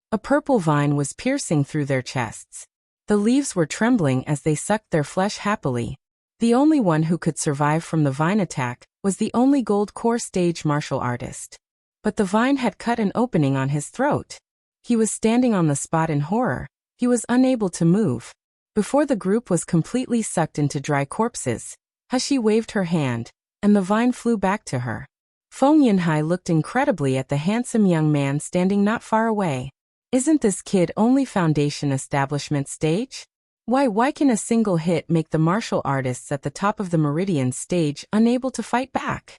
A purple vine was piercing through their chests. The leaves were trembling as they sucked their flesh happily. The only one who could survive from the vine attack was the only gold core stage martial artist. But the vine had cut an opening on his throat. He was standing on the spot in horror. He was unable to move. Before the group was completely sucked into dry corpses, Hushi waved her hand, and the vine flew back to her. Feng Yunhai looked incredibly at the handsome young man standing not far away. Isn't this kid only foundation establishment stage? Why can a single hit make the martial artists at the top of the Meridian stage unable to fight back?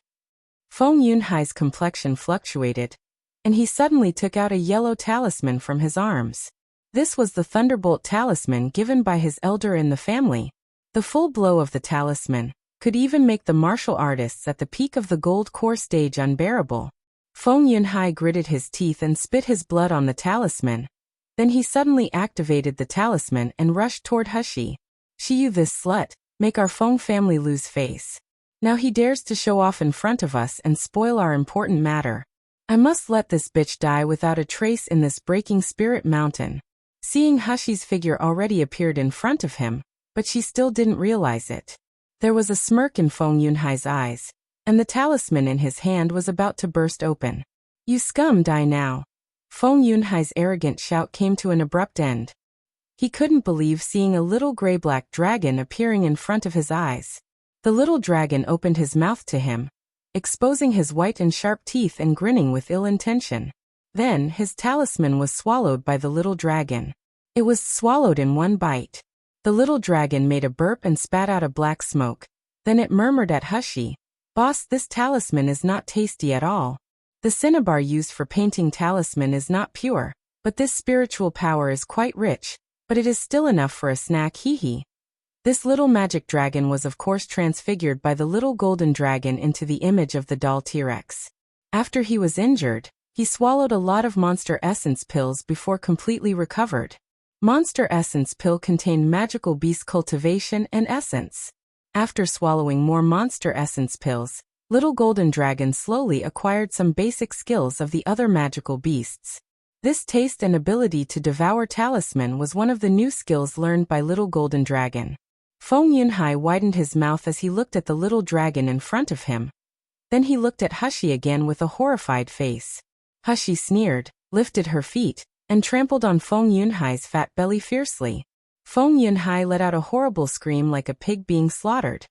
Feng Yunhai's complexion fluctuated, and he suddenly took out a yellow talisman from his arms. This was the Thunderbolt talisman given by his elder in the family. The full blow of the talisman could even make the martial artists at the peak of the gold core stage unbearable. Feng Yunhai gritted his teeth and spit his blood on the talisman. Then he suddenly activated the talisman and rushed toward Hushi. You this slut, make our Feng family lose face. Now he dares to show off in front of us and spoil our important matter. I must let this bitch die without a trace in this breaking spirit mountain. Seeing Hushi's figure already appeared in front of him, but she still didn't realize it. There was a smirk in Feng Yunhai's eyes, and the talisman in his hand was about to burst open. You scum, die now. Feng Yunhai's arrogant shout came to an abrupt end. He couldn't believe seeing a little gray-black dragon appearing in front of his eyes. The little dragon opened his mouth to him, exposing his white and sharp teeth and grinning with ill intention. Then his talisman was swallowed by the little dragon. It was swallowed in one bite. The little dragon made a burp and spat out a black smoke. Then it murmured at Hushi, "Boss, this talisman is not tasty at all. The cinnabar used for painting talisman is not pure, but this spiritual power is quite rich, but it is still enough for a snack, hee." This little magic dragon was of course transfigured by the little golden dragon into the image of the doll T-Rex. After he was injured, he swallowed a lot of monster essence pills before completely recovered. Monster essence pill contained magical beast cultivation and essence. After swallowing more monster essence pills, little golden dragon slowly acquired some basic skills of the other magical beasts. This taste and ability to devour talisman was one of the new skills learned by little golden dragon. Feng Yunhai widened his mouth as he looked at the little dragon in front of him. Then he looked at Hushi again with a horrified face. Hushi sneered, lifted her feet, and trampled on Feng Yunhai's fat belly fiercely. Feng Yunhai let out a horrible scream like a pig being slaughtered.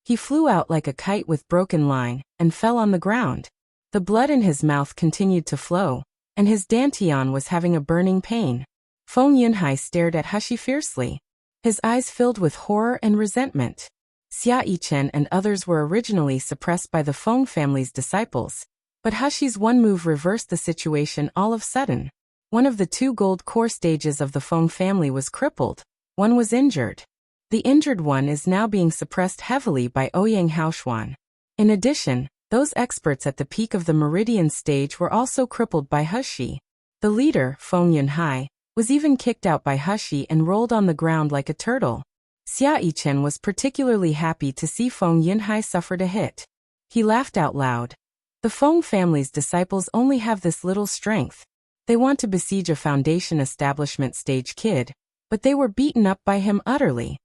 He flew out like a kite with broken line, and fell on the ground. The blood in his mouth continued to flow, and his dantian was having a burning pain. Feng Yunhai stared at Hushi fiercely. His eyes filled with horror and resentment. Xia Yichen and others were originally suppressed by the Feng family's disciples, but Hushi's one move reversed the situation all of a sudden. One of the two gold core stages of the Feng family was crippled. One was injured. The injured one is now being suppressed heavily by Ouyang Haoshuan. In addition, those experts at the peak of the Meridian stage were also crippled by Hushi. The leader, Feng Yunhai, was even kicked out by Hushi and rolled on the ground like a turtle. Xia Yichen was particularly happy to see Feng Yunhai suffered a hit. He laughed out loud. The Feng family's disciples only have this little strength. They want to besiege a foundation establishment stage kid, but they were beaten up by him utterly.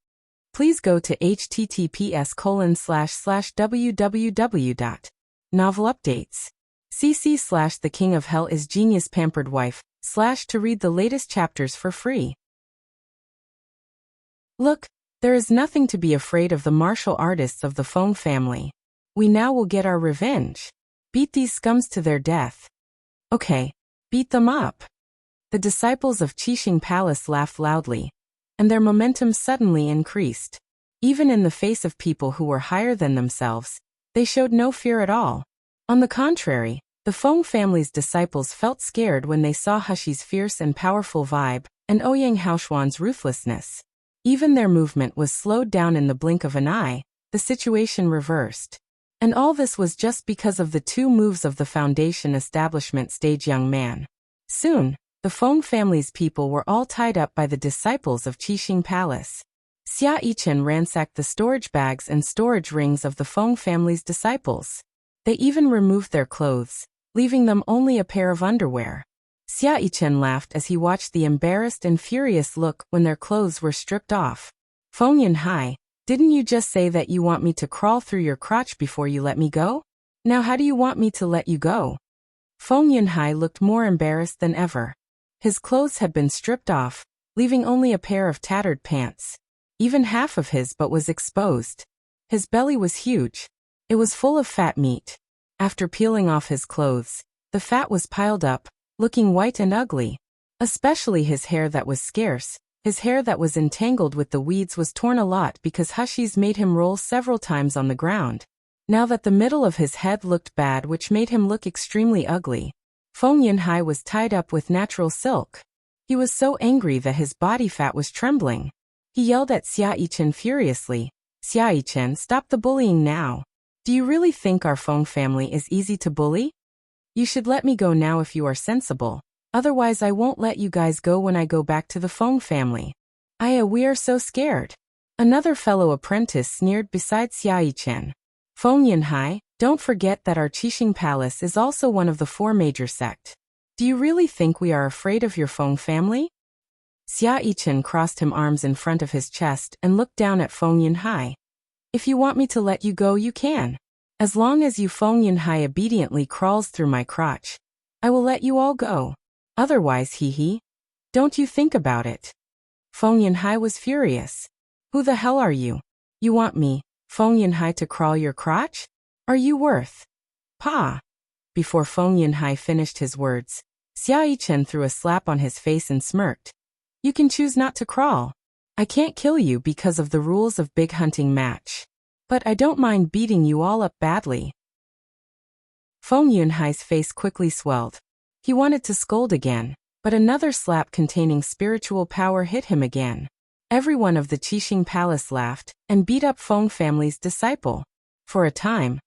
Please go to https://www.novelupdates.cc/The King of Hell is Genius Pampered Wife / to read the latest chapters for free. Look, there is nothing to be afraid of the martial artists of the Feng family. We now will get our revenge. Beat these scums to their death. Okay, beat them up. The disciples of Qixing Palace laughed loudly, and their momentum suddenly increased. Even in the face of people who were higher than themselves, they showed no fear at all. On the contrary, the Feng family's disciples felt scared when they saw Hushi's fierce and powerful vibe, and Ouyang Haoshuan's ruthlessness. Even their movement was slowed down in the blink of an eye. The situation reversed. And all this was just because of the two moves of the foundation establishment stage young man. Soon, the Feng family's people were all tied up by the disciples of Qixing Palace. Xia Yichen ransacked the storage bags and storage rings of the Feng family's disciples. They even removed their clothes, leaving them only a pair of underwear. Xia Yichen laughed as he watched the embarrassed and furious look when their clothes were stripped off. Feng Yunhai, didn't you just say that you want me to crawl through your crotch before you let me go? Now how do you want me to let you go? Feng Yunhai looked more embarrassed than ever. His clothes had been stripped off, leaving only a pair of tattered pants. Even half of his butt was exposed. His belly was huge. It was full of fat meat. After peeling off his clothes, the fat was piled up, looking white and ugly. Especially his hair that was scarce. His hair that was entangled with the weeds was torn a lot because Hushi's made him roll several times on the ground. Now that the middle of his head looked bad, which made him look extremely ugly. Feng Yunhai was tied up with natural silk. He was so angry that his body fat was trembling. He yelled at Xia Yichen furiously. Xia Yichen, stop the bullying now. Do you really think our Feng family is easy to bully? You should let me go now if you are sensible. Otherwise I won't let you guys go when I go back to the Feng family. We are so scared. Another fellow apprentice sneered beside Xia Yichen. Feng Yunhai, don't forget that our Qixing Palace is also one of the 4 major sects. Do you really think we are afraid of your Feng family? Xia Yichen crossed his arms in front of his chest and looked down at Feng Yunhai. If you want me to let you go, you can. As long as you Feng Yunhai obediently crawls through my crotch, I will let you all go. Otherwise, don't you think about it. Feng Yunhai was furious. Who the hell are you? You want me, Feng Yunhai, to crawl your crotch? Are you worth? Pa! Before Feng Yunhai finished his words, Xia Yichen threw a slap on his face and smirked. You can choose not to crawl. I can't kill you because of the rules of big hunting match. But I don't mind beating you all up badly. Feng Yunhai's face quickly swelled. He wanted to scold again, but another slap containing spiritual power hit him again. Everyone of the Qixing Palace laughed and beat up Feng family's disciple. For a time,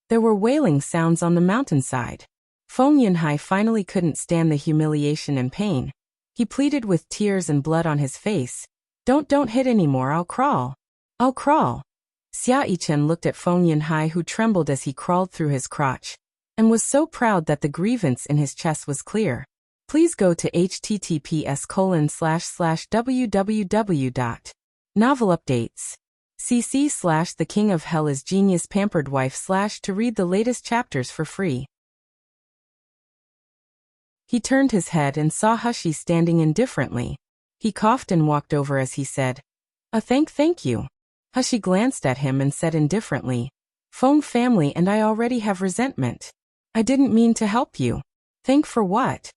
there were wailing sounds on the mountainside. Feng Yunhai finally couldn't stand the humiliation and pain. He pleaded with tears and blood on his face. Don't hit anymore, I'll crawl. I'll crawl. Xia Yichen looked at Feng Yunhai, who trembled as he crawled through his crotch, and was so proud that the grievance in his chest was clear. Please go to https://www.novelupdates.cc/The King of Hell is Genius Pampered Wife/ to read the latest chapters for free. He turned his head and saw Hushi standing indifferently. He coughed and walked over as he said, Thank you. Hushi glanced at him and said indifferently, Feng family and I already have resentment. I didn't mean to help you. Thank for what?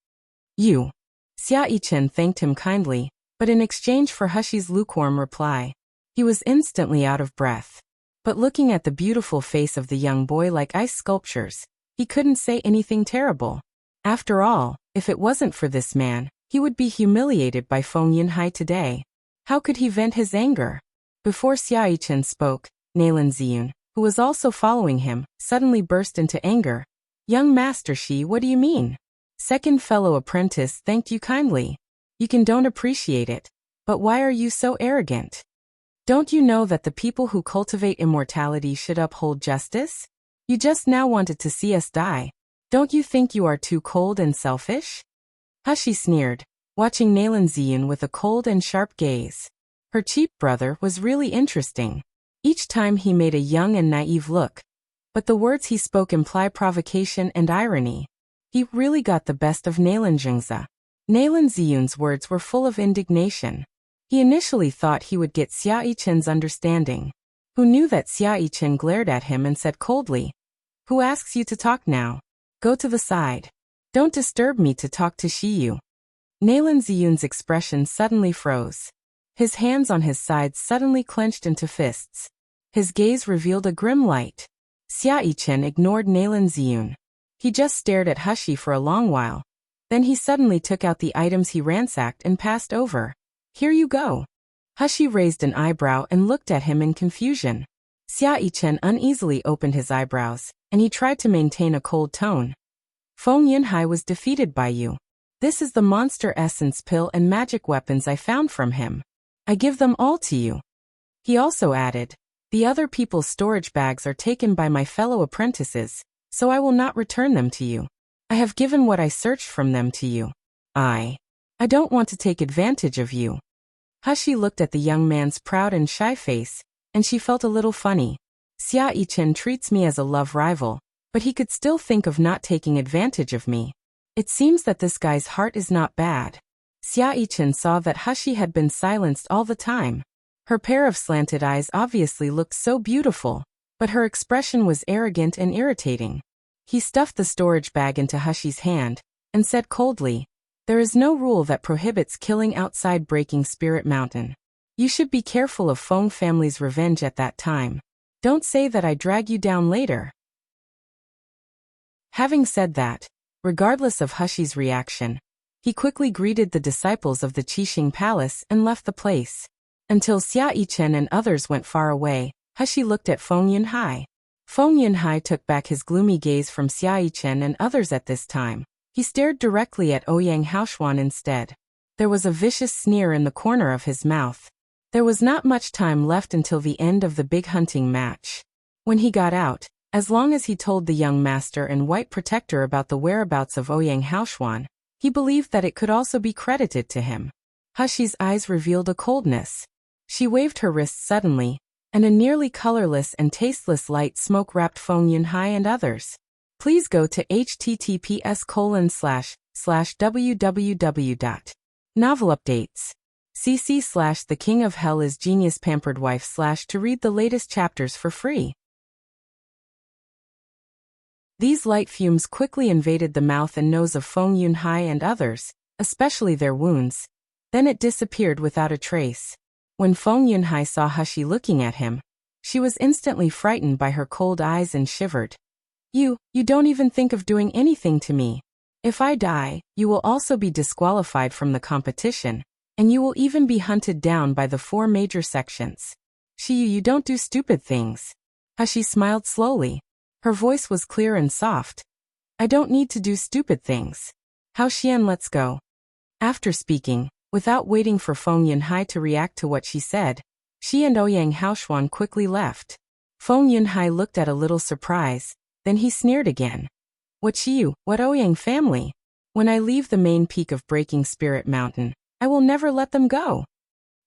You. Xia Yichen thanked him kindly, but in exchange for Hushi's lukewarm reply, he was instantly out of breath. But looking at the beautiful face of the young boy like ice sculptures, he couldn't say anything terrible. After all, if it wasn't for this man, he would be humiliated by Feng Yunhai today. How could he vent his anger? Before Xia Yichen spoke, Nailan Ziyun, who was also following him, suddenly burst into anger. Young Master Shi, what do you mean? Second fellow apprentice thanked you kindly. You don't appreciate it. But why are you so arrogant? Don't you know that the people who cultivate immortality should uphold justice? You just now wanted to see us die. Don't you think you are too cold and selfish? Hushi sneered, watching Nailan Ziyun with a cold and sharp gaze. Her cheap brother was really interesting. Each time he made a young and naive look. But the words he spoke imply provocation and irony. He really got the best of Nailan Zhengzi. Nailan Ziyun's words were full of indignation. He initially thought he would get Xia Yichen's understanding. Who knew that Xia Yichen glared at him and said coldly, Who asks you to talk now? Go to the side. Don't disturb me to talk to Shiyu. Nailan Ziyun's expression suddenly froze. His hands on his sides suddenly clenched into fists. His gaze revealed a grim light. Xia Yichen ignored Nailan Ziyun. He just stared at Hushi for a long while. Then he suddenly took out the items he ransacked and passed over. Here you go. Hushi raised an eyebrow and looked at him in confusion. Xia Yichen uneasily opened his eyebrows, and he tried to maintain a cold tone. Feng Yunhai was defeated by you. This is the monster essence pill and magic weapons I found from him. I give them all to you. He also added, The other people's storage bags are taken by my fellow apprentices, so I will not return them to you. I have given what I searched from them to you. I don't want to take advantage of you. Hashi looked at the young man's proud and shy face, and she felt a little funny. Xia Yichen treats me as a love rival, but he could still think of not taking advantage of me. It seems that this guy's heart is not bad. Xia Yichen saw that Hashi had been silenced all the time. Her pair of slanted eyes obviously looked so beautiful, but her expression was arrogant and irritating. He stuffed the storage bag into Hashi's hand, and said coldly, "There is no rule that prohibits killing outside Breaking Spirit Mountain. You should be careful of Feng family's revenge at that time. Don't say that I drag you down later." Having said that, regardless of Hashi's reaction, he quickly greeted the disciples of the Qixing Palace and left the place. Until Xia Yichen and others went far away, Hashi looked at Feng Yunhai. Feng Yunhai took back his gloomy gaze from Xia Yichen and others at this time. He stared directly at Ouyang Haoshuan instead. There was a vicious sneer in the corner of his mouth. There was not much time left until the end of the big hunting match. When he got out, as long as he told the young master and White Protector about the whereabouts of Ouyang Haoshuan, he believed that it could also be credited to him. Hashi's eyes revealed a coldness. She waved her wrist suddenly, and a nearly colorless and tasteless light smoke wrapped Feng Yunhai and others. Please go to https://www.novelupdates. cc/The King of Hell is Genius Pampered Wife/ to read the latest chapters for free. These light fumes quickly invaded the mouth and nose of Feng Yunhai and others, especially their wounds. Then it disappeared without a trace. When Feng Yunhai saw Hashi looking at him, she was instantly frightened by her cold eyes and shivered. You don't even think of doing anything to me. If I die, you will also be disqualified from the competition, and you will even be hunted down by the 4 major sections. You don't do stupid things." Hashi smiled slowly. Her voice was clear and soft. "I don't need to do stupid things. Haoxian, let's go." After speaking, without waiting for Feng Yunhai to react to what she said, she and Ouyang Haoshuan quickly left. Feng Yunhai looked at a little surprise, then he sneered again. What Ouyang family? When I leave the main peak of Breaking Spirit Mountain, I will never let them go.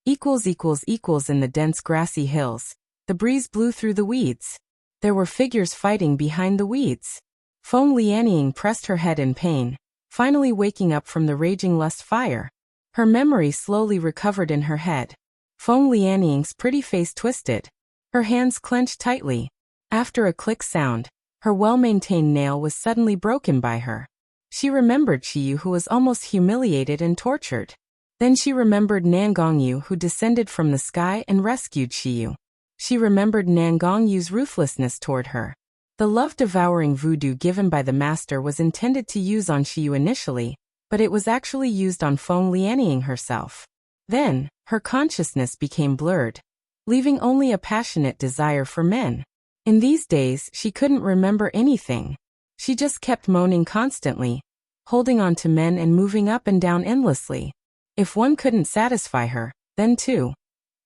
In the dense grassy hills, the breeze blew through the weeds. There were figures fighting behind the weeds. Feng Lianying pressed her head in pain, finally waking up from the raging lust fire. Her memory slowly recovered in her head. Feng Lianying's pretty face twisted. Her hands clenched tightly. After a click sound, her well-maintained nail was suddenly broken by her. She remembered Qiyu, who was almost humiliated and tortured. Then she remembered Nangongyu, who descended from the sky and rescued Qiyu. She remembered Nangongyu's ruthlessness toward her. The love-devouring voodoo given by the master was intended to use on Qiyu initially, but it was actually used on Feng Lianying herself. Then, her consciousness became blurred, leaving only a passionate desire for men. In these days, she couldn't remember anything. She just kept moaning constantly, holding on to men and moving up and down endlessly. If one couldn't satisfy her, then 2.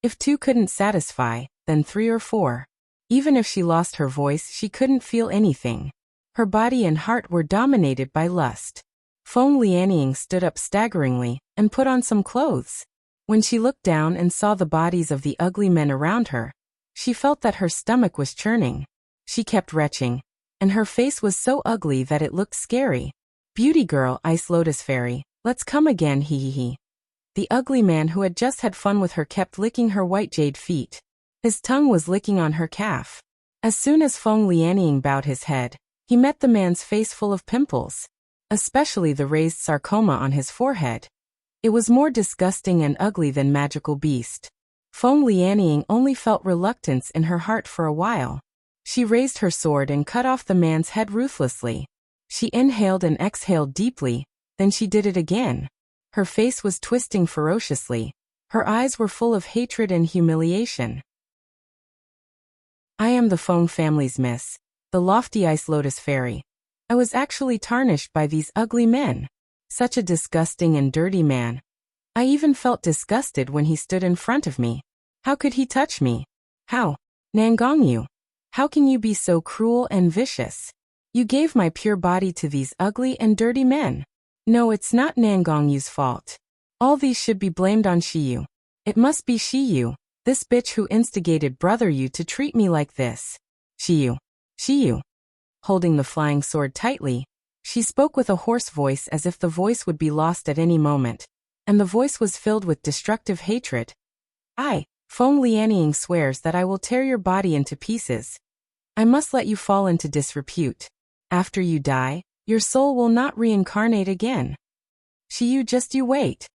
If 2 couldn't satisfy, then 3 or 4. Even if she lost her voice, she couldn't feel anything. Her body and heart were dominated by lust. Feng Lianying stood up staggeringly and put on some clothes. When she looked down and saw the bodies of the ugly men around her, she felt that her stomach was churning. She kept retching, and her face was so ugly that it looked scary. "Beauty girl, Ice Lotus Fairy, let's come again, he. The ugly man who had just had fun with her kept licking her white jade feet. His tongue was licking on her calf. As soon as Feng Lianying bowed his head, he met the man's face full of pimples, especially the raised sarcoma on his forehead. It was more disgusting and ugly than magical beast. Feng Lianying only felt reluctance in her heart for a while. She raised her sword and cut off the man's head ruthlessly. She inhaled and exhaled deeply, then she did it again. Her face was twisting ferociously. Her eyes were full of hatred and humiliation. "I am the Feng family's miss, the lofty Ice Lotus Fairy. I was actually tarnished by these ugly men. Such a disgusting and dirty man. I even felt disgusted when he stood in front of me. How could he touch me? How? Nangongyu, how can you be so cruel and vicious? You gave my pure body to these ugly and dirty men. No, it's not Nangongyu's fault. All these should be blamed on Shiyu. It must be Shiyu, this bitch who instigated brother Yu to treat me like this. Shiyu. Shiyu. Holding the flying sword tightly, she spoke with a hoarse voice as if the voice would be lost at any moment, and the voice was filled with destructive hatred. Feng Lianying swears that I will tear your body into pieces. I must let you fall into disrepute. After you die, your soul will not reincarnate again. Shiyu, just you wait.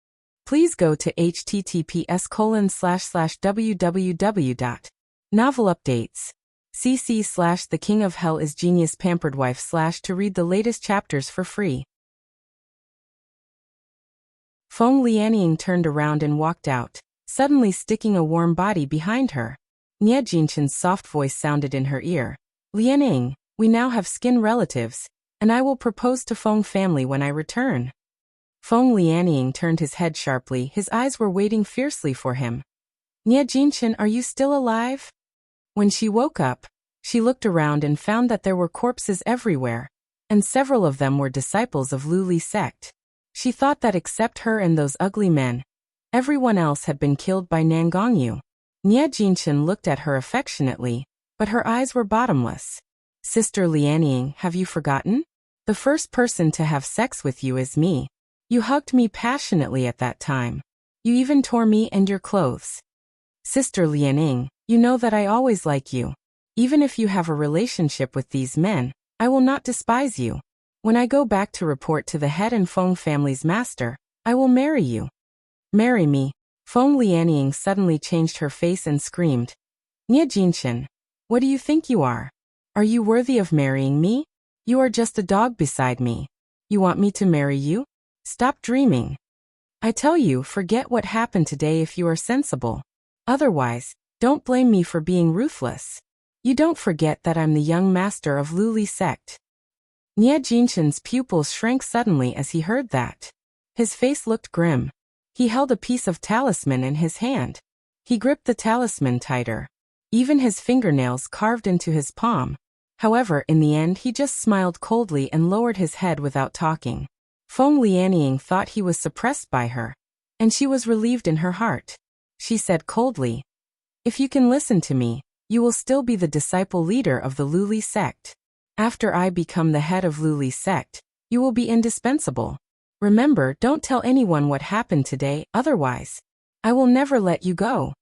Please go to https://www.novelupdates. cc/ The King of Hell is Genius Pampered Wife / to read the latest chapters for free. Feng Lianying turned around and walked out, suddenly sticking a warm body behind her. Nie Jinchen's soft voice sounded in her ear. Lianying, we now have skin relatives, and I will propose to Feng family when I return. Feng Lianying turned his head sharply, his eyes were waiting fiercely for him. Nie Jinchen, are you still alive? When she woke up, she looked around and found that there were corpses everywhere, and several of them were disciples of Lu Li sect. She thought that except her and those ugly men, everyone else had been killed by Nangongyu. Nie Jinchen looked at her affectionately, but her eyes were bottomless. Sister Lianying, have you forgotten? The first person to have sex with you is me. You hugged me passionately at that time. You even tore me and your clothes. Sister Lianying, you know that I always like you. Even if you have a relationship with these men, I will not despise you. When I go back to report to the head and Feng family's master, I will marry you. Marry me. Feng Lianying suddenly changed her face and screamed. Nie Jinchen, what do you think you are? Are you worthy of marrying me? You are just a dog beside me. You want me to marry you? Stop dreaming. I tell you, forget what happened today if you are sensible. Otherwise, don't blame me for being ruthless. You don't forget that I'm the young master of Lu Li sect. Nie Jinchen's pupils shrank suddenly as he heard that. His face looked grim. He held a piece of talisman in his hand. He gripped the talisman tighter. Even his fingernails carved into his palm. However, in the end he just smiled coldly and lowered his head without talking. Feng Lianying thought he was suppressed by her, and she was relieved in her heart. She said coldly, if you can listen to me, you will still be the disciple leader of the Lu Li sect. After I become the head of Lu Li sect, you will be indispensable. Remember, don't tell anyone what happened today, otherwise, I will never let you go.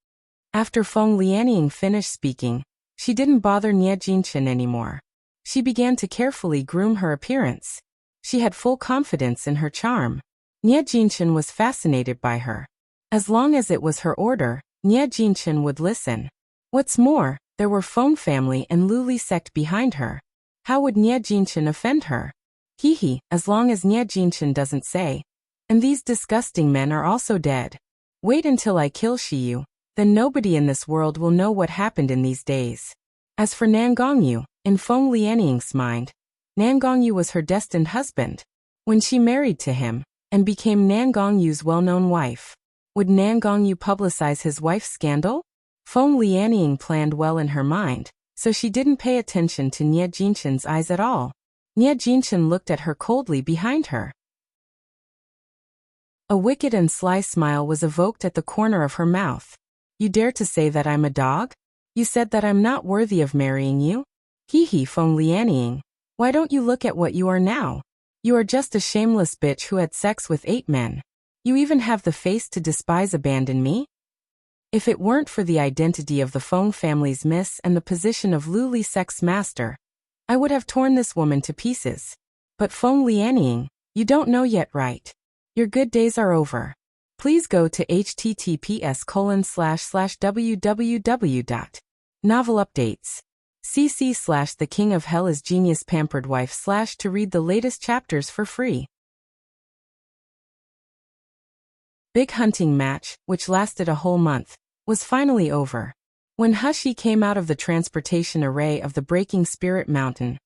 After Feng Lianying finished speaking, she didn't bother Nie Jinchen anymore. She began to carefully groom her appearance. She had full confidence in her charm. Nie Jinchen was fascinated by her. As long as it was her order, Nie Jinchen would listen. What's more, there were Feng family and Lu Li sect behind her. How would Nie Jinchen offend her? As long as Nie Jinchen doesn't say. And these disgusting men are also dead. Wait until I kill Shiyu, then nobody in this world will know what happened in these days. As for Nangongyu, in Feng Lianying's mind, Nangongyu was her destined husband. When she married to him, and became Nangongyu's well-known wife, would Nangongyu publicize his wife's scandal? Feng Lianying planned well in her mind, so she didn't pay attention to Nie Jinchen's eyes at all. Nie Jinchen looked at her coldly behind her. A wicked and sly smile was evoked at the corner of her mouth. You dare to say that I'm a dog? You said that I'm not worthy of marrying you? Feng Lianying. Why don't you look at what you are now? You are just a shameless bitch who had sex with 8 men. You even have the face to abandon me? If it weren't for the identity of the Feng family's miss and the position of Lu Li sect's master, I would have torn this woman to pieces. But Feng Lianying, you don't know yet, right? Your good days are over. Please go to https://www.novelupdates. cc/ The King of Hell is Genius Pampered Wife / to read the latest chapters for free. Big hunting match, which lasted a whole month, was finally over. When Hushi came out of the transportation array of the Breaking Spirit Mountain,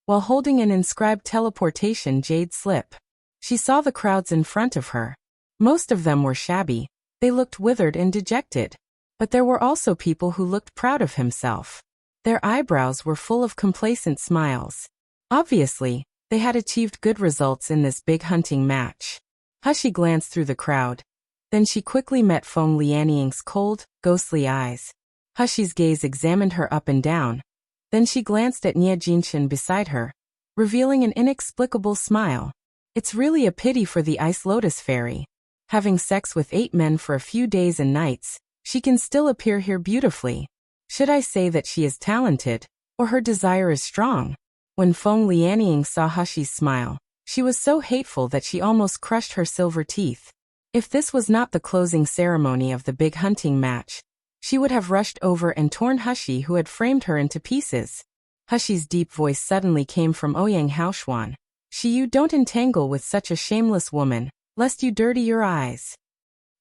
while holding an inscribed teleportation jade slip, she saw the crowds in front of her. Most of them were shabby, they looked withered and dejected. But there were also people who looked proud of himself. Their eyebrows were full of complacent smiles. Obviously, They had achieved good results in this big hunting match. Hushi glanced through the crowd. Then she quickly met Feng Lianying's cold, ghostly eyes. Hushi's gaze examined her up and down. Then she glanced at Nie Jinshin beside her, revealing an inexplicable smile. It's really a pity for the Ice Lotus Fairy. Having sex with 8 men for a few days and nights, she can still appear here beautifully. Should I say that she is talented, or her desire is strong? When Feng Lianying saw Hushi's smile, she was so hateful that she almost crushed her silver teeth. If this was not the closing ceremony of the big hunting match, she would have rushed over and torn Hushi, who had framed her, into pieces. Hushi's deep voice suddenly came from Ouyang Haoshuan. You don't entangle with such a shameless woman, lest you dirty your eyes.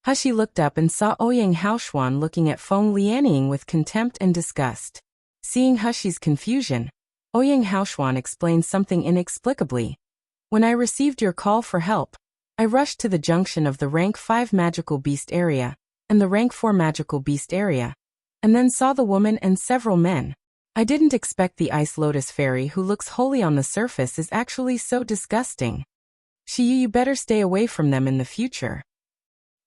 Hushi looked up and saw Ouyang Haoshuan looking at Feng Lianying with contempt and disgust. Seeing Hushi's confusion, Ouyang Haoshuan explained something inexplicably. When I received your call for help, I rushed to the junction of the rank 5 magical beast area and the rank 4 magical beast area, and then saw the woman and several men. I didn't expect the Ice Lotus Fairy, who looks holy on the surface, is actually so disgusting. You better stay away from them in the future.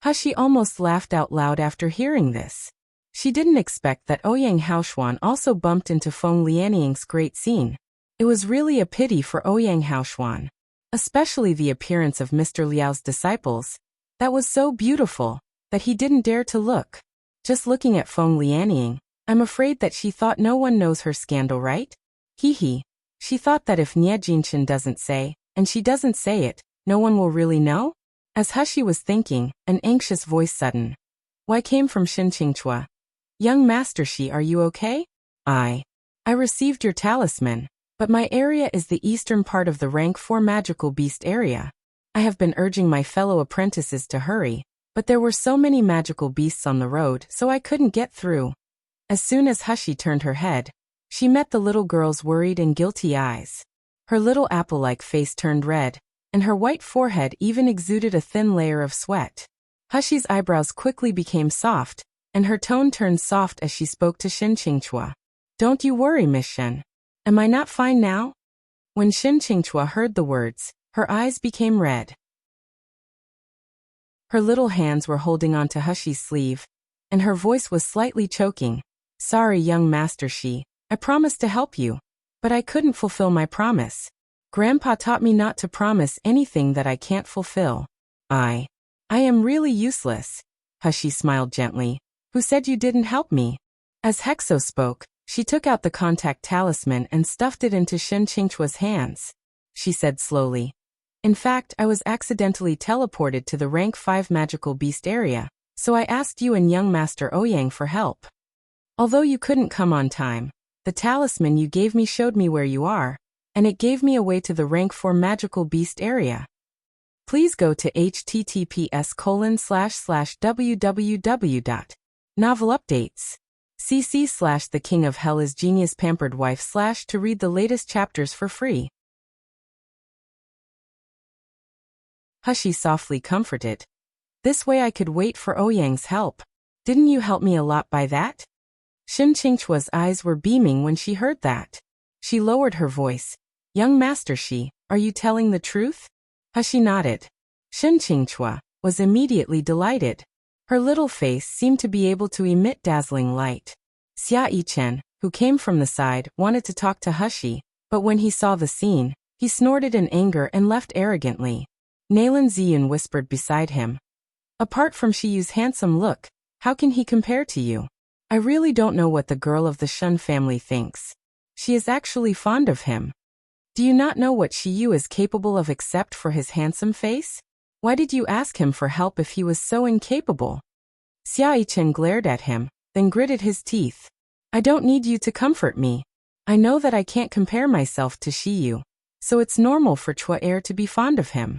Hushi almost laughed out loud after hearing this. She didn't expect that Ouyang Haoshuan also bumped into Feng Lianying's great scene. It was really a pity for Ouyang Haoshuan, especially the appearance of Mr. Liao's disciples. That was so beautiful that he didn't dare to look. Just looking at Feng Lianying, I'm afraid that she thought no one knows her scandal, right? Hee. She thought that if Nie Jinshin doesn't say, and she doesn't say it, no one will really know? As Hushi was thinking, an anxious voice came from Shinqingchua. Young Master are you okay? I received your talisman, but my area is the eastern part of the rank 4 magical beast area. I have been urging my fellow apprentices to hurry, but there were so many magical beasts on the road, so I couldn't get through. As soon as Hushi turned her head, she met the little girl's worried and guilty eyes. Her little apple-like face turned red, and her white forehead even exuded a thin layer of sweat. Hushi's eyebrows quickly became soft, and her tone turned soft as she spoke to Shinqingchua. Don't you worry, Miss Shen. Am I not fine now? When Shinqingchua heard the words, her eyes became red. Her little hands were holding onto Hushi's sleeve, and her voice was slightly choking. Sorry, young Master I promised to help you, but I couldn't fulfill my promise. Grandpa taught me not to promise anything that I can't fulfill. I am really useless. Hushi smiled gently. Who said you didn't help me? As Hexo spoke, she took out the contact talisman and stuffed it into Shinqingchua's hands. She said slowly. In fact, I was accidentally teleported to the rank 5 magical beast area, so I asked you and young Master Ouyang for help. Although you couldn't come on time, the talisman you gave me showed me where you are, and it gave me a way to the rank 4 magical beast area. Please go to https://www.novelupdates.cc/the king of hell is genius pampered wife/ to read the latest chapters for free. Hushi softly comforted. This way I could wait for Ouyang's help. Didn't you help me a lot by that? Shinqingchua's eyes were beaming when she heard that. She lowered her voice. Young Master are you telling the truth? Hushi nodded. Shinqingchua was immediately delighted. Her little face seemed to be able to emit dazzling light. Xia Yichen, who came from the side, wanted to talk to Hushi, but when he saw the scene, he snorted in anger and left arrogantly. Nalan Ziyun whispered beside him. Apart from Shiyu's handsome look, how can he compare to you? I really don't know what the girl of the Shun family thinks. She is actually fond of him. Do you not know what Shiyu is capable of except for his handsome face? Why did you ask him for help if he was so incapable? Xia Yichen glared at him, then gritted his teeth. I don't need you to comfort me. I know that I can't compare myself to Shiyu, so it's normal for Chua Er to be fond of him.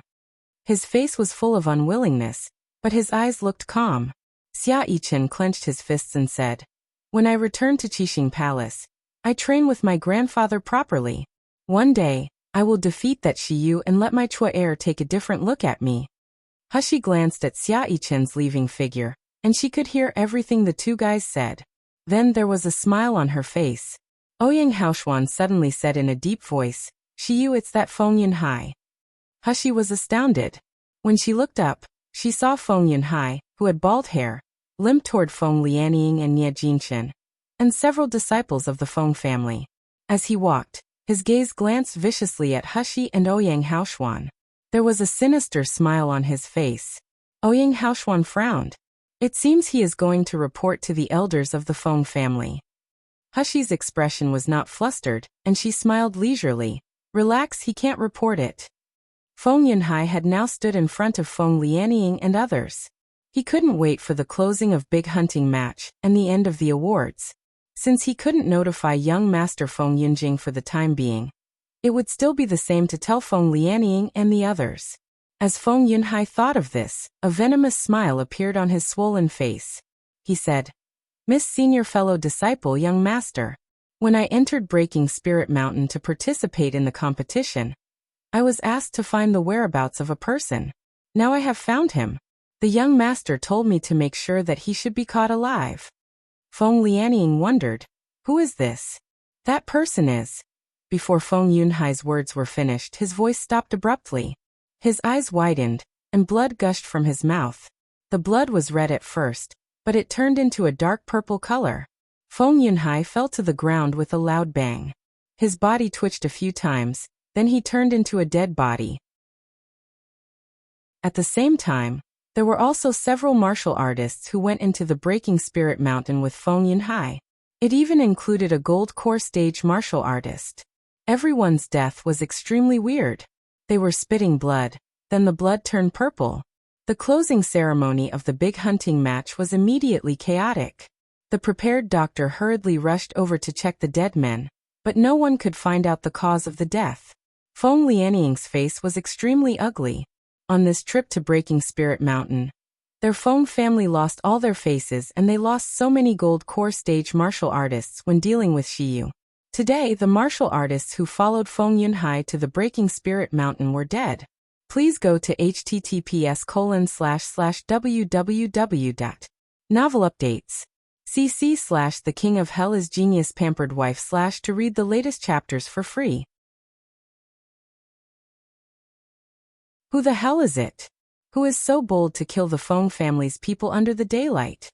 His face was full of unwillingness, but his eyes looked calm. Xia Yichen clenched his fists and said, When I return to Qixing Palace, I train with my grandfather properly. One day, I will defeat that Shiyu and let my Chua Er take a different look at me. Hushi glanced at Xia Yichen's leaving figure, and she could hear everything the two guys said. Then there was a smile on her face. Ouyang Haoshuan suddenly said in a deep voice, Shiyu, it's that Feng Yunhai. Hushi was astounded. When she looked up, she saw Feng Yunhai, who had bald hair, limp toward Feng Lianying and Nie Jinchen, and several disciples of the Feng family. As he walked, his gaze glanced viciously at Hushi and Ouyang Haoshuan. There was a sinister smile on his face. Ouyang Haoshuan frowned. It seems he is going to report to the elders of the Feng family. Hushi's expression was not flustered, and she smiled leisurely. Relax, he can't report it. Feng Yunhai had now stood in front of Feng Lianying and others. He couldn't wait for the closing of Big Hunting Match and the end of the awards. Since he couldn't notify young Master Feng Yunjing for the time being, it would still be the same to tell Feng Lianying and the others. As Feng Yunhai thought of this, a venomous smile appeared on his swollen face. He said, Miss Senior Fellow Disciple Young Master, when I entered Breaking Spirit Mountain to participate in the competition, I was asked to find the whereabouts of a person. Now I have found him. The young master told me to make sure that he should be caught alive. Feng Lianying wondered, who is this? That person is. Before Feng Yunhai's words were finished, his voice stopped abruptly. His eyes widened, and blood gushed from his mouth. The blood was red at first, but it turned into a dark purple color. Feng Yunhai fell to the ground with a loud bang. His body twitched a few times, then he turned into a dead body. At the same time, there were also several martial artists who went into the Breaking Spirit Mountain with Feng Yunhai. It even included a gold core stage martial artist. Everyone's death was extremely weird. They were spitting blood, then the blood turned purple. The closing ceremony of the big hunting match was immediately chaotic. The prepared doctor hurriedly rushed over to check the dead men, but no one could find out the cause of the death. Feng Lianying's face was extremely ugly. On this trip to Breaking Spirit Mountain, their Feng family lost all their faces and they lost so many gold core stage martial artists when dealing with Shiyu. Today, the martial artists who followed Feng Yunhai to the Breaking Spirit Mountain were dead. Please go to https://www.novelupdates.cc/The King of Hell is Genius Pampered Wife/ to read the latest chapters for free. Who the hell is it? Who is so bold to kill the Feng family's people under the daylight?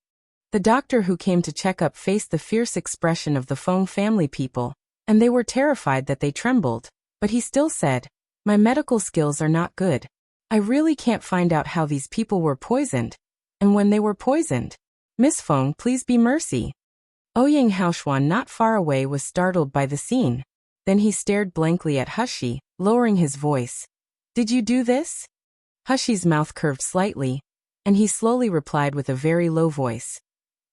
The doctor who came to check up faced the fierce expression of the Feng family people, and they were terrified that they trembled, but he still said, my medical skills are not good. I really can't find out how these people were poisoned, and when they were poisoned. Miss Feng, please be mercy. Ouyang Haoshuan not far away was startled by the scene. Then he stared blankly at Hushi, lowering his voice. Did you do this? Hushi's mouth curved slightly, and he slowly replied with a very low voice.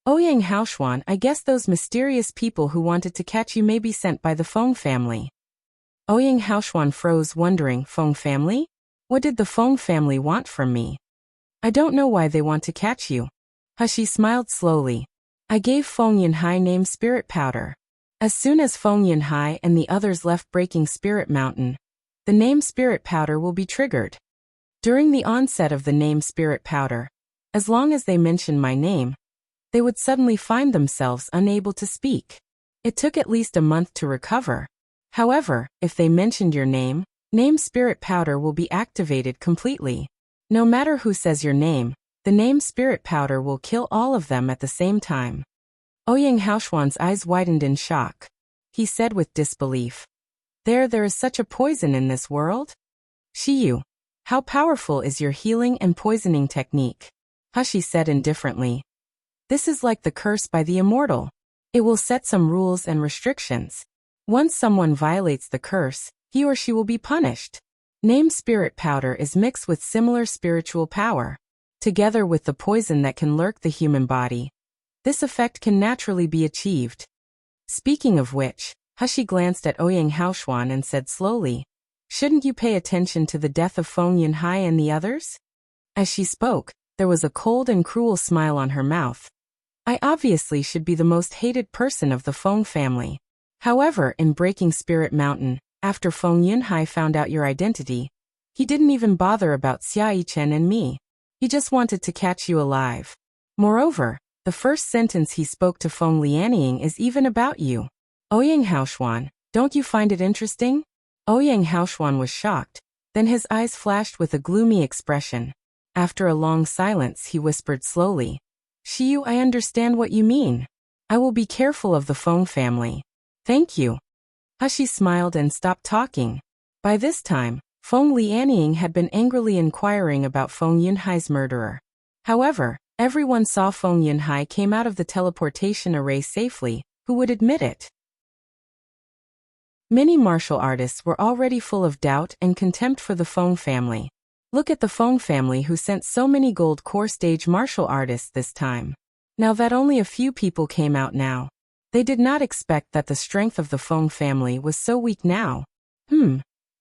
Ouyang Haoshuan, I guess those mysterious people who wanted to catch you may be sent by the Feng family. Ouyang Haoshuan froze, wondering, Feng family? What did the Feng family want from me? I don't know why they want to catch you. Hushi smiled slowly. I gave Feng Yunhai name Spirit Powder. As soon as Feng Yunhai and the others left Breaking Spirit Mountain, the name Spirit Powder will be triggered. During the onset of the name Spirit Powder, as long as they mentioned my name, they would suddenly find themselves unable to speak. It took at least a month to recover. However, if they mentioned your name Spirit Powder will be activated completely. No matter who says your name, the name Spirit Powder will kill all of them at the same time. Ouyang Haoshuan's eyes widened in shock. He said with disbelief, There is such a poison in this world? Shiyu, how powerful is your healing and poisoning technique? Hushi said indifferently. This is like the curse by the immortal. It will set some rules and restrictions. Once someone violates the curse, he or she will be punished. Name Spirit Powder is mixed with similar spiritual power, together with the poison that can lurk the human body. This effect can naturally be achieved. Speaking of which, Hushi glanced at Ouyang Haoshuan and said slowly, shouldn't you pay attention to the death of Feng Yunhai and the others? As she spoke, there was a cold and cruel smile on her mouth. I obviously should be the most hated person of the Feng family. However, in Breaking Spirit Mountain, after Feng Yunhai found out your identity, he didn't even bother about Xia Yichen and me. He just wanted to catch you alive. Moreover, the first sentence he spoke to Feng Lianying is even about you. Ouyang Haoshuan, don't you find it interesting? Ouyang Haoshuan was shocked, then his eyes flashed with a gloomy expression. After a long silence he whispered slowly, Shiyu, I understand what you mean. I will be careful of the Feng family. Thank you. Hashi smiled and stopped talking. By this time, Feng Lianying had been angrily inquiring about Feng Yunhai's murderer. However, everyone saw Feng Yunhai came out of the teleportation array safely. Who would admit it? Many martial artists were already full of doubt and contempt for the Feng family. Look at the Feng family who sent so many gold core stage martial artists this time. Now that only a few people came out now. They did not expect that the strength of the Feng family was so weak now.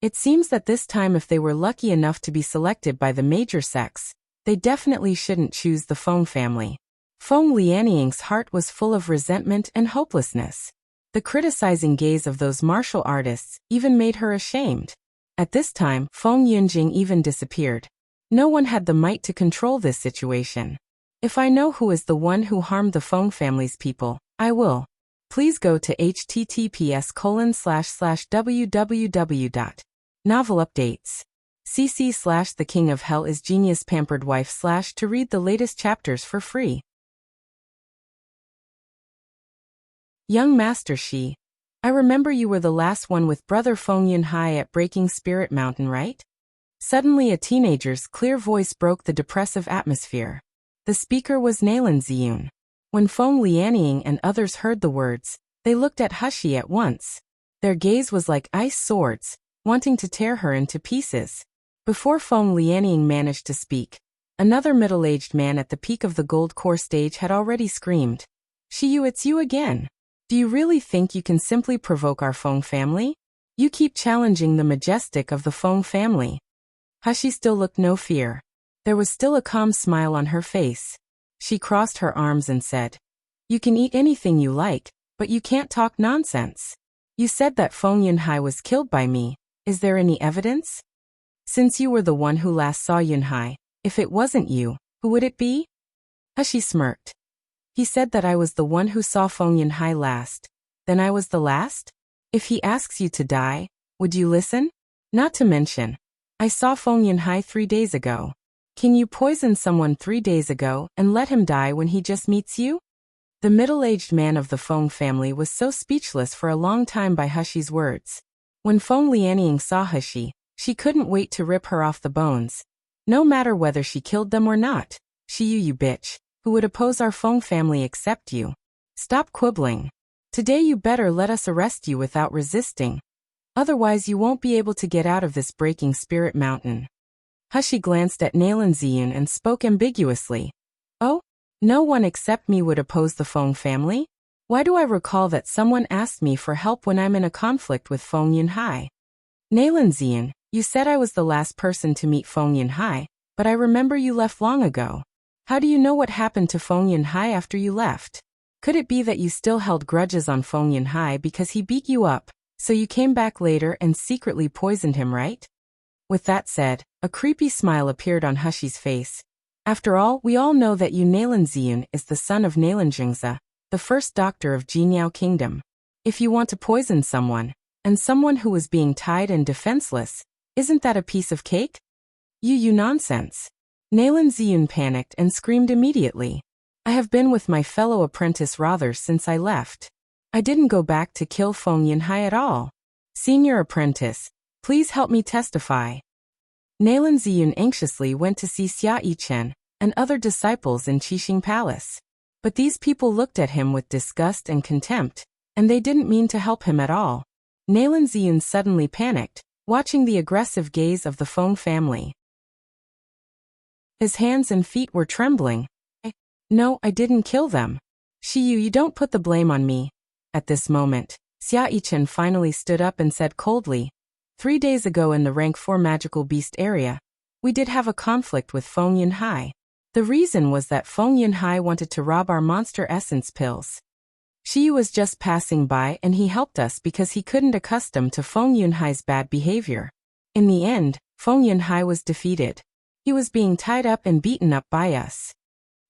It seems that this time if they were lucky enough to be selected by the major sects, they definitely shouldn't choose the Feng family. Feng Lianying's heart was full of resentment and hopelessness. The criticizing gaze of those martial artists even made her ashamed. At this time, Feng Yunjing even disappeared. No one had the might to control this situation. If I know who is the one who harmed the Feng family's people, I will. Please go to https://www.novelupdates.cc/ the king of hell is genius pampered wife/ to read the latest chapters for free. Young Master Shi, I remember you were the last one with Brother Feng Yunhai at Breaking Spirit Mountain, right? Suddenly a teenager's clear voice broke the depressive atmosphere. The speaker was Nalan Ziyun. When Feng Lianying and others heard the words, they looked at Hashi at once. Their gaze was like ice swords, wanting to tear her into pieces. Before Feng Lianying managed to speak, another middle-aged man at the peak of the gold core stage had already screamed, Shiyu, it's you again. Do you really think you can simply provoke our Feng family? You keep challenging the majestic of the Feng family. Hashi still looked no fear. There was still a calm smile on her face. She crossed her arms and said, You can eat anything you like, but you can't talk nonsense. You said that Feng Yunhai was killed by me. Is there any evidence? Since you were the one who last saw Yunhai, if it wasn't you, who would it be? Hashi smirked. He said that I was the one who saw Feng Yunhai last. Then I was the last? If he asks you to die, would you listen? Not to mention, I saw Feng Yunhai 3 days ago. Can you poison someone 3 days ago and let him die when he just meets you? The middle-aged man of the Feng family was so speechless for a long time by Hashi's words. When Feng Lianying saw Hashi, she couldn't wait to rip her off the bones. No matter whether she killed them or not. Shiyu, you bitch, who would oppose our Feng family except you? Stop quibbling. Today you better let us arrest you without resisting. Otherwise you won't be able to get out of this Breaking Spirit Mountain. Hashi glanced at Nalan Ziyun and spoke ambiguously. Oh? No one except me would oppose the Feng family? Why do I recall that someone asked me for help when I'm in a conflict with Feng Yunhai? Nalan Ziyun, you said I was the last person to meet Feng Yunhai, but I remember you left long ago. How do you know what happened to Feng Yunhai after you left? Could it be that you still held grudges on Feng Yunhai because he beat you up, so you came back later and secretly poisoned him, right? With that said, a creepy smile appeared on Hashi's face. After all, we all know that Nalan Ziyun is the son of Nalan Jingza, the first doctor of Jinyao Kingdom. If you want to poison someone, and someone who was being tied and defenseless, isn't that a piece of cake? You nonsense. Nalan Ziyun panicked and screamed immediately. I have been with my fellow apprentice rather since I left. I didn't go back to kill Feng Yunhai at all. Senior apprentice, please help me testify. Nalan Ziyun anxiously went to see Xia Yichen and other disciples in Qixing Palace. But these people looked at him with disgust and contempt, and they didn't mean to help him at all. Nalan Ziyun suddenly panicked, watching the aggressive gaze of the Feng family. His hands and feet were trembling. No, I didn't kill them. Shiyu, you don't put the blame on me. At this moment, Xia Yichen finally stood up and said coldly, 3 days ago in the rank 4 magical beast area, we did have a conflict with Feng Yunhai. The reason was that Feng Yunhai wanted to rob our monster essence pills. Shiyu was just passing by and he helped us because he couldn't accustom to Feng Yunhai's bad behavior. In the end, Feng Yunhai was defeated. He was being tied up and beaten up by us.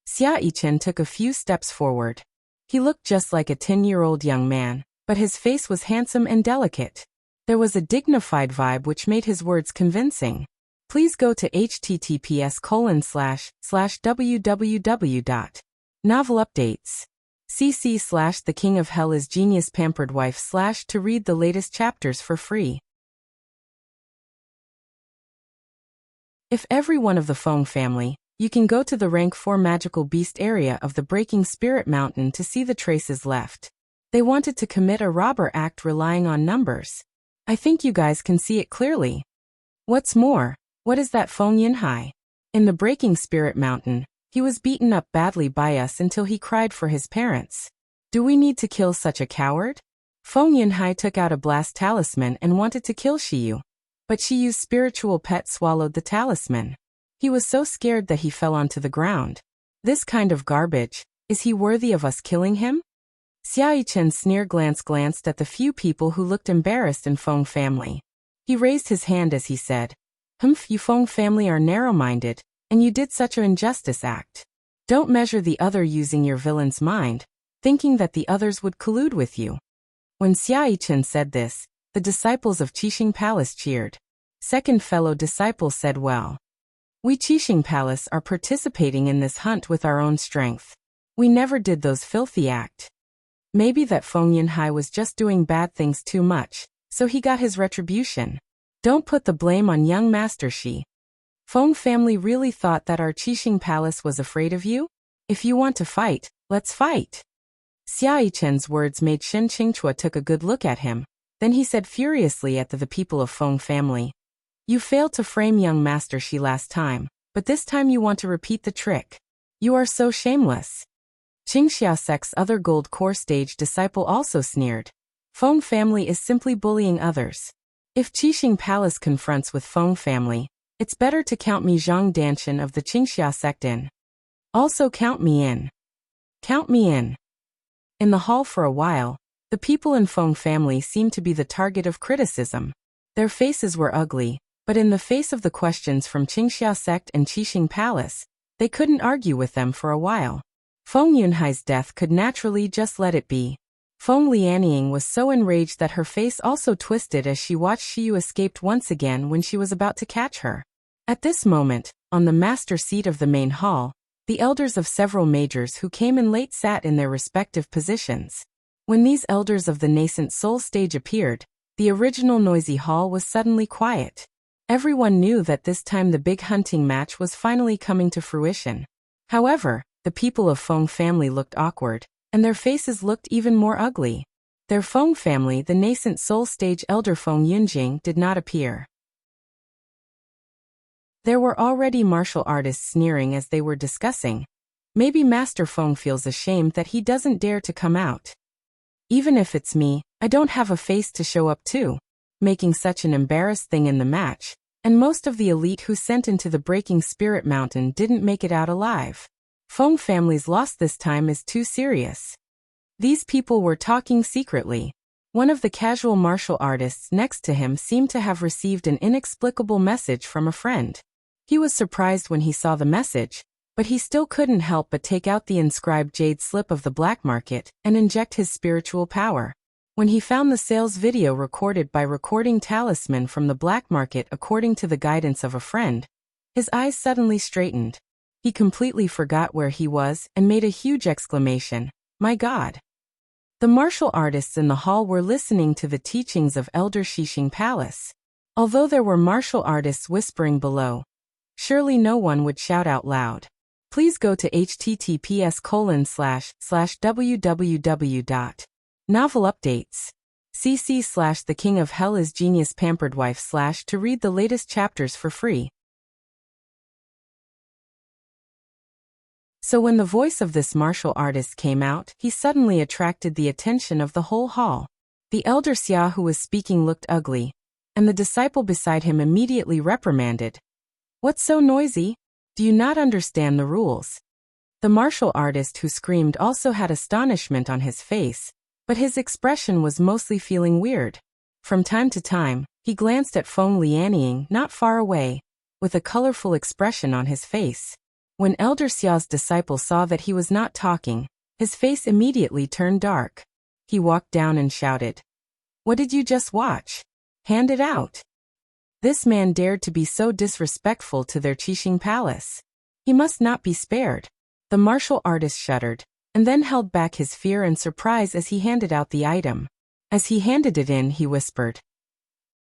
Xia Yichen took a few steps forward. He looked just like a 10-year-old young man, but his face was handsome and delicate. There was a dignified vibe which made his words convincing. Please go to https://www.novelupdates.cc/ The King of Hell is Genius Pampered Wife / to read the latest chapters for free. If every one of the Feng family, you can go to the rank 4 magical beast area of the Breaking Spirit Mountain to see the traces left. They wanted to commit a robber act relying on numbers. I think you guys can see it clearly. What's more, what is that Feng Yinhai? In the Breaking Spirit Mountain, he was beaten up badly by us until he cried for his parents. Do we need to kill such a coward? Feng Yinhai took out a blast talisman and wanted to kill Shiyu. But Shiyu's spiritual pet swallowed the talisman. He was so scared that he fell onto the ground. This kind of garbage, is he worthy of us killing him? Xiao Yichen's sneer glance glanced at the few people who looked embarrassed in Feng family. He raised his hand as he said, You Feng family are narrow-minded, and you did such an injustice act. Don't measure the other using your villain's mind, thinking that the others would collude with you. When Xiao Yichen said this, the disciples of Qixing Palace cheered. Second fellow disciple said, well, we Qixing Palace are participating in this hunt with our own strength. We never did those filthy act. Maybe that Feng Yinhai was just doing bad things too much, so he got his retribution. Don't put the blame on young Master Shi. Feng family really thought that our Qixing Palace was afraid of you? If you want to fight, let's fight. Xiao Yichen's words made Shen Qingchua took a good look at him. Then he said furiously at the people of Feng family. You failed to frame young Master Shi last time, but this time you want to repeat the trick. You are so shameless. Qingxiasek's other gold core stage disciple also sneered. Feng family is simply bullying others. If Qixing Palace confronts with Feng family, it's better to count me Zhang Danshan of the Qingxia sect in. Also count me in. Count me in. In the hall for a while, the people in Feng family seemed to be the target of criticism. Their faces were ugly, but in the face of the questions from Qingxia sect and Qixing Palace, they couldn't argue with them for a while. Feng Yunhai's death could naturally just let it be. Feng Lianying was so enraged that her face also twisted as she watched Shiyu escape once again when she was about to catch her. At this moment, on the master seat of the main hall, the elders of several majors who came in late sat in their respective positions. When these elders of the nascent soul stage appeared, the original noisy hall was suddenly quiet. Everyone knew that this time the big hunting match was finally coming to fruition. However, the people of Feng family looked awkward, and their faces looked even more ugly. Their Feng family, the nascent soul stage elder Feng Yunjing, did not appear. There were already martial artists sneering as they were discussing. Maybe Master Feng feels ashamed that he doesn't dare to come out. Even if it's me, I don't have a face to show up to. Making such an embarrassed thing in the match, and most of the elite who sent into the Breaking Spirit Mountain didn't make it out alive. Feng family's loss this time is too serious. These people were talking secretly. One of the casual martial artists next to him seemed to have received an inexplicable message from a friend. He was surprised when he saw the message, but he still couldn't help but take out the inscribed jade slip of the black market and inject his spiritual power. When he found the sales video recorded by Recording Talisman from the black market according to the guidance of a friend, his eyes suddenly straightened. He completely forgot where he was and made a huge exclamation, "My God!" The martial artists in the hall were listening to the teachings of Elder Qixing Palace. Although there were martial artists whispering below, surely no one would shout out loud. Please go to https://www.novelupdates.cc/ The King of Hell is Genius Pampered Wife / to read the latest chapters for free. So when the voice of this martial artist came out, he suddenly attracted the attention of the whole hall. The elder Xia who was speaking looked ugly, and the disciple beside him immediately reprimanded. What's so noisy? Do you not understand the rules? The martial artist who screamed also had astonishment on his face, but his expression was mostly feeling weird. From time to time, he glanced at Feng Lianying not far away, with a colorful expression on his face. When Elder Xiao's disciple saw that he was not talking, his face immediately turned dark. He walked down and shouted, "What did you just watch?" Hand it out. This man dared to be so disrespectful to their Qixing palace. He must not be spared. The martial artist shuddered, and then held back his fear and surprise as he handed out the item. As he handed it in, he whispered,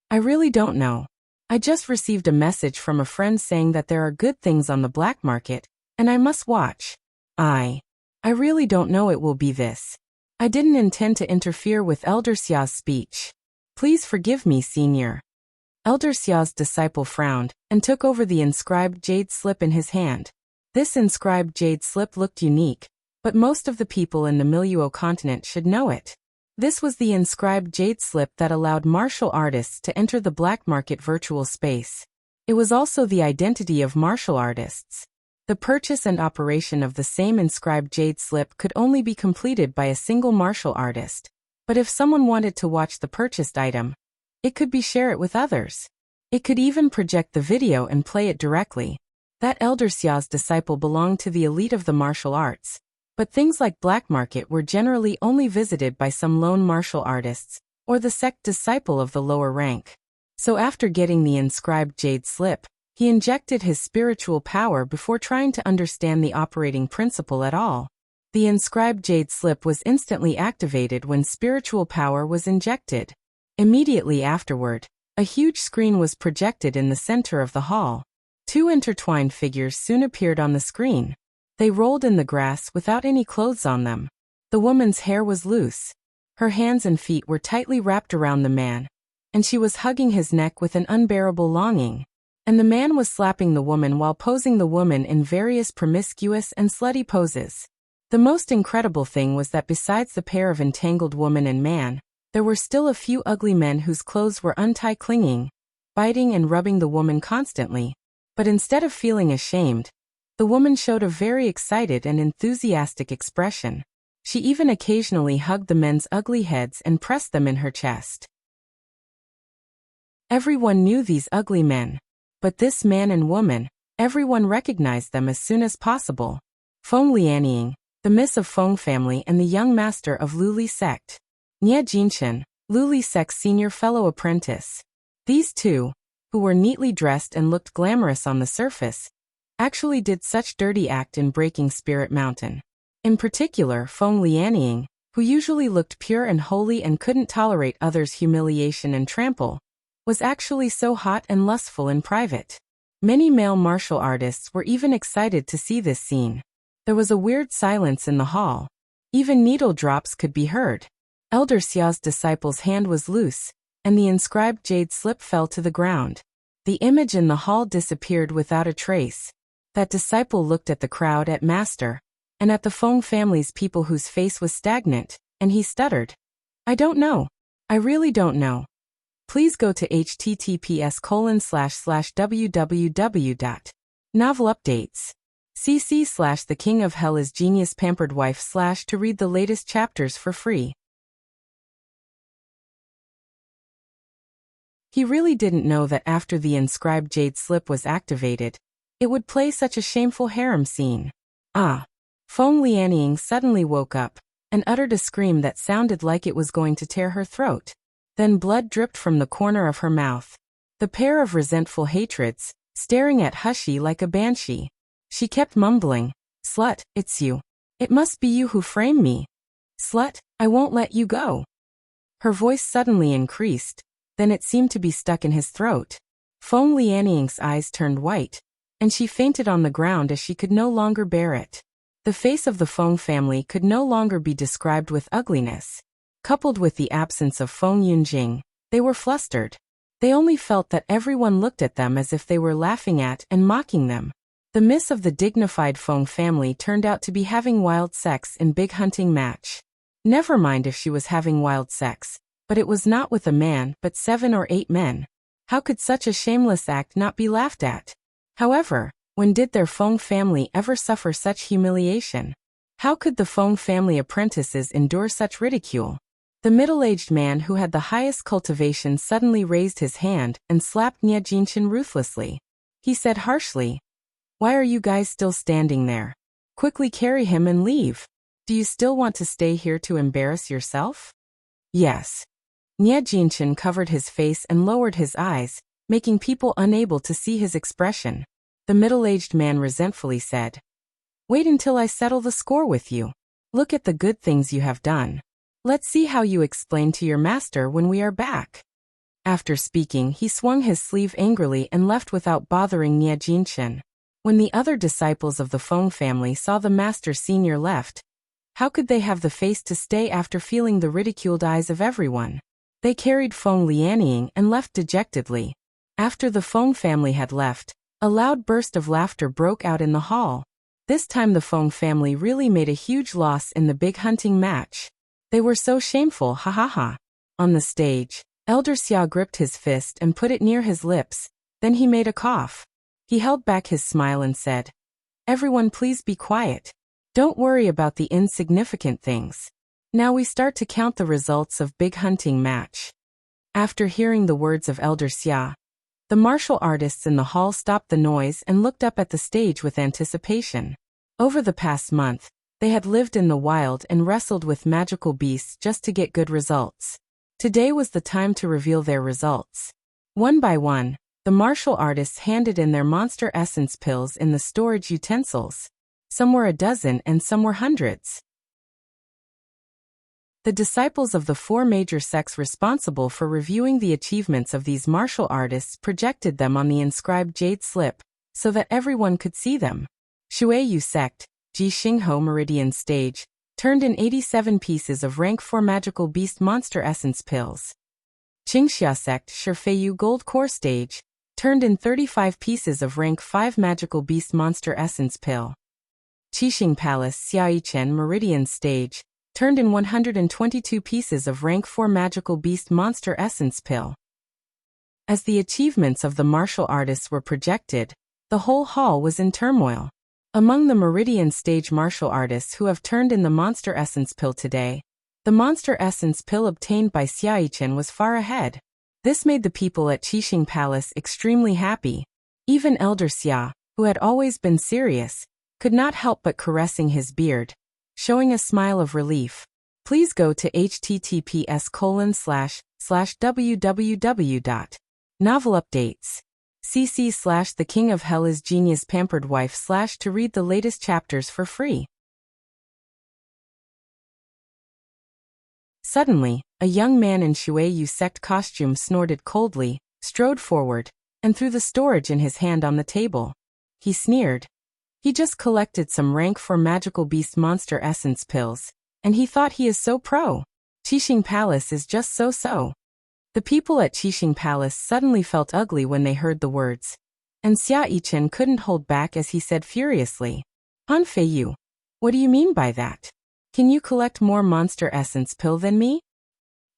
"I really don't know. I just received a message from a friend saying that there are good things on the black market, and I must watch. I really don't know it will be this. I didn't intend to interfere with Elder Xia's speech. Please forgive me, Senior." Elder Xia's disciple frowned, and took over the inscribed jade slip in his hand. This inscribed jade slip looked unique, but most of the people in the Miluo continent should know it. This was the inscribed jade slip that allowed martial artists to enter the black market virtual space. It was also the identity of martial artists. The purchase and operation of the same inscribed jade slip could only be completed by a single martial artist, but if someone wanted to watch the purchased item, it could share it with others. It could even project the video and play it directly. That Elder Xia's disciple belonged to the elite of the martial arts, but things like black market were generally only visited by some lone martial artists, or the sect disciple of the lower rank. So after getting the inscribed jade slip, he injected his spiritual power before trying to understand the operating principle at all. The inscribed jade slip was instantly activated when spiritual power was injected. Immediately afterward, a huge screen was projected in the center of the hall. Two intertwined figures soon appeared on the screen. They rolled in the grass without any clothes on them. The woman's hair was loose. Her hands and feet were tightly wrapped around the man, and she was hugging his neck with an unbearable longing. And the man was slapping the woman while posing the woman in various promiscuous and slutty poses. The most incredible thing was that besides the pair of entangled woman and man, there were still a few ugly men whose clothes were untied, clinging, biting and rubbing the woman constantly. But instead of feeling ashamed, the woman showed a very excited and enthusiastic expression. She even occasionally hugged the men's ugly heads and pressed them in her chest. Everyone knew these ugly men, but this man and woman, everyone recognized them as soon as possible. Feng Lianying, the Miss of Feng family and the young master of Luli sect. Nie Jinchen, Luli sect's senior fellow apprentice. These two, who were neatly dressed and looked glamorous on the surface, actually did such dirty act in Breaking Spirit Mountain. In particular, Feng Lianying, who usually looked pure and holy and couldn't tolerate others' humiliation and trample, was actually so hot and lustful in private. Many male martial artists were even excited to see this scene. There was a weird silence in the hall. Even needle drops could be heard. Elder Xia's disciple's hand was loose, and the inscribed jade slip fell to the ground. The image in the hall disappeared without a trace. That disciple looked at the crowd, at Master, and at the Feng family's people whose face was stagnant, and he stuttered. "I don't know. I really don't know. Please go to https://www.novelupdates.cc/ The King of Hell is Genius Pampered Wife/ to read the latest chapters for free." He really didn't know that after the inscribed jade slip was activated, it would play such a shameful harem scene. Ah! Feng Lianying suddenly woke up, and uttered a scream that sounded like it was going to tear her throat. Then blood dripped from the corner of her mouth. The pair of resentful hatreds, staring at Hushi like a banshee. She kept mumbling, "Slut, it's you. It must be you who framed me. Slut, I won't let you go." Her voice suddenly increased, then it seemed to be stuck in his throat. Feng Lianying's eyes turned white, and she fainted on the ground as she could no longer bear it. The face of the Feng family could no longer be described with ugliness. Coupled with the absence of Feng Yunjing, they were flustered. They only felt that everyone looked at them as if they were laughing at and mocking them. The miss of the dignified Feng family turned out to be having wild sex in big hunting match. Never mind if she was having wild sex, but it was not with a man but 7 or 8 men. How could such a shameless act not be laughed at? However, when did their Feng family ever suffer such humiliation? How could the Feng family apprentices endure such ridicule? The middle-aged man who had the highest cultivation suddenly raised his hand and slapped Nie Jinchen ruthlessly. He said harshly, "Why are you guys still standing there? Quickly carry him and leave. Do you still want to stay here to embarrass yourself?" "Yes. Nie Jinchen covered his face and lowered his eyes, making people unable to see his expression. The middle-aged man resentfully said, "Wait until I settle the score with you. Look at the good things you have done. Let's see how you explain to your master when we are back." After speaking, he swung his sleeve angrily and left without bothering Nie Jinchen. When the other disciples of the Feng family saw the master senior left, how could they have the face to stay after feeling the ridiculed eyes of everyone? They carried Feng Lianying and left dejectedly. After the Feng family had left, a loud burst of laughter broke out in the hall. This time the Feng family really made a huge loss in the big hunting match. They were so shameful, ha ha ha. On the stage, Elder Xia gripped his fist and put it near his lips, then he made a cough. He held back his smile and said, "Everyone please be quiet. Don't worry about the insignificant things. Now we start to count the results of big hunting match." After hearing the words of Elder Xia, the martial artists in the hall stopped the noise and looked up at the stage with anticipation. Over the past month, they had lived in the wild and wrestled with magical beasts just to get good results. Today was the time to reveal their results. One by one, the martial artists handed in their monster essence pills in the storage utensils. Some were a dozen and some were hundreds. The disciples of the four major sects responsible for reviewing the achievements of these martial artists projected them on the inscribed jade slip, so that everyone could see them. Shueyu sect, Ji Xingho Meridian Stage, turned in 87 pieces of rank 4 magical beast monster essence pills. Qingxia sect Shifeiyu Gold Core Stage, turned in 35 pieces of rank 5 magical beast monster essence pill. Qixing Palace Xiaoyichen Meridian Stage, turned in 122 pieces of rank 4 magical beast monster essence pill. As the achievements of the martial artists were projected, the whole hall was in turmoil. Among the Meridian Stage martial artists who have turned in the monster essence pill today, the monster essence pill obtained by Xiaoyichen was far ahead. This made the people at Qixing Palace extremely happy. Even Elder Xia, who had always been serious, could not help but caressing his beard, showing a smile of relief. Please go to https://www.novelupdates.cc/ The King of Hell is Genius Pampered Wife / to read the latest chapters for free. Suddenly, a young man in Shueyu sect costume snorted coldly, strode forward, and threw the storage in his hand on the table. He sneered. He just collected some rank 4 magical beast monster essence pills, and he thought he is so pro. Qixing Palace is just so-so. The people at Qixing Palace suddenly felt ugly when they heard the words, and Xiaoyichen couldn't hold back as he said furiously, "Han Feiyu, what do you mean by that? Can you collect more monster essence pill than me?"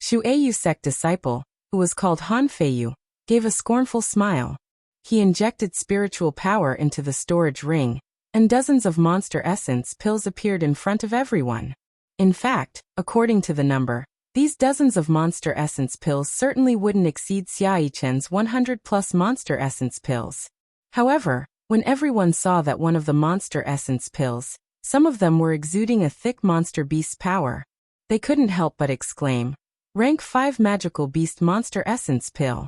Shueyu sect disciple, who was called Han Feiyu, gave a scornful smile. He injected spiritual power into the storage ring, and dozens of monster essence pills appeared in front of everyone. In fact, according to the number, these dozens of monster essence pills certainly wouldn't exceed Xiaoyichen's 100+ monster essence pills. However, when everyone saw that one of the monster essence pills, some of them were exuding a thick monster beast power, they couldn't help but exclaim, "Rank 5 magical beast monster essence pill."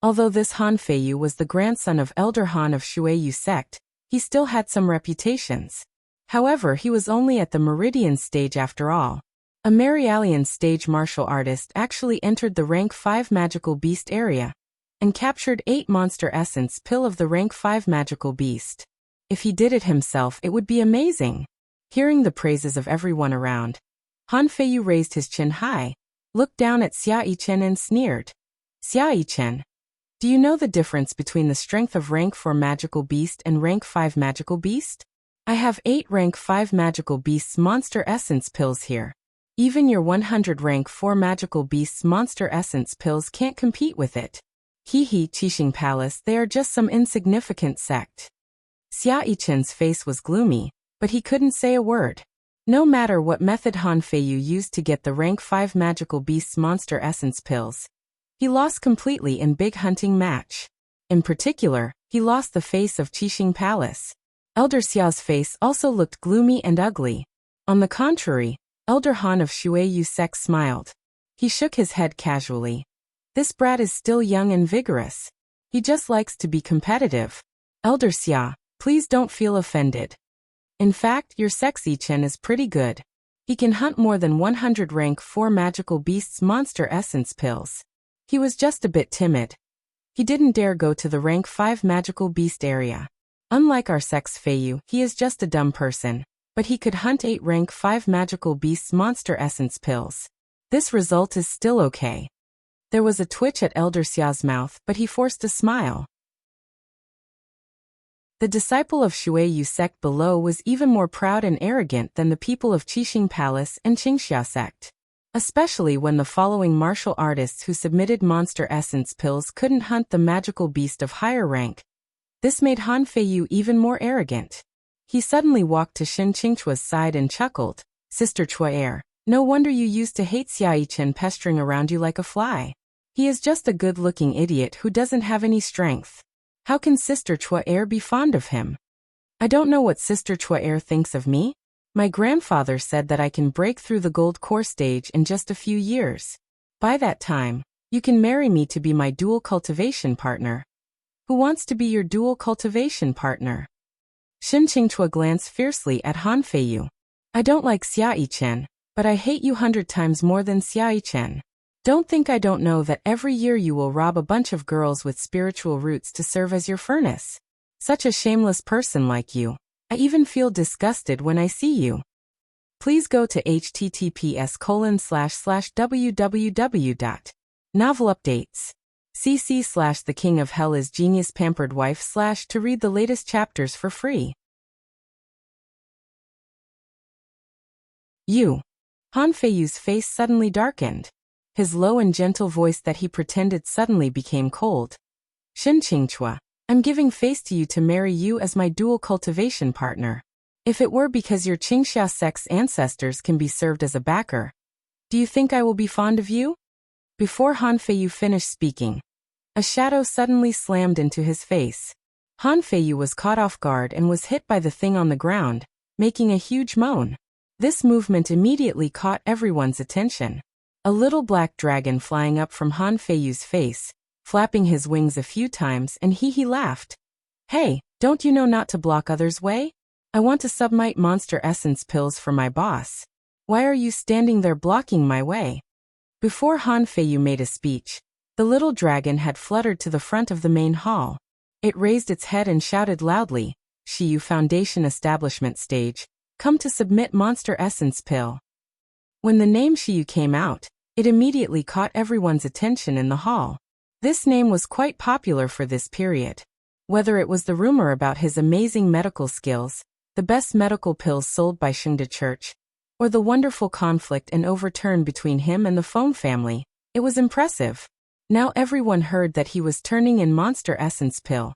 Although this Han Feiyu was the grandson of Elder Han of Shueyu sect, he still had some reputations. However, he was only at the Meridian stage after all. A Marialian stage martial artist actually entered the rank 5 magical beast area and captured 8 monster essence pill of the rank 5 magical beast. If he did it himself, it would be amazing. Hearing the praises of everyone around, Han Feiyu raised his chin high, looked down at Xiaoyichen and sneered. "Xiaoyichen, do you know the difference between the strength of rank 4 magical beast and rank 5 magical beast? I have 8 rank 5 magical beasts monster essence pills here. Even your 100 rank 4 magical beasts monster essence pills can't compete with it. Hee Qixing Palace, they are just some insignificant sect." Xiaoyichen's face was gloomy, but he couldn't say a word. No matter what method Han Feiyu used to get the rank 5 magical beasts monster essence pills, he lost completely in big hunting match. In particular, he lost the face of Qixing Palace. Elder Xiao's face also looked gloomy and ugly. On the contrary, Elder Han of Shueyu sect smiled. He shook his head casually. This brat is still young and vigorous. He just likes to be competitive. Elder Xia, please don't feel offended. In fact, your sexy Chen is pretty good. He can hunt more than 100 rank 4 magical beasts monster essence pills. He was just a bit timid. He didn't dare go to the rank 5 magical beast area. Unlike our sex Feiyu, he is just a dumb person, but he could hunt 8 rank 5 magical beasts monster essence pills. This result is still okay. There was a twitch at Elder Xia's mouth, but he forced a smile. The disciple of Shuiyu sect below was even more proud and arrogant than the people of Qixing Palace and Qingxia sect. Especially when the following martial artists who submitted monster essence pills couldn't hunt the magical beast of higher rank. This made Han Feiyu even more arrogant. He suddenly walked to Shin Qingchua's side and chuckled. Sister Chua, no wonder you used to hate Xia Chen pestering around you like a fly. He is just a good-looking idiot who doesn't have any strength. How can Sister Chua be fond of him? I don't know what Sister Chua thinks of me. My grandfather said that I can break through the gold core stage in just a few years. By that time, you can marry me to be my dual cultivation partner. Who wants to be your dual cultivation partner? Shin Qingchua glanced fiercely at Han Feiyu. I don't like Xia Chen, but I hate you 100 times more than Xia Chen. Don't think I don't know that every year you will rob a bunch of girls with spiritual roots to serve as your furnace. Such a shameless person like you. I even feel disgusted when I see you. Please go to https://www.novelupdates.cc/the king of hell is genius pampered wife/ to read the latest chapters for free. You. Han Feiyu's face suddenly darkened. His low and gentle voice that he pretended suddenly became cold. Shin Qingchua, I'm giving face to you to marry you as my dual cultivation partner. If it were because your Qingxia sect's ancestors can be served as a backer, do you think I will be fond of you? Before Han Feiyu finished speaking, a shadow suddenly slammed into his face. Han Feiyu was caught off guard and was hit by the thing on the ground, making a huge moan. This movement immediately caught everyone's attention. A little black dragon flying up from Han Feiyu's face, flapping his wings a few times, and he laughed. Hey, don't you know not to block others' way? I want to submit monster essence pills for my boss. Why are you standing there blocking my way? Before Han Feiyu made a speech, the little dragon had fluttered to the front of the main hall. It raised its head and shouted loudly, Shiyu Foundation Establishment Stage, come to submit monster essence pill. When the name Shiyu came out, it immediately caught everyone's attention in the hall. This name was quite popular for this period. Whether it was the rumor about his amazing medical skills, the best medical pills sold by Shengda Church, or the wonderful conflict and overturn between him and the Feng family, it was impressive. Now everyone heard that he was turning in monster essence pill.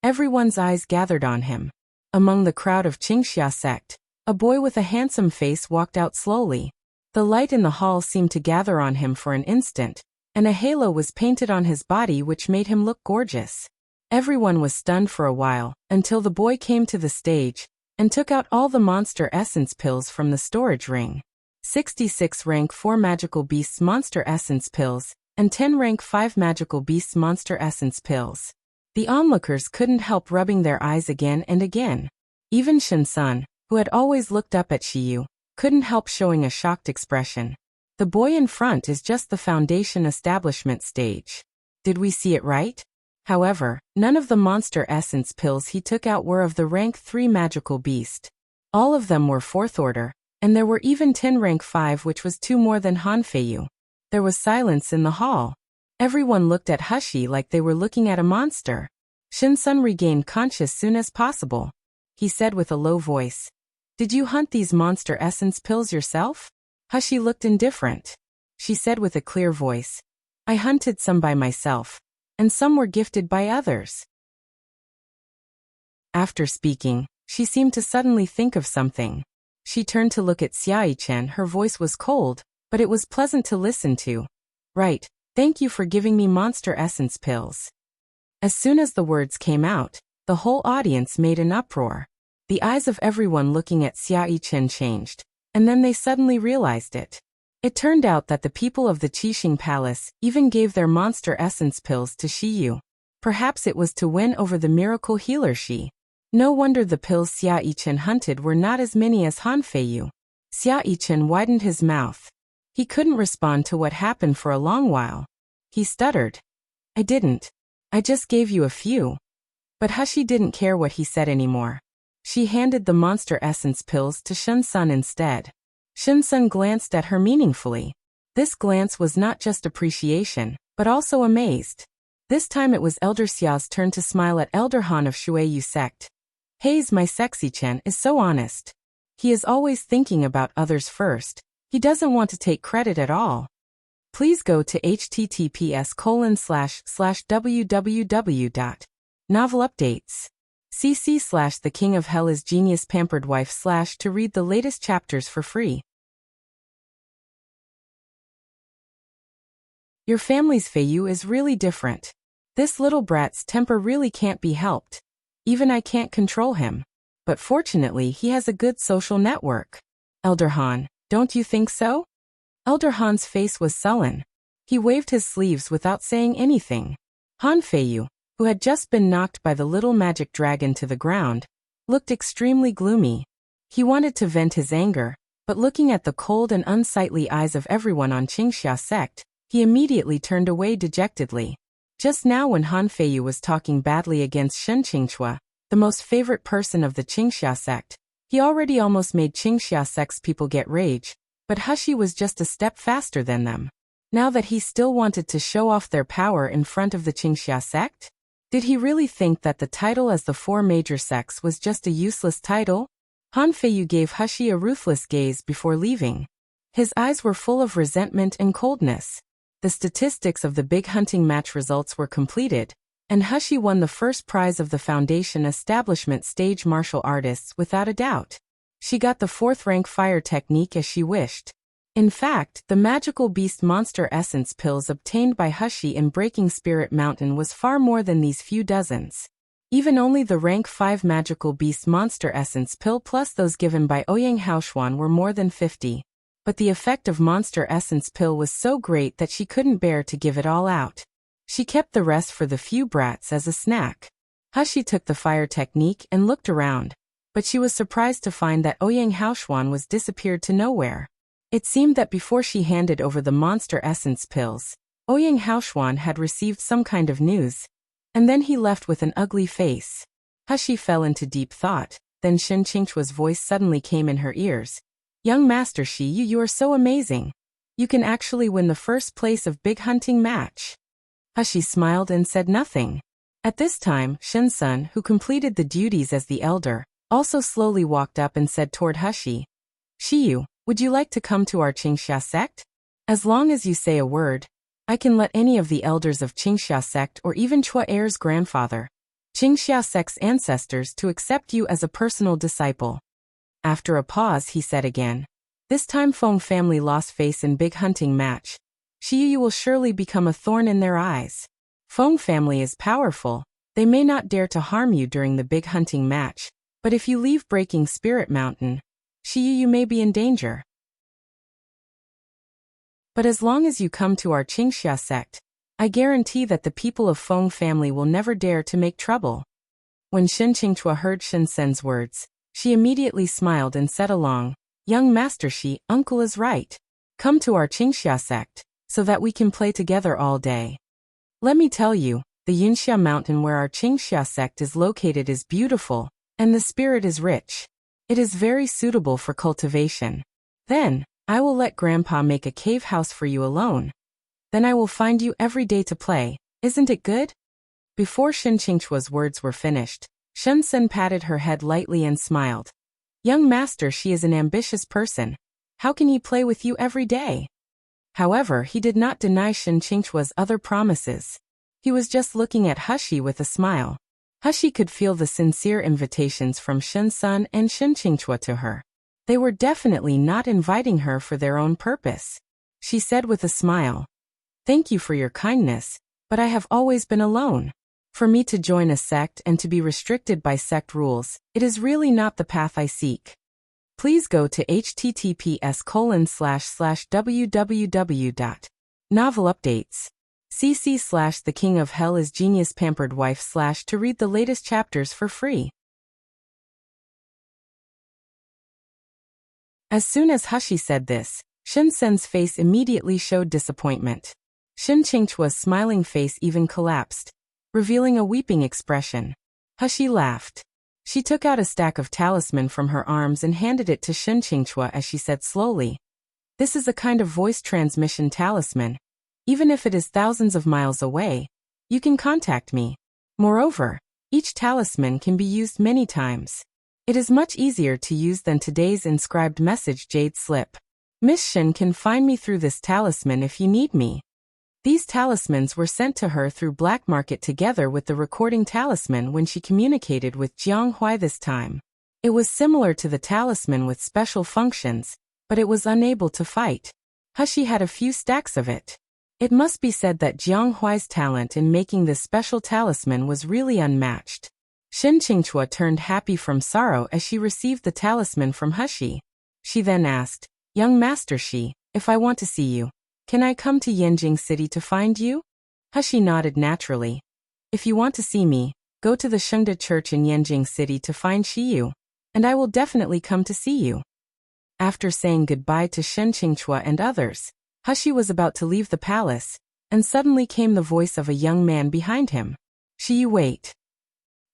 Everyone's eyes gathered on him. Among the crowd of Qingxia sect, a boy with a handsome face walked out slowly. The light in the hall seemed to gather on him for an instant, and a halo was painted on his body which made him look gorgeous. Everyone was stunned for a while, until the boy came to the stage, and took out all the monster essence pills from the storage ring. 66 rank 4 magical beasts monster essence pills, and 10 rank 5 magical beasts monster essence pills. The onlookers couldn't help rubbing their eyes again and again. Even Shen Sun, who had always looked up at Shiyu, couldn't help showing a shocked expression. The boy in front is just the foundation establishment stage. Did we see it right? However, none of the monster essence pills he took out were of the rank 3 magical beast. All of them were 4th order, and there were even 10 rank 5 which was 2 more than Han Feiyu. There was silence in the hall. Everyone looked at Hushi like they were looking at a monster. Shin Sun regained conscious soon as possible. He said with a low voice, Did you hunt these monster essence pills yourself? Hushi looked indifferent. She said with a clear voice, I hunted some by myself, and some were gifted by others. After speaking, she seemed to suddenly think of something. She turned to look at Xia Chen. Her voice was cold, but it was pleasant to listen to. Right, thank you for giving me monster essence pills. As soon as the words came out, the whole audience made an uproar. The eyes of everyone looking at Xia Chen changed, and then they suddenly realized it. It turned out that the people of the Qixing Palace even gave their monster essence pills to Xiyu. Perhaps it was to win over the miracle healer Xi. No wonder the pills Xia Yichen hunted were not as many as Han Feiyu. Xia Yichen widened his mouth. He couldn't respond to what happened for a long while. He stuttered. I didn't. I just gave you a few. But Hushi didn't care what he said anymore. She handed the monster essence pills to Shen Sun instead. Shen Sun glanced at her meaningfully. This glance was not just appreciation, but also amazed. This time it was Elder Xiao's turn to smile at Elder Han of Shuiyu sect. Hayes, my sexy Chen, is so honest. He is always thinking about others first. He doesn't want to take credit at all. Please go to https://www.novelupdates.cc/ The King of Hell is Genius Pampered Wife / to read the latest chapters for free. Your family's Feiyu is really different. This little brat's temper really can't be helped. Even I can't control him. But fortunately he has a good social network. Elder Han, don't you think so? Elder Han's face was sullen. He waved his sleeves without saying anything. Han Feiyu, who had just been knocked by the little magic dragon to the ground, looked extremely gloomy. He wanted to vent his anger, but looking at the cold and unsightly eyes of everyone on Qingxia sect, he immediately turned away dejectedly. Just now when Han Feiyu was talking badly against Shen Qingchua, the most favorite person of the Qingxia sect, he already almost made Qingxia sect's people get rage, but Hushi was just a step faster than them. Now that he still wanted to show off their power in front of the Qingxia sect? Did he really think that the title as the four major sects was just a useless title? Han Feiyu gave Hushi a ruthless gaze before leaving. His eyes were full of resentment and coldness. The statistics of the big hunting match results were completed, and Hushi won the first prize of the Foundation Establishment Stage Martial Artists without a doubt. She got the 4th rank fire technique as she wished. In fact, the magical beast monster essence pills obtained by Hushi in Breaking Spirit Mountain was far more than these few dozens. Even only the rank 5 magical beast monster essence pill plus those given by Ouyang Haoshuan were more than 50. But the effect of monster essence pill was so great that she couldn't bear to give it all out. She kept the rest for the few brats as a snack. Hushi took the fire technique and looked around, but she was surprised to find that Ouyang Haoshuan was disappeared to nowhere. It seemed that before she handed over the monster essence pills, Ouyang Haoshuan had received some kind of news, and then he left with an ugly face. Hushi fell into deep thought, then Shen Qingchua's voice suddenly came in her ears. Young Master Shi, you are so amazing. You can actually win the first place of big hunting match. Hushi smiled and said nothing. At this time, Shen Sun, who completed the duties as the elder, also slowly walked up and said toward Hushi, Shiyu, would you like to come to our Qingxia sect? As long as you say a word, I can let any of the elders of Qingxia sect or even Chua Er's grandfather, Qingxia sect's ancestors to accept you as a personal disciple. After a pause he said again, this time Feng family lost face in big hunting match. Shiyu will surely become a thorn in their eyes. Feng family is powerful. They may not dare to harm you during the big hunting match, but if you leave Breaking Spirit Mountain, Shiyu may be in danger. But as long as you come to our Qingxia sect, I guarantee that the people of Feng family will never dare to make trouble. When Shen Qingchua heard Shen Sen's words, she immediately smiled and said along, Young Master Shi, uncle is right. Come to our Qingxia sect, so that we can play together all day. Let me tell you, the Yunxia mountain where our Qingxia sect is located is beautiful, and the spirit is rich. It is very suitable for cultivation. Then, I will let Grandpa make a cave house for you alone. Then I will find you every day to play, isn't it good? Before Shen Qingchua's words were finished, Shen Sen patted her head lightly and smiled. Young Master, she is an ambitious person. How can he play with you every day? However, he did not deny Shen Qingchua's other promises. He was just looking at Hushi with a smile. Hushi could feel the sincere invitations from Shen Sun and Shen Qingchua to her. They were definitely not inviting her for their own purpose. She said with a smile, Thank you for your kindness, but I have always been alone. For me to join a sect and to be restricted by sect rules, it is really not the path I seek. Please go to https://www.novelupdates.cc/ The King of Hell is Genius Pampered Wife / to read the latest chapters for free. As soon as Hushi said this, Shinsen's face immediately showed disappointment. Shin Qingchua's smiling face even collapsed, revealing a weeping expression. Hushi laughed. She took out a stack of talisman from her arms and handed it to Shin Qingchua as she said slowly, "This is a kind of voice transmission talisman. Even if it is thousands of miles away, you can contact me. Moreover, each talisman can be used many times. It is much easier to use than today's inscribed message jade slip. Miss Shin can find me through this talisman if you need me." These talismans were sent to her through black market together with the recording talisman when she communicated with Jiang Hui this time. It was similar to the talisman with special functions, but it was unable to fight. Hushi had a few stacks of it. It must be said that Jiang Hui's talent in making this special talisman was really unmatched. Shin Qingchua turned happy from sorrow as she received the talisman from Hushi. She then asked, "Young Master Shi, if I want to see you, can I come to Yanjing City to find you?" Hushi nodded naturally. "If you want to see me, go to the Shengde Church in Yanjing City to find Shiyu, and I will definitely come to see you." After saying goodbye to Shin Qingchua and others, Hushi was about to leave the palace, and suddenly came the voice of a young man behind him. "Shiyu, wait."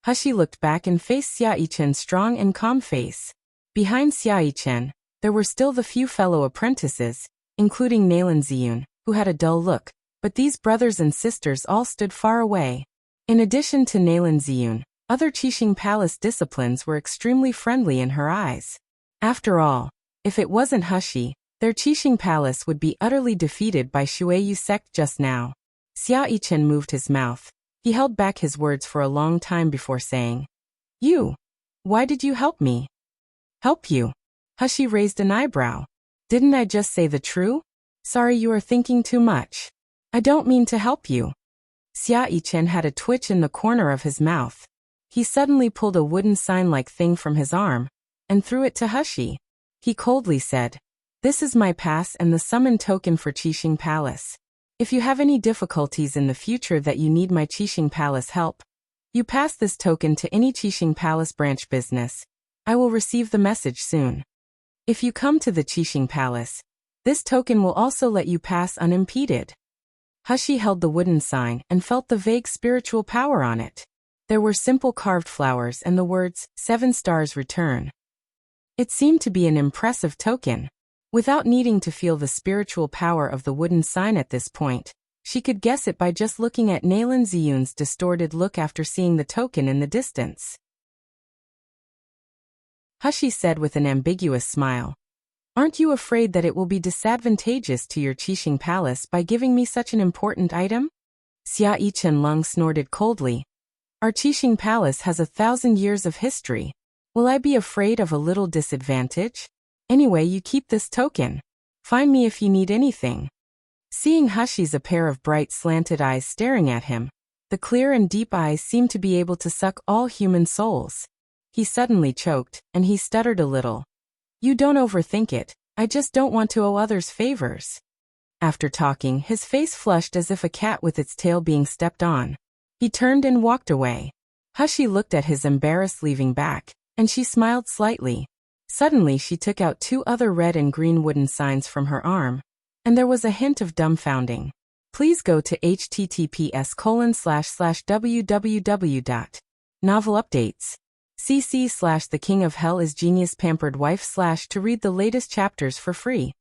Hushi looked back and faced Xia Yichen's strong and calm face. Behind Xia Yichen, there were still the few fellow apprentices, including Nalan Ziyun, who had a dull look, but these brothers and sisters all stood far away. In addition to Nalan Ziyun, other Qixing Palace disciplines were extremely friendly in her eyes. After all, if it wasn't Hushi, their Qixing Palace would be utterly defeated by Shueyu sect just now. Xia Yichen moved his mouth. He held back his words for a long time before saying, "You? Why did you help me?" "Help you?" Hushi raised an eyebrow. "Didn't I just say the truth? Sorry, you are thinking too much. I don't mean to help you." Xia Yichen had a twitch in the corner of his mouth. He suddenly pulled a wooden sign-like thing from his arm and threw it to Hushi. He coldly said, "This is my pass and the summon token for Qixing Palace. If you have any difficulties in the future that you need my Qixing Palace help, you pass this token to any Qixing Palace branch business. I will receive the message soon. If you come to the Qixing Palace, this token will also let you pass unimpeded." Hushi held the wooden sign and felt the vague spiritual power on it. There were simple carved flowers and the words, "7 stars return." It seemed to be an impressive token. Without needing to feel the spiritual power of the wooden sign at this point, she could guess it by just looking at Nalan Ziyun's distorted look after seeing the token in the distance. Hushi said with an ambiguous smile, "Aren't you afraid that it will be disadvantageous to your Qixing Palace by giving me such an important item?" Xia Yichen Lung snorted coldly. "Our Qixing Palace has 1,000 years of history. Will I be afraid of a little disadvantage? Anyway, you keep this token. Find me if you need anything." Seeing Hushi's a pair of bright slanted eyes staring at him, the clear and deep eyes seemed to be able to suck all human souls. He suddenly choked, and he stuttered a little. "You don't overthink it, I just don't want to owe others favors." After talking, his face flushed as if a cat with its tail being stepped on. He turned and walked away. Hushi looked at his embarrassed leaving back, and she smiled slightly. Suddenly she took out 2 other red and green wooden signs from her arm, and there was a hint of dumbfounding. Please go to https://www.novelupdates.cc/ The King of Hell is Genius Pampered Wife / to read the latest chapters for free.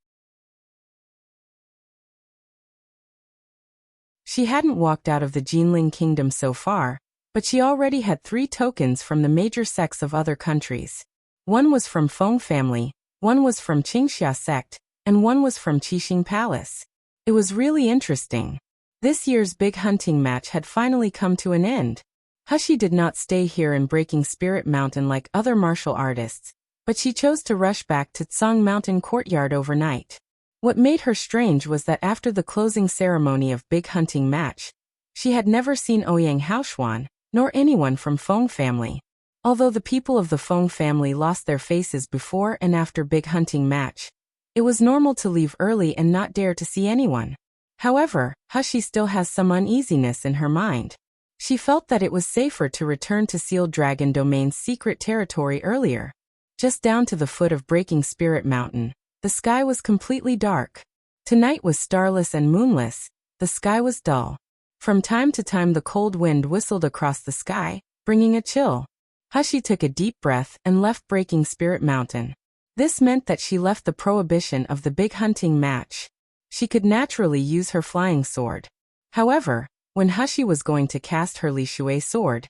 She hadn't walked out of the Jinling Kingdom so far, but she already had 3 tokens from the major sects of other countries. One was from Feng family, one was from Qingxia sect, and one was from Qixing Palace. It was really interesting. This year's big hunting match had finally come to an end. Hushi did not stay here in Breaking Spirit Mountain like other martial artists, but she chose to rush back to Tsang Mountain Courtyard overnight. What made her strange was that after the closing ceremony of big hunting match, she had never seen Ouyang Haoshuan, nor anyone from Feng family. Although the people of the Feng family lost their faces before and after big hunting match, it was normal to leave early and not dare to see anyone. However, Hushi still has some uneasiness in her mind. She felt that it was safer to return to Sealed Dragon Domain's secret territory earlier. Just down to the foot of Breaking Spirit Mountain, the sky was completely dark. Tonight was starless and moonless, the sky was dull. From time to time the cold wind whistled across the sky, bringing a chill. Hushi took a deep breath and left Breaking Spirit Mountain. This meant that she left the prohibition of the big hunting match. She could naturally use her flying sword. However, when Hushi was going to cast her Li Shui sword,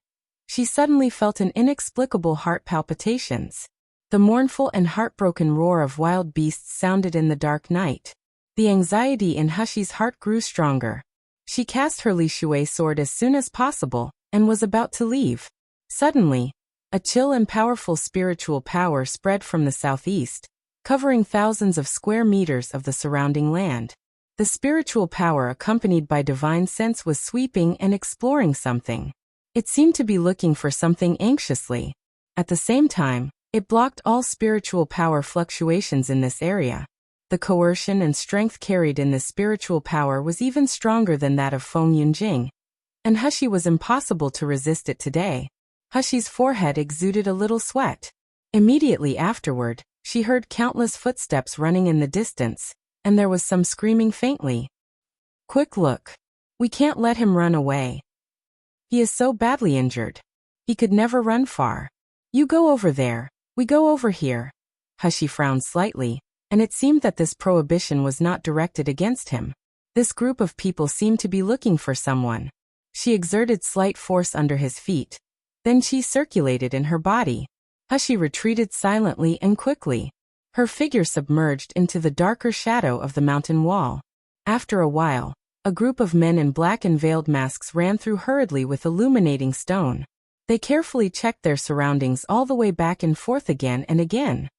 she suddenly felt an inexplicable heart palpitations. The mournful and heartbroken roar of wild beasts sounded in the dark night. The anxiety in Hushi's heart grew stronger. She cast her Li Shui sword as soon as possible, and was about to leave. Suddenly, a chill and powerful spiritual power spread from the southeast, covering thousands of square meters of the surrounding land. The spiritual power accompanied by divine sense was sweeping and exploring something. It seemed to be looking for something anxiously. At the same time, it blocked all spiritual power fluctuations in this area. The coercion and strength carried in this spiritual power was even stronger than that of Feng Yunjing, and Hushi was impossible to resist it today. Hushi's forehead exuded a little sweat. Immediately afterward, she heard countless footsteps running in the distance, and there was some screaming faintly. "Quick look. We can't let him run away. He is so badly injured. He could never run far. You go over there, we go over here." Hushi frowned slightly, and it seemed that this prohibition was not directed against him. This group of people seemed to be looking for someone. She exerted slight force under his feet. Then she circulated in her body. Hushi retreated silently and quickly. Her figure submerged into the darker shadow of the mountain wall. After a while, a group of men in black and veiled masks ran through hurriedly with illuminating stone. They carefully checked their surroundings all the way back and forth again and again.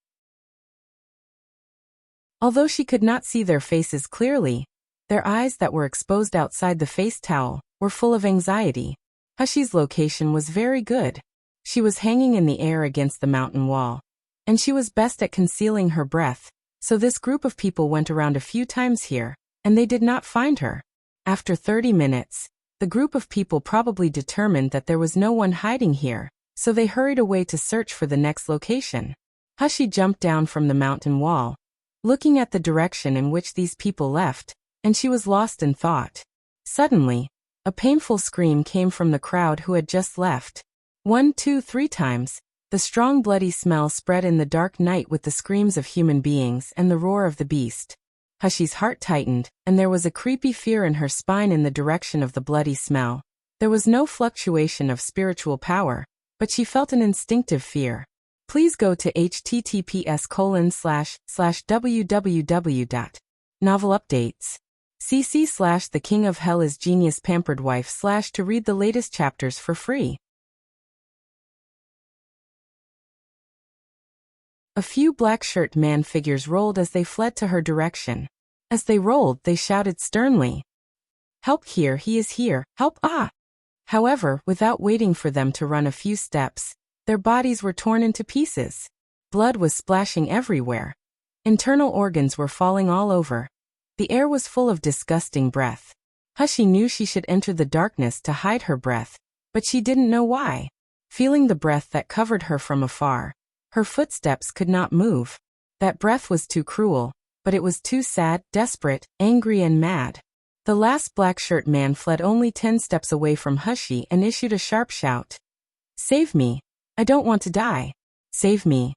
Although she could not see their faces clearly, their eyes that were exposed outside the face towel were full of anxiety. Hushi's location was very good. She was hanging in the air against the mountain wall, and she was best at concealing her breath, so this group of people went around a few times here, and they did not find her. After 30 minutes, the group of people probably determined that there was no one hiding here, so they hurried away to search for the next location. Hushi jumped down from the mountain wall, looking at the direction in which these people left, and she was lost in thought. Suddenly, a painful scream came from the crowd who had just left. 1, 2, 3 times, the strong bloody smell spread in the dark night with the screams of human beings and the roar of the beast. Hushi's heart tightened, and there was a creepy fear in her spine in the direction of the bloody smell. There was no fluctuation of spiritual power, but she felt an instinctive fear. Please go to https://www.novelupdates. cc/The King of Hell is Genius Pampered Wife/ to read the latest chapters for free. A few black-shirt man figures rolled as they fled to her direction. As they rolled, they shouted sternly, "Help here, he is here, help ah!" However, without waiting for them to run a few steps, their bodies were torn into pieces. Blood was splashing everywhere. Internal organs were falling all over. The air was full of disgusting breath. Hushi knew she should enter the darkness to hide her breath, but she didn't know why. Feeling the breath that covered her from afar, her footsteps could not move. That breath was too cruel, but it was too sad, desperate, angry and mad. The last black-shirt man fled only 10 steps away from Hushi and issued a sharp shout. "Save me! I don't want to die! Save me!"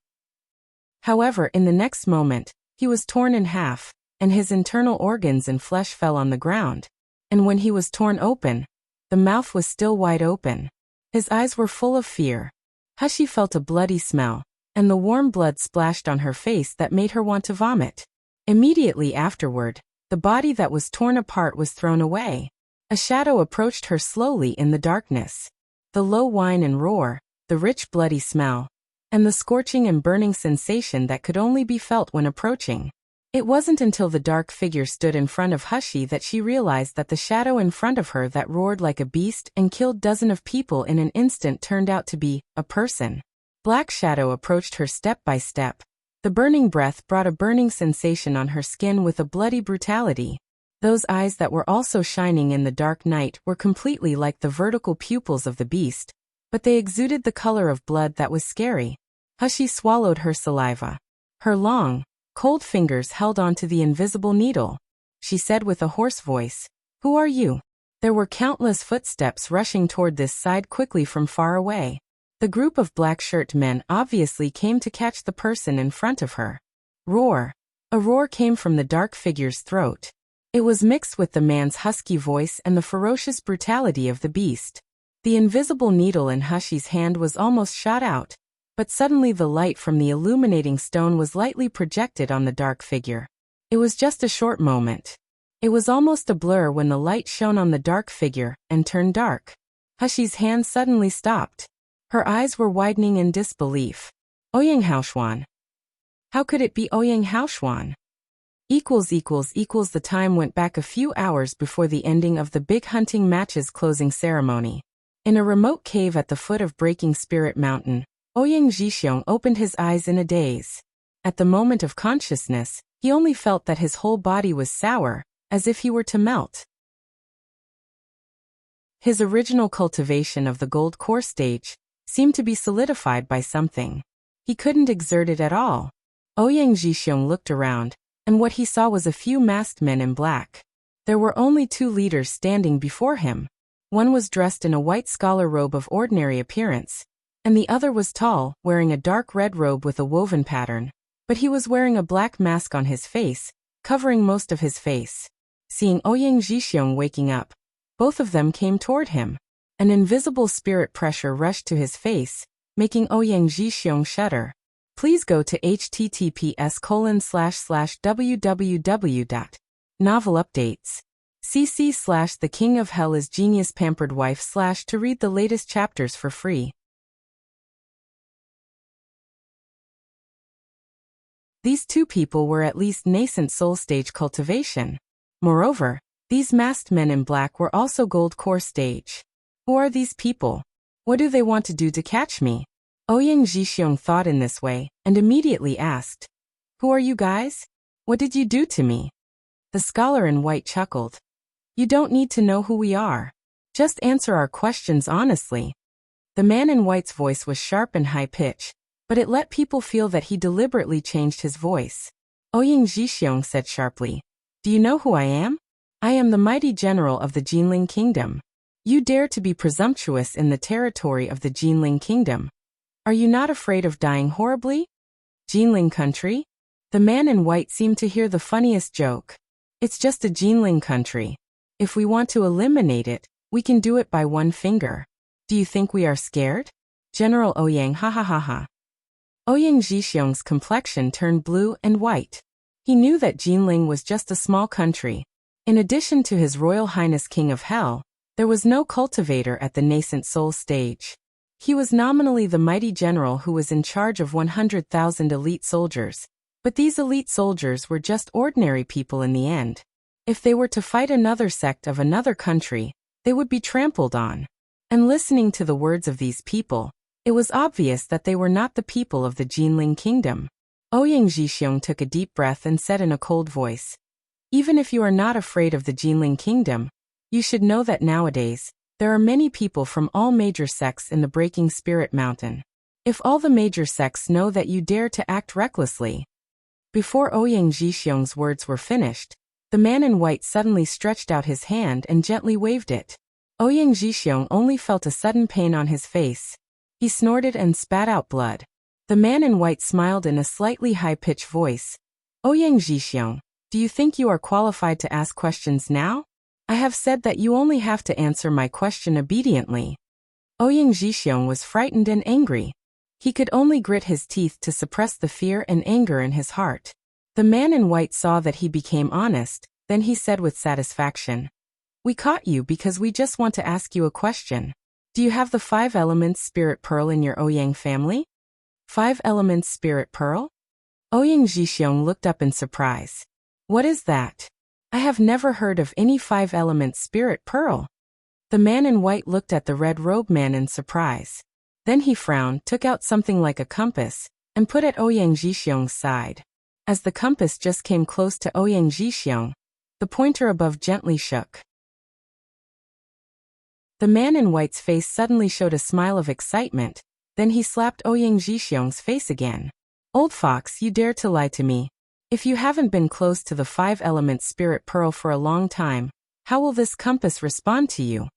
However, in the next moment, he was torn in half, and his internal organs and flesh fell on the ground. And when he was torn open, the mouth was still wide open. His eyes were full of fear. Hushi felt a bloody smell, and the warm blood splashed on her face that made her want to vomit. Immediately afterward, the body that was torn apart was thrown away. A shadow approached her slowly in the darkness. The low whine and roar, the rich bloody smell, and the scorching and burning sensation that could only be felt when approaching. It wasn't until the dark figure stood in front of Hushi that she realized that the shadow in front of her that roared like a beast and killed dozens of people in an instant turned out to be a person. Black shadow approached her step by step. The burning breath brought a burning sensation on her skin with a bloody brutality. Those eyes that were also shining in the dark night were completely like the vertical pupils of the beast, but they exuded the color of blood that was scary. Hushi swallowed her saliva. Her long, cold fingers held onto the invisible needle. She said with a hoarse voice, "Who are you?" There were countless footsteps rushing toward this side quickly from far away. The group of black-shirt men obviously came to catch the person in front of her. Roar! A roar came from the dark figure's throat. It was mixed with the man's husky voice and the ferocious brutality of the beast. The invisible needle in Hushi's hand was almost shot out, but suddenly the light from the illuminating stone was lightly projected on the dark figure. It was just a short moment. It was almost a blur when the light shone on the dark figure and turned dark. Hushi's hand suddenly stopped. Her eyes were widening in disbelief. Ouyang Haoshuan. How could it be Ouyang Haoshuan? The time went back a few hours before the ending of the big hunting match's closing ceremony. In a remote cave at the foot of Breaking Spirit Mountain, Ouyang Zhixiong opened his eyes in a daze. At the moment of consciousness, he only felt that his whole body was sour, as if he were to melt. His original cultivation of the gold core stage seemed to be solidified by something. He couldn't exert it at all. Ouyang Zhixiong looked around, and what he saw was a few masked men in black. There were only two leaders standing before him. One was dressed in a white scholar robe of ordinary appearance, and the other was tall, wearing a dark red robe with a woven pattern, but he was wearing a black mask on his face, covering most of his face. Seeing Ouyang Zhixiong waking up, both of them came toward him. An invisible spirit pressure rushed to his face, making Ouyang Zhixiong shudder. Please go to https://www.novelupdates.cc/The King of Hell is Genius Pampered Wife/ to read the latest chapters for free. These two people were at least nascent soul stage cultivation. Moreover, these masked men in black were also gold core stage. Who are these people? What do they want to do to catch me? Ouyang Zhixiong thought in this way, and immediately asked, "Who are you guys? What did you do to me?" The scholar in white chuckled. "You don't need to know who we are. Just answer our questions honestly." The man in white's voice was sharp and high-pitched, but it let people feel that he deliberately changed his voice. Ouyang Zhixiong said sharply, "Do you know who I am? I am the mighty general of the Jinling Kingdom. You dare to be presumptuous in the territory of the Jinling Kingdom. Are you not afraid of dying horribly? Jinling country?" The man in white seemed to hear the funniest joke. "It's just a Jinling country. If we want to eliminate it, we can do it by one finger. Do you think we are scared? General Ouyang, ha ha ha ha." Ouyang Zhixiong's complexion turned blue and white. He knew that Jinling was just a small country. In addition to His Royal Highness King of Hell, there was no cultivator at the nascent soul stage. He was nominally the mighty general who was in charge of 100,000 elite soldiers, but these elite soldiers were just ordinary people in the end. If they were to fight another sect of another country, they would be trampled on. And listening to the words of these people, it was obvious that they were not the people of the Jinling Kingdom. Ouyang Zhixiong took a deep breath and said in a cold voice, "Even if you are not afraid of the Jinling Kingdom, you should know that nowadays, there are many people from all major sects in the Breaking Spirit Mountain. If all the major sects know that you dare to act recklessly." Before Ouyang Zhixiong's words were finished, the man in white suddenly stretched out his hand and gently waved it. Ouyang Zhixiong only felt a sudden pain on his face. He snorted and spat out blood. The man in white smiled in a slightly high-pitched voice. "Ouyang Zhixiong, do you think you are qualified to ask questions now? I have said that you only have to answer my question obediently." Ouyang Zhixiong was frightened and angry. He could only grit his teeth to suppress the fear and anger in his heart. The man in white saw that he became honest, then he said with satisfaction, "We caught you because we just want to ask you a question. Do you have the 5 elements spirit pearl in your Ouyang family?" 5 elements spirit pearl? Ouyang Zhixiong looked up in surprise. "What is that? I have never heard of any 5 elements spirit pearl." The man in white looked at the red robe man in surprise. Then he frowned, took out something like a compass, and put at Ouyang Zhixiong's side. As the compass just came close to Ouyang Zhixiong, the pointer above gently shook. The man in white's face suddenly showed a smile of excitement, then he slapped Ouyang Zhixiong's face again. Old fox, you dare to lie to me. If you haven't been close to the 5-element spirit pearl for a long time, how will this compass respond to you?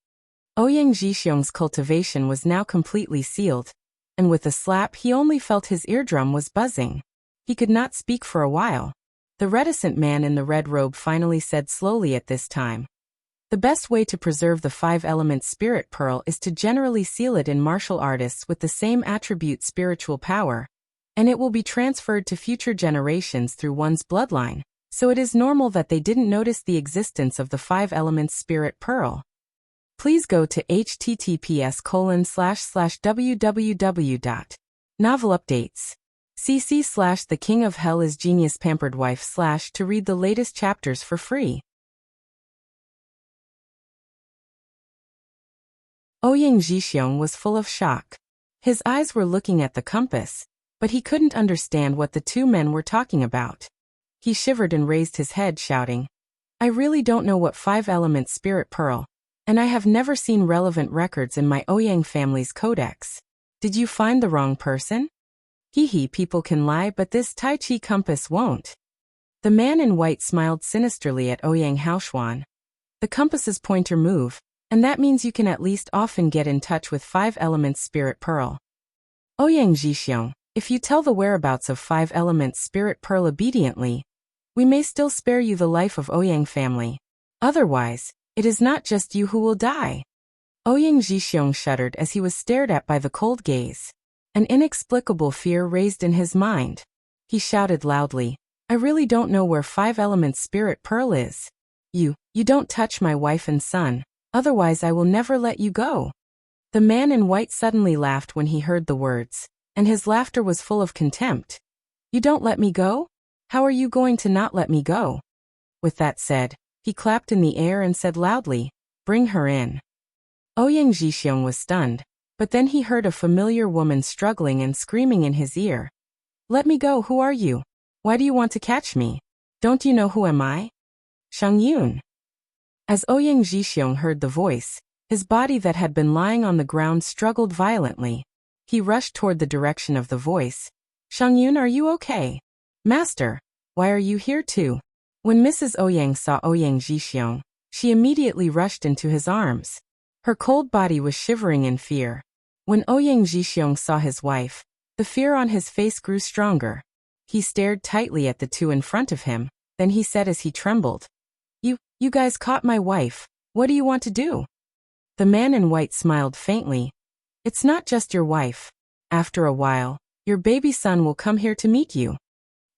Ouyang Zhixiong's cultivation was now completely sealed, and with a slap he only felt his eardrum was buzzing. He could not speak for a while. The reticent man in the red robe finally said slowly at this time, "The best way to preserve the 5-element spirit pearl is to generally seal it in martial artists with the same attribute spiritual power, and it will be transferred to future generations through one's bloodline, so it is normal that they didn't notice the existence of the 5-element spirit pearl." Please go to https://www.novelupdates.cc/The King of Hell is Genius Pampered Wife/ to read the latest chapters for free. Ouyang Zhixiong was full of shock. His eyes were looking at the compass, but he couldn't understand what the two men were talking about. He shivered and raised his head, shouting, "I really don't know what 5-element spirit pearl, and I have never seen relevant records in my Ouyang family's codex. Did you find the wrong person?" People can lie, but this Tai Chi compass won't." The man in white smiled sinisterly at Ouyang Haoshuan. "The compass's pointer move, and that means you can at least often get in touch with 5-element spirit pearl. Ouyang Zhixiong, if you tell the whereabouts of 5-element spirit pearl obediently, we may still spare you the life of Ouyang family. Otherwise, it is not just you who will die." Ouyang Zhixiong shuddered as he was stared at by the cold gaze. An inexplicable fear raised in his mind. He shouted loudly, "I really don't know where 5-element spirit pearl is. You don't touch my wife and son, otherwise I will never let you go." The man in white suddenly laughed when he heard the words, and his laughter was full of contempt. "You don't let me go? How are you going to not let me go?" With that said, he clapped in the air and said loudly, "Bring her in." Ouyang Zhixiong was stunned, but then he heard a familiar woman struggling and screaming in his ear. "Let me go, who are you? Why do you want to catch me? Don't you know who am I? Shang Yun." As Ouyang Zhixiong heard the voice, his body that had been lying on the ground struggled violently. He rushed toward the direction of the voice. "Shang Yun, are you okay? Master, why are you here too?" When Mrs. Ouyang saw Ouyang Zhixiong, she immediately rushed into his arms. Her cold body was shivering in fear. When Ouyang Zhixiong saw his wife, the fear on his face grew stronger. He stared tightly at the two in front of him, then he said as he trembled, You guys caught my wife. What do you want to do?" The man in white smiled faintly. "It's not just your wife. After a while, your baby son will come here to meet you."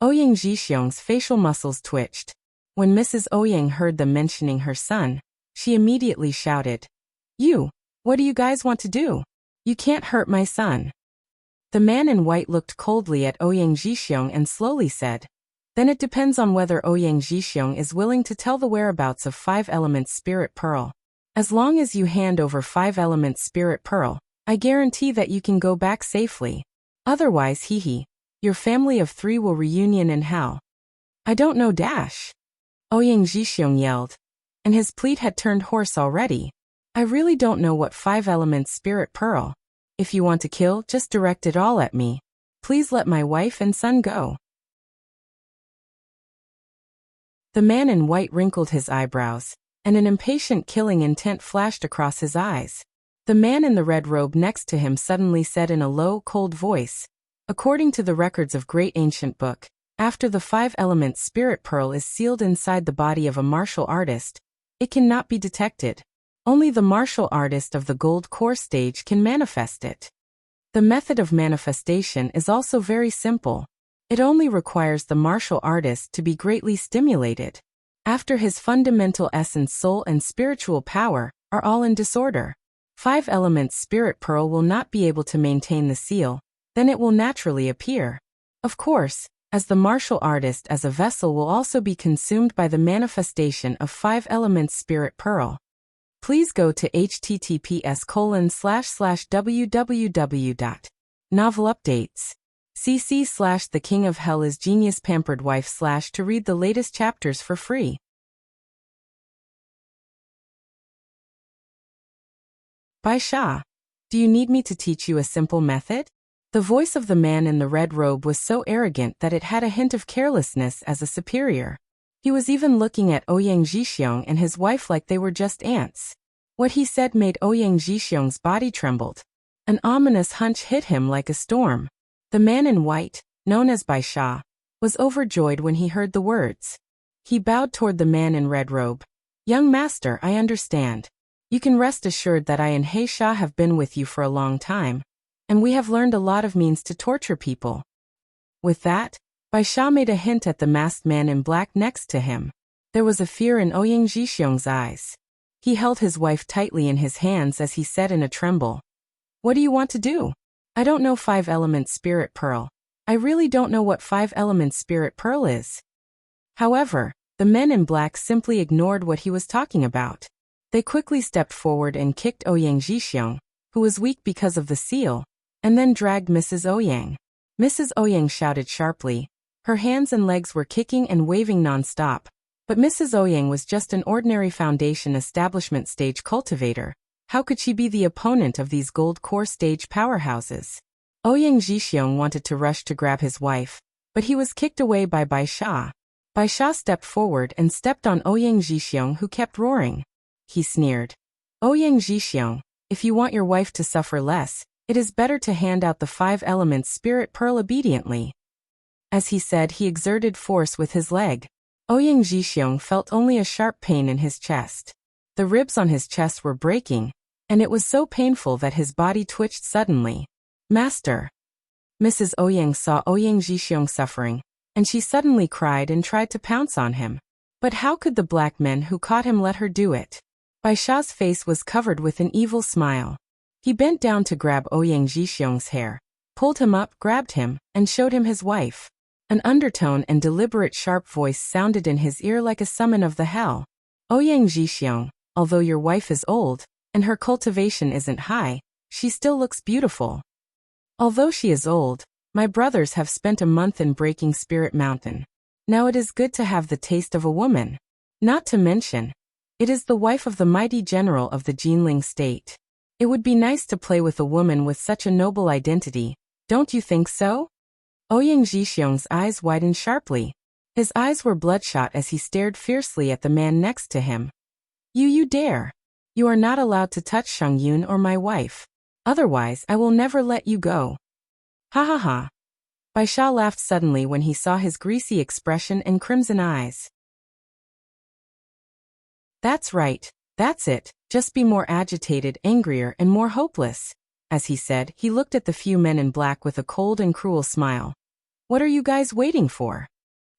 Ouyang Zhixiong's facial muscles twitched. When Mrs. Ouyang heard them mentioning her son, she immediately shouted, What do you guys want to do? You can't hurt my son." The man in white looked coldly at Ouyang Zhixiong and slowly said, "Then it depends on whether Ouyang Zhixiong is willing to tell the whereabouts of 5-element spirit pearl. As long as you hand over 5-element spirit pearl, I guarantee that you can go back safely. Otherwise, your family of 3 will reunion in hell." "I don't know dash," Ouyang Zhixiong yelled, and his pleat had turned hoarse already. "I really don't know what 5-element spirit pearl. If you want to kill, just direct it all at me. Please let my wife and son go." The man in white wrinkled his eyebrows, and an impatient killing intent flashed across his eyes. The man in the red robe next to him suddenly said in a low, cold voice, "According to the records of Great Ancient Book, after the 5-element spirit pearl is sealed inside the body of a martial artist, it cannot be detected. Only the martial artist of the gold core stage can manifest it. The method of manifestation is also very simple. It only requires the martial artist to be greatly stimulated. After his fundamental essence, soul and spiritual power are all in disorder, 5-element spirit pearl will not be able to maintain the seal, then it will naturally appear. Of course, as the martial artist as a vessel will also be consumed by the manifestation of 5-element spirit pearl. Please go to https://www.novelupdates.cc/ The King of Hell is Genius Pampered Wife / to read the latest chapters for free. By Sha. Do you need me to teach you a simple method? The voice of the man in the red robe was so arrogant that it had a hint of carelessness as a superior. He was even looking at Ouyang Zhixiong and his wife like they were just ants. What he said made Ouyang Zhixiong's body trembled. An ominous hunch hit him like a storm. The man in white, known as Bai Sha, was overjoyed when he heard the words. He bowed toward the man in red robe. Young master, I understand. You can rest assured that I and He Sha have been with you for a long time, and we have learned a lot of means to torture people. With that, Bai Sha made a hint at the masked man in black next to him. There was a fear in Ouyang Zhixiong's eyes. He held his wife tightly in his hands as he said in a tremble, "What do you want to do?" "I don't know 5-element spirit pearl. I really don't know what 5-element spirit pearl is." However, the men in black simply ignored what he was talking about. They quickly stepped forward and kicked Ouyang Zhixiong, who was weak because of the seal, and then dragged Mrs. Ouyang. Mrs. Ouyang shouted sharply. Her hands and legs were kicking and waving non-stop, but Mrs. Ouyang was just an ordinary foundation establishment stage cultivator. How could she be the opponent of these gold core stage powerhouses? Ouyang Zhixiong wanted to rush to grab his wife, but he was kicked away by Bai Sha. Bai Sha stepped forward and stepped on Ouyang Zhixiong, who kept roaring. He sneered. "Ouyang Zhixiong, if you want your wife to suffer less, it is better to hand out the 5-element spirit pearl obediently." As he said, he exerted force with his leg. Ouyang Zhixiong felt only a sharp pain in his chest. The ribs on his chest were breaking, and it was so painful that his body twitched suddenly. "Master!" Mrs. Ouyang saw Ouyang Zhixiong suffering, and she suddenly cried and tried to pounce on him. But how could the black men who caught him let her do it? Bai Sha's face was covered with an evil smile. He bent down to grab Ouyang Zhixiong's hair, pulled him up, grabbed him, and showed him his wife. An undertone and deliberate sharp voice sounded in his ear like a summon of the hell. "Ouyang Zhixiong, although your wife is old, and her cultivation isn't high, she still looks beautiful. Although she is old, my brothers have spent a month in Breaking Spirit Mountain. Now it is good to have the taste of a woman. Not to mention, it is the wife of the mighty general of the Jinling state. It would be nice to play with a woman with such a noble identity, don't you think so?" Ouyang Zhixiong's eyes widened sharply. His eyes were bloodshot as he stared fiercely at the man next to him. You dare! You are not allowed to touch Shang Yun or my wife. Otherwise, I will never let you go. Ha ha ha. Bai Sha laughed suddenly when he saw his greasy expression and crimson eyes. "That's right, that's it, just be more agitated, angrier, and more hopeless." As he said, he looked at the few men in black with a cold and cruel smile. "What are you guys waiting for?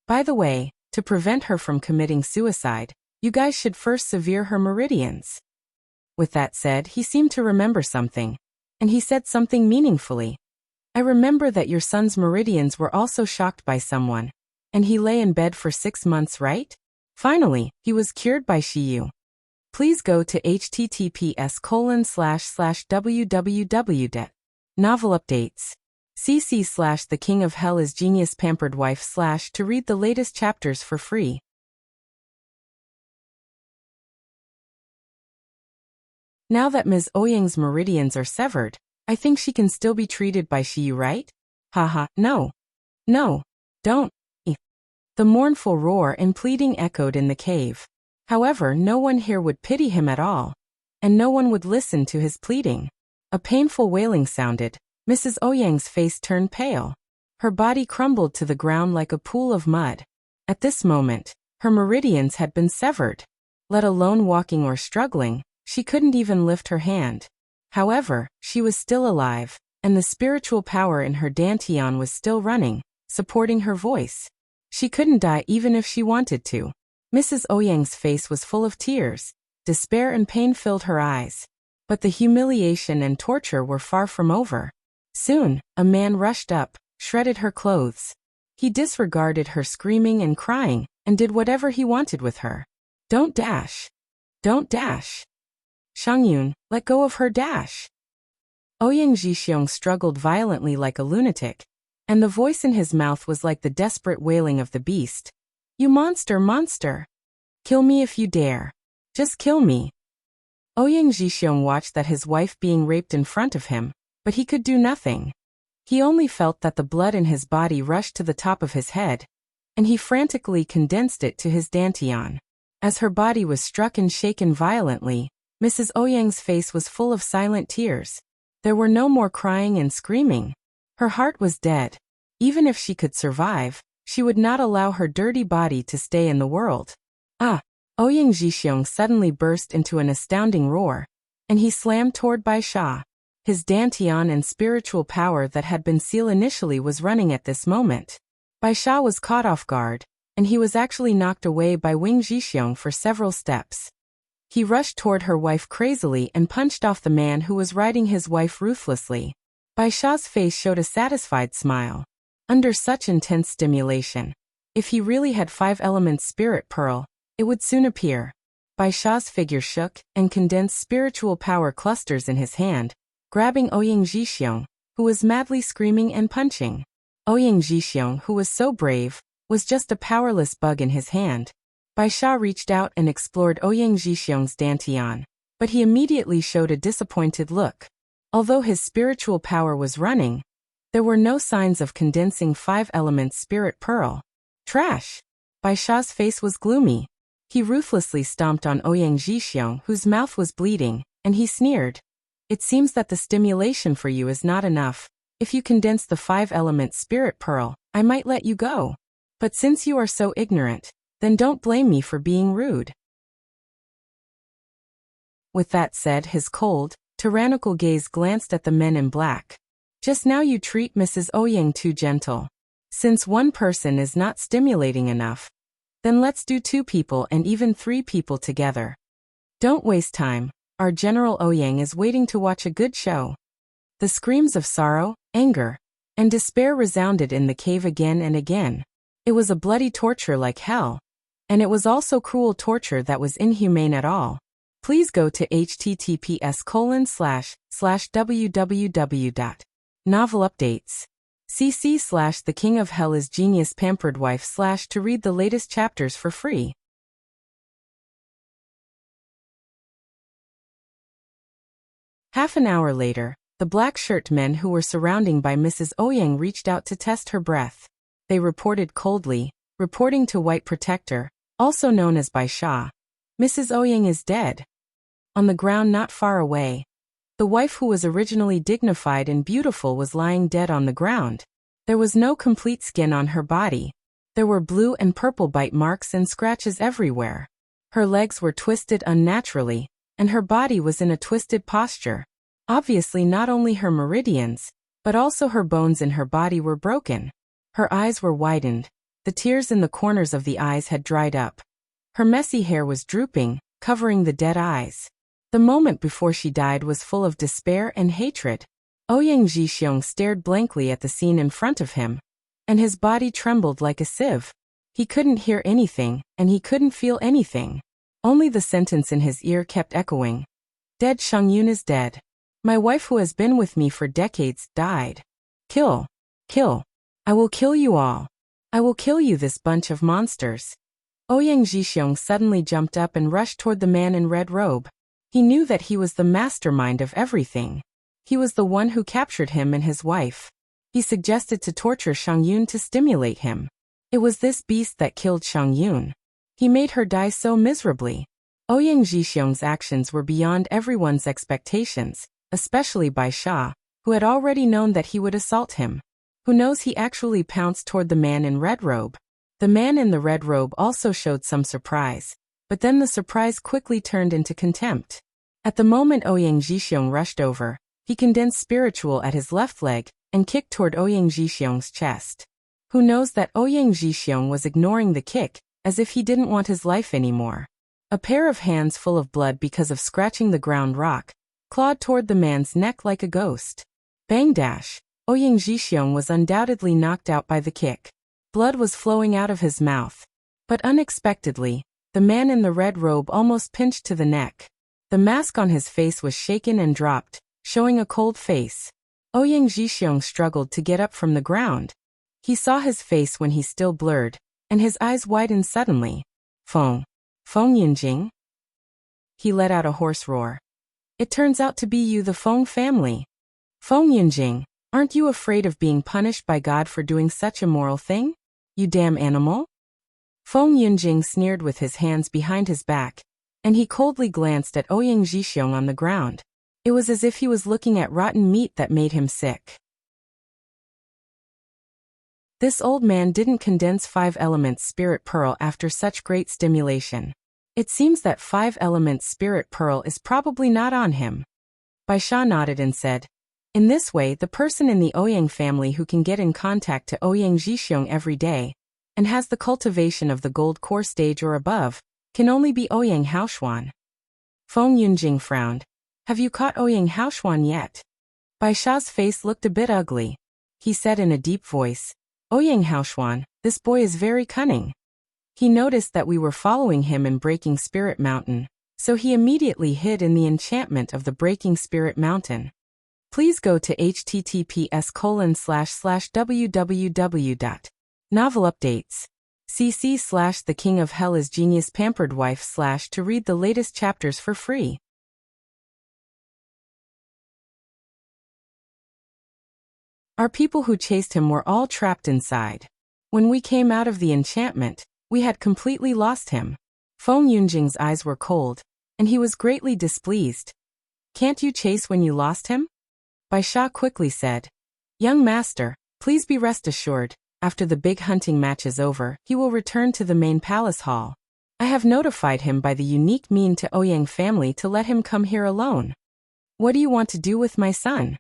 By the way, to prevent her from committing suicide, you guys should first sever her meridians." With that said, he seemed to remember something, and he said something meaningfully. "I remember that your son's meridians were also shocked by someone, and he lay in bed for 6 months, right? Finally, he was cured by Shiyu." Please go to https://www.novelupdates.cc/ The King of Hell is Genius Pampered Wife / to read the latest chapters for free. Now that Ms. Ouyang's meridians are severed, I think she can still be treated by Shiyu, right? Haha, no. No, don't. The mournful roar and pleading echoed in the cave. However, no one here would pity him at all, and no one would listen to his pleading. A painful wailing sounded. Mrs. Ouyang's face turned pale. Her body crumbled to the ground like a pool of mud. At this moment, her meridians had been severed. Let alone walking or struggling, she couldn't even lift her hand. However, she was still alive, and the spiritual power in her dantian was still running, supporting her voice. She couldn't die even if she wanted to. Mrs. Ouyang's face was full of tears. Despair and pain filled her eyes. But the humiliation and torture were far from over. Soon, a man rushed up, shredded her clothes. He disregarded her screaming and crying, and did whatever he wanted with her. "Don't dash. Don't dash." Shangyun, let go of her dash. Ouyang Zhixiong struggled violently like a lunatic, and the voice in his mouth was like the desperate wailing of the beast. You monster, monster! Kill me if you dare. Just kill me. Ouyang Zhixiong watched that his wife being raped in front of him, but he could do nothing. He only felt that the blood in his body rushed to the top of his head, and he frantically condensed it to his dantian. As her body was struck and shaken violently, Mrs. Ouyang's face was full of silent tears. There were no more crying and screaming. Her heart was dead. Even if she could survive, she would not allow her dirty body to stay in the world. Ah! Ouyang Zhixiong suddenly burst into an astounding roar, and he slammed toward Bai Sha. His dantian and spiritual power that had been sealed initially was running at this moment. Bai Sha was caught off guard, and he was actually knocked away by Wing Zhixiong for several steps. He rushed toward her wife crazily and punched off the man who was riding his wife ruthlessly. Bai Sha's face showed a satisfied smile. Under such intense stimulation, if he really had 5 elements spirit pearl, it would soon appear. Bai Sha's figure shook, and condensed spiritual power clusters in his hand, grabbing Ouyang Zhixiong, who was madly screaming and punching. Ouyang Zhixiong, who was so brave, was just a powerless bug in his hand. Bai Sha reached out and explored Ouyang Zhixiong's dantian, but he immediately showed a disappointed look. Although his spiritual power was running, there were no signs of condensing 5 elements spirit pearl. Trash! Bai Sha's face was gloomy. He ruthlessly stomped on Ouyang Zhixiong, whose mouth was bleeding, and he sneered. It seems that the stimulation for you is not enough. If you condense the 5-element spirit pearl, I might let you go. But since you are so ignorant, then don't blame me for being rude. With that said, his cold, tyrannical gaze glanced at the men in black. Just now you treat Mrs. Ouyang too gentle. Since one person is not stimulating enough, then let's do 2 people and even 3 people together. Don't waste time. Our General Ouyang is waiting to watch a good show. The screams of sorrow, anger, and despair resounded in the cave again and again. It was a bloody torture like hell. And it was also cruel torture that was inhumane at all. Please go to https://www.novelupdates. cc/ The King of Hell is Genius Pampered Wife / to read the latest chapters for free. Half an hour later, the black-shirt men who were surrounding by Mrs. Ouyang reached out to test her breath. They reported coldly, reporting to White Protector, also known as Bai Sha. Mrs. Ouyang is dead. On the ground not far away, the wife who was originally dignified and beautiful was lying dead on the ground. There was no complete skin on her body. There were blue and purple bite marks and scratches everywhere. Her legs were twisted unnaturally, and her body was in a twisted posture. Obviously not only her meridians, but also her bones in her body were broken. Her eyes were widened. The tears in the corners of the eyes had dried up. Her messy hair was drooping, covering the dead eyes. The moment before she died was full of despair and hatred. Ouyang Zhixiong stared blankly at the scene in front of him, and his body trembled like a sieve. He couldn't hear anything, and he couldn't feel anything. Only the sentence in his ear kept echoing. Dead. Shangyun is dead. My wife who has been with me for decades died. Kill. Kill. I will kill you all. I will kill you, this bunch of monsters. Ouyang Zhixiong suddenly jumped up and rushed toward the man in red robe. He knew that he was the mastermind of everything. He was the one who captured him and his wife. He suggested to torture Shangyun to stimulate him. It was this beast that killed Shangyun. He made her die so miserably. Ouyang Zhixiong's actions were beyond everyone's expectations, especially Bai Sha, who had already known that he would assault him. Who knows, he actually pounced toward the man in red robe. The man in the red robe also showed some surprise, but then the surprise quickly turned into contempt. At the moment Ouyang Zhixiong rushed over, he condensed spiritual at his left leg and kicked toward Ouyang Zhixiong's chest. Who knows that Ouyang Zhixiong was ignoring the kick, as if he didn't want his life anymore. A pair of hands full of blood because of scratching the ground rock, clawed toward the man's neck like a ghost. Bang dash! Ouyang Zhixiong was undoubtedly knocked out by the kick. Blood was flowing out of his mouth. But unexpectedly, the man in the red robe almost pinched to the neck. The The mask on his face was shaken and dropped, showing a cold face. Ouyang Zhixiong struggled to get up from the ground. He saw his face when he still blurred, and his eyes widened suddenly. Feng Yunjing? He let out a hoarse roar. It turns out to be you, the Feng family. Feng Yunjing, aren't you afraid of being punished by God for doing such a immoral thing? You damn animal? Feng Yunjing sneered with his hands behind his back, and he coldly glanced at Ouyang Zhixiong on the ground. It was as if he was looking at rotten meat that made him sick. This old man didn't condense 5 elements spirit pearl after such great stimulation. It seems that 5 elements spirit pearl is probably not on him. Baisha nodded and said, in this way the person in the Ouyang family who can get in contact to Ouyang Zhixiong every day, and has the cultivation of the gold core stage or above, can only be Ouyang Haoshuan. Feng Yunjing frowned. Have you caught Ouyang Haoshuan yet? Baisha's face looked a bit ugly. He said in a deep voice, Ouyang Haoshuan, this boy is very cunning. He noticed that we were following him in Breaking Spirit Mountain, so he immediately hid in the enchantment of the Breaking Spirit Mountain. Please go to https://www.novelupdates.cc/ The King of Hell is Genius Pampered Wife/ to read the latest chapters for free. Our people who chased him were all trapped inside. When we came out of the enchantment, we had completely lost him. Feng Yunjing's eyes were cold, and he was greatly displeased. Can't you chase when you lost him? Baisha quickly said, Young master, please be rest assured, after the big hunting match is over, he will return to the main palace hall. I have notified him by the unique mean to Ouyang family to let him come here alone. What do you want to do with my son?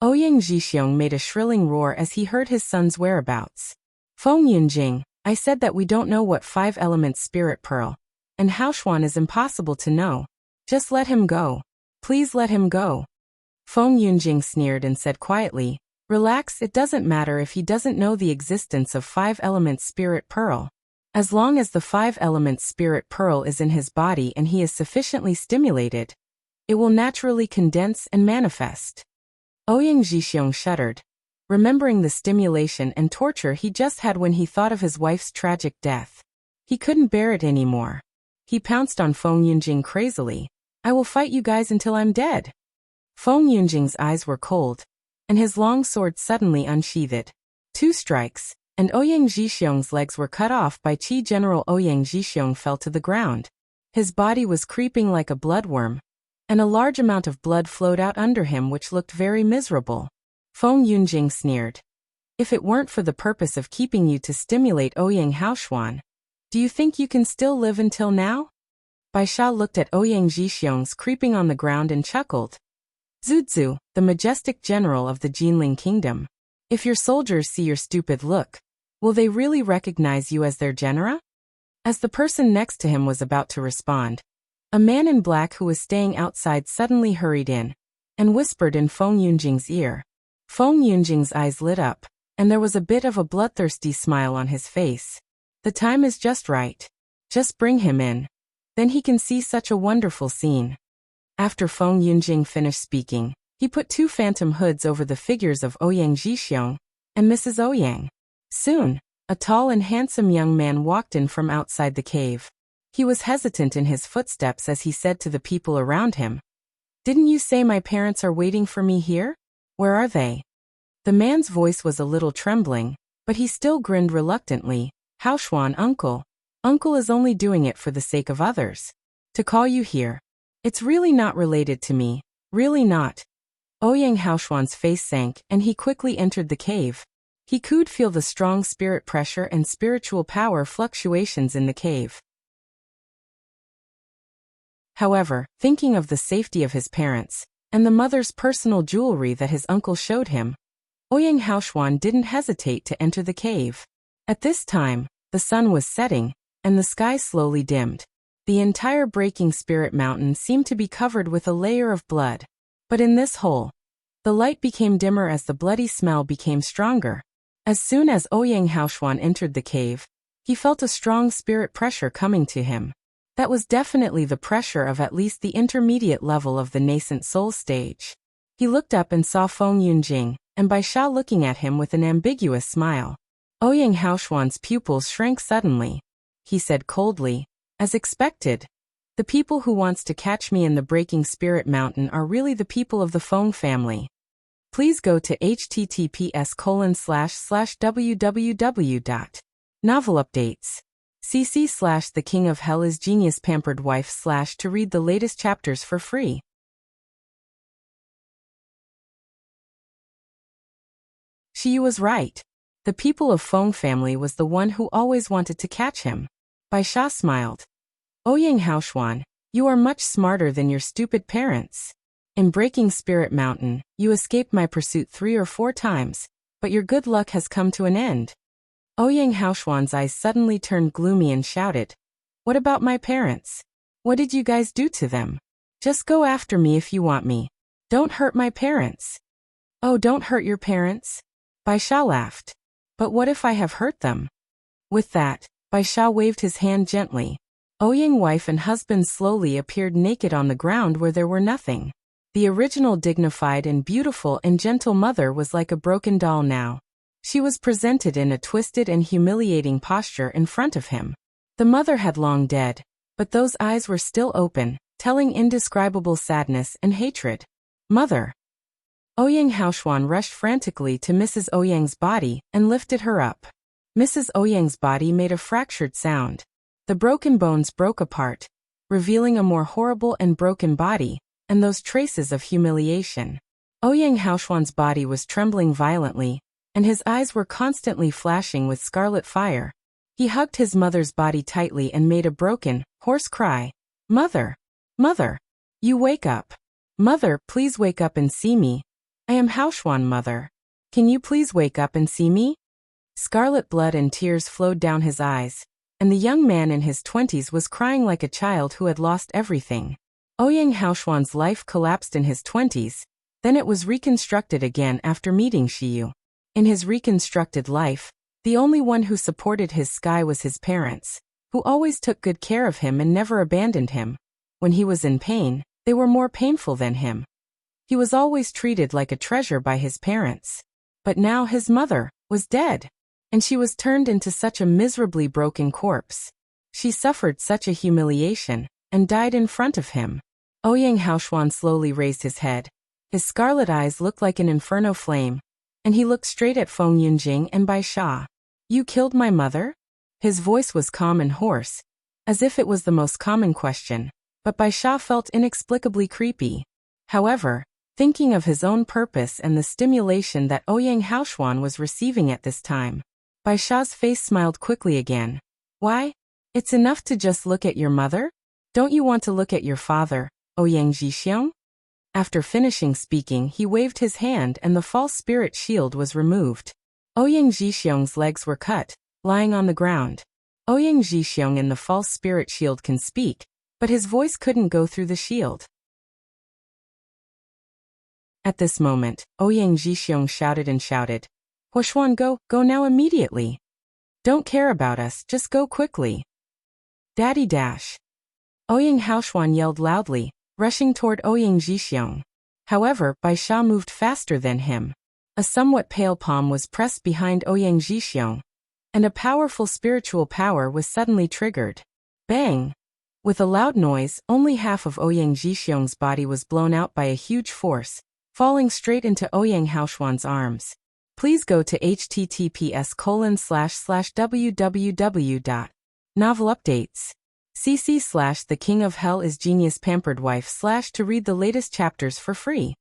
Ouyang Zhixiong made a shrilling roar as he heard his son's whereabouts. Feng Yunjing, I said that we don't know what 5 elements spirit pearl, and Haoshuan is impossible to know. Just let him go. Please let him go. Feng Yunjing sneered and said quietly, Relax, it doesn't matter if he doesn't know the existence of 5 elements spirit pearl. As long as the 5 elements spirit pearl is in his body and he is sufficiently stimulated, it will naturally condense and manifest. Ouyang Zhixiong shuddered, remembering the stimulation and torture he just had when he thought of his wife's tragic death. He couldn't bear it anymore. He pounced on Feng Yunjing crazily. I will fight you guys until I'm dead. Feng Yunjing's eyes were cold, and his long sword suddenly unsheathed. 2 strikes, and Ouyang Zhixiong's legs were cut off by Qi. General Ouyang Zhixiong fell to the ground. His body was creeping like a bloodworm, and a large amount of blood flowed out under him which looked very miserable. Feng Yunjing sneered. If it weren't for the purpose of keeping you to stimulate Ouyang Haoshuan, do you think you can still live until now? Baisha looked at Ouyang Zhixiong's creeping on the ground and chuckled. Zuzu, the majestic general of the Jinling Kingdom. If your soldiers see your stupid look, will they really recognize you as their genera? As the person next to him was about to respond, a man in black who was staying outside suddenly hurried in, and whispered in Feng Yunjing's ear. Feng Yunjing's eyes lit up, and there was a bit of a bloodthirsty smile on his face. The time is just right. Just bring him in. Then he can see such a wonderful scene. After Feng Yunjing finished speaking, he put 2 phantom hoods over the figures of Ouyang Zhixiong and Mrs. Ouyang. Soon, a tall and handsome young man walked in from outside the cave. He was hesitant in his footsteps as he said to the people around him, Didn't you say my parents are waiting for me here? Where are they? The man's voice was a little trembling, but he still grinned reluctantly. Haoshuan, uncle. Uncle is only doing it for the sake of others. To call you here. It's really not related to me. Really not. Ouyang Haoshuan's face sank and he quickly entered the cave. He could feel the strong spirit pressure and spiritual power fluctuations in the cave. However, thinking of the safety of his parents, and the mother's personal jewelry that his uncle showed him, Ouyang Haoshuan didn't hesitate to enter the cave. At this time, the sun was setting, and the sky slowly dimmed. The entire Breaking Spirit Mountain seemed to be covered with a layer of blood. But in this hole, the light became dimmer as the bloody smell became stronger. As soon as Ouyang Haoshuan entered the cave, he felt a strong spirit pressure coming to him. That was definitely the pressure of at least the intermediate level of the nascent soul stage. He looked up and saw Feng Yunjing, and Bai Sha looking at him with an ambiguous smile. Ouyang Haoshuan's pupils shrank suddenly. He said coldly, as expected. The people who wants to catch me in the Breaking Spirit Mountain are really the people of the Feng family. Please go to https://www.novelupdates.cc/ The King of Hell is Genius Pampered Wife / to read the latest chapters for free. She was right. The people of Feng family was the one who always wanted to catch him. Bai Sha smiled. Ouyang Haoshuan, you are much smarter than your stupid parents. In Breaking Spirit Mountain, you escaped my pursuit 3 or 4 times, but your good luck has come to an end. Ouyang Haoshuan's eyes suddenly turned gloomy and shouted, what about my parents? What did you guys do to them? Just go after me if you want me. Don't hurt my parents. Oh, don't hurt your parents? Bai Sha laughed. But what if I have hurt them? With that, Bai Sha waved his hand gently. Ouyang wife and husband slowly appeared naked on the ground where there were nothing. The original dignified and beautiful and gentle mother was like a broken doll now. She was presented in a twisted and humiliating posture in front of him. The mother had long dead, but those eyes were still open, telling indescribable sadness and hatred. Mother. Ouyang Haoshuan rushed frantically to Mrs. Ouyang's body and lifted her up. Mrs. Ouyang's body made a fractured sound. The broken bones broke apart, revealing a more horrible and broken body, and those traces of humiliation. Ouyang Haoshuan's body was trembling violently, and his eyes were constantly flashing with scarlet fire. He hugged his mother's body tightly and made a broken, hoarse cry. Mother! Mother! You wake up! Mother, please wake up and see me. I am Haoshuan, mother. Can you please wake up and see me? Scarlet blood and tears flowed down his eyes, and the young man in his 20s was crying like a child who had lost everything. Ouyang Haoshuan's life collapsed in his 20s, then it was reconstructed again after meeting Shiyu. In his reconstructed life, the only one who supported his sky was his parents, who always took good care of him and never abandoned him. When he was in pain, they were more painful than him. He was always treated like a treasure by his parents. But now his mother was dead, and she was turned into such a miserably broken corpse. She suffered such a humiliation, and died in front of him. Ouyang Haoshuan slowly raised his head. His scarlet eyes looked like an inferno flame, and he looked straight at Feng Yunjing and Bai Sha. You killed my mother? His voice was calm and hoarse, as if it was the most common question, but Bai Sha felt inexplicably creepy. However, thinking of his own purpose and the stimulation that Ouyang Haoshuan was receiving at this time, Bai Sha's face smiled quickly again. Why? It's enough to just look at your mother? Don't you want to look at your father, Ouyang Zhixiong? After finishing speaking, he waved his hand and the false spirit shield was removed. Ouyang Zhixiong's legs were cut, lying on the ground. Ouyang Zhixiong in the false spirit shield can speak, but his voice couldn't go through the shield. At this moment, Ouyang Zhixiong shouted and shouted, Huashuan, go now immediately. Don't care about us, just go quickly. Daddy dash. Ouyang Haoshuan yelled loudly, rushing toward Ouyang Zhixiong. However, Bai Sha moved faster than him. A somewhat pale palm was pressed behind Ouyang Zhixiong, and a powerful spiritual power was suddenly triggered. Bang! With a loud noise, only half of Ouyang Zhixiong's body was blown out by a huge force, falling straight into Ouyang Haoshuan's arms. Please go to https://www.novelupdates.cc/ The King of Hell is Genius Pampered Wife / to read the latest chapters for free.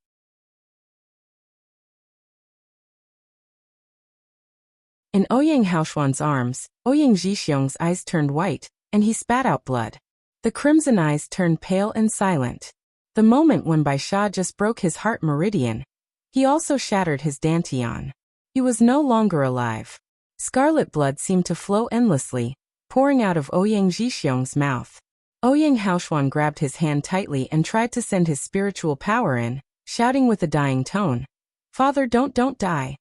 In Ouyang Haoshuan's arms, Ouyang Zhixiong's eyes turned white, and he spat out blood. The crimson eyes turned pale and silent. The moment when Bai Sha just broke his heart meridian, he also shattered his dantian. He was no longer alive. Scarlet blood seemed to flow endlessly, pouring out of Ouyang Zhixiong's mouth. Ouyang Haoshuan grabbed his hand tightly and tried to send his spiritual power in, shouting with a dying tone, Father, don't die.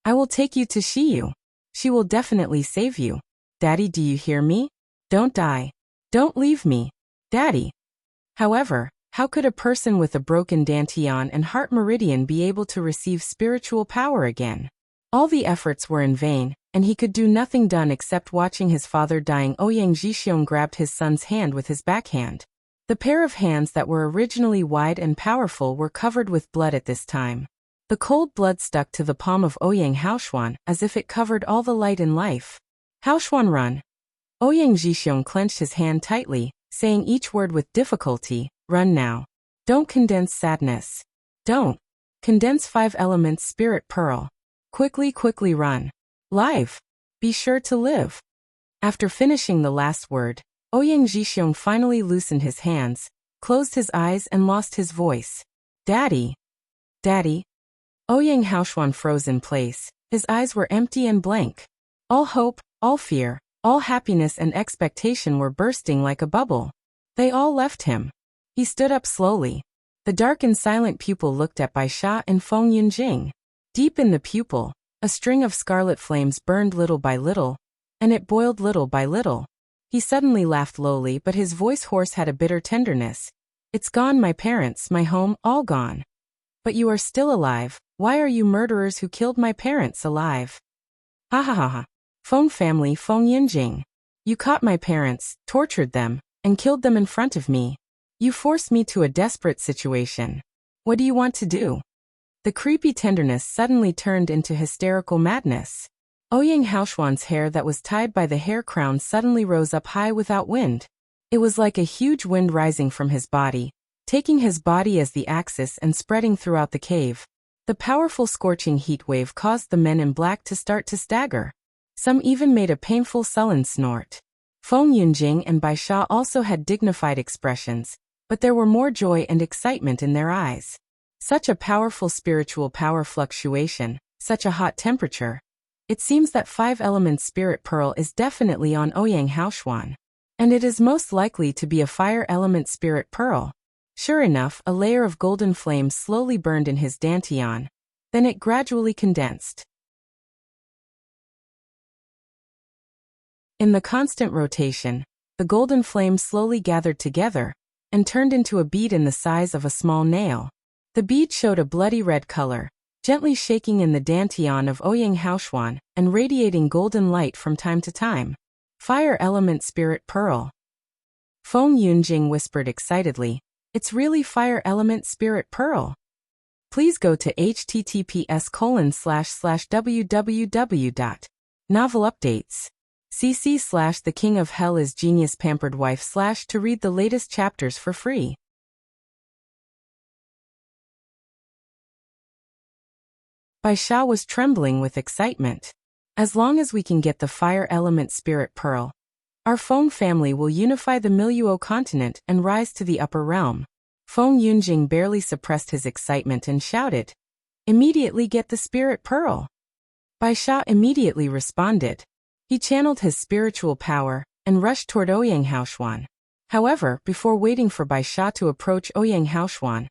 I will take you to Shiyu. She will definitely save you. Daddy, do you hear me? Don't die. Don't leave me, Daddy. However, how could a person with a broken dantian and heart meridian be able to receive spiritual power again? All the efforts were in vain, and he could do nothing done except watching his father dying. Ouyang Jixiong grabbed his son's hand with his backhand. The pair of hands that were originally wide and powerful were covered with blood at this time. The cold blood stuck to the palm of Ouyang Haoshuan as if it covered all the light in life. Haoshuan, run! Ouyang Jixiong clenched his hand tightly, saying each word with difficulty, run now. Don't condense sadness. Don't. Condense 5 elements spirit pearl. Quickly, quickly run. Live. Be sure to live. After finishing the last word, Ouyang Jixiong finally loosened his hands, closed his eyes and lost his voice. Daddy. Daddy. Ouyang Haoshuan froze in place. His eyes were empty and blank. All hope, all fear, all happiness and expectation were bursting like a bubble. They all left him. He stood up slowly. The dark and silent pupil looked at Baisha and Feng Yunjing. Deep in the pupil, a string of scarlet flames burned little by little, and it boiled little by little. He suddenly laughed lowly, but his voice hoarse had a bitter tenderness. It's gone, my parents, my home, all gone. But you are still alive. Why are you murderers who killed my parents alive? Ha ha ha ha. Feng family, Feng Yunjing. You caught my parents, tortured them, and killed them in front of me. You forced me to a desperate situation. What do you want to do? The creepy tenderness suddenly turned into hysterical madness. Ouyang Haoshuan's hair that was tied by the hair crown suddenly rose up high without wind. It was like a huge wind rising from his body, taking his body as the axis and spreading throughout the cave. The powerful scorching heat wave caused the men in black to start to stagger. Some even made a painful sullen snort. Feng Yunjing and Baisha also had dignified expressions, but there were more joy and excitement in their eyes. Such a powerful spiritual power fluctuation, such a hot temperature. It seems that 5 elements spirit pearl is definitely on Ouyang Haoshuan. And it is most likely to be a fire element spirit pearl. Sure enough, a layer of golden flame slowly burned in his dantian. Then it gradually condensed. In the constant rotation, the golden flame slowly gathered together and turned into a bead in the size of a small nail. The bead showed a bloody red color, gently shaking in the dantian of Ouyang Haoshuan and radiating golden light from time to time. Fire element spirit pearl. Feng Yunjing whispered excitedly, it's really fire element spirit pearl. Please go to https://www.novelupdates.cc/ the king of hell is genius pampered wife/ to read the latest chapters for free. Baisha was trembling with excitement. As long as we can get the fire element spirit pearl, our Feng family will unify the Miluo continent and rise to the upper realm. Feng Yunjing barely suppressed his excitement and shouted, immediately get the spirit pearl. Baisha immediately responded. He channeled his spiritual power and rushed toward Ouyang Haoshuan. However, before waiting for Baisha to approach Ouyang Haoshuan,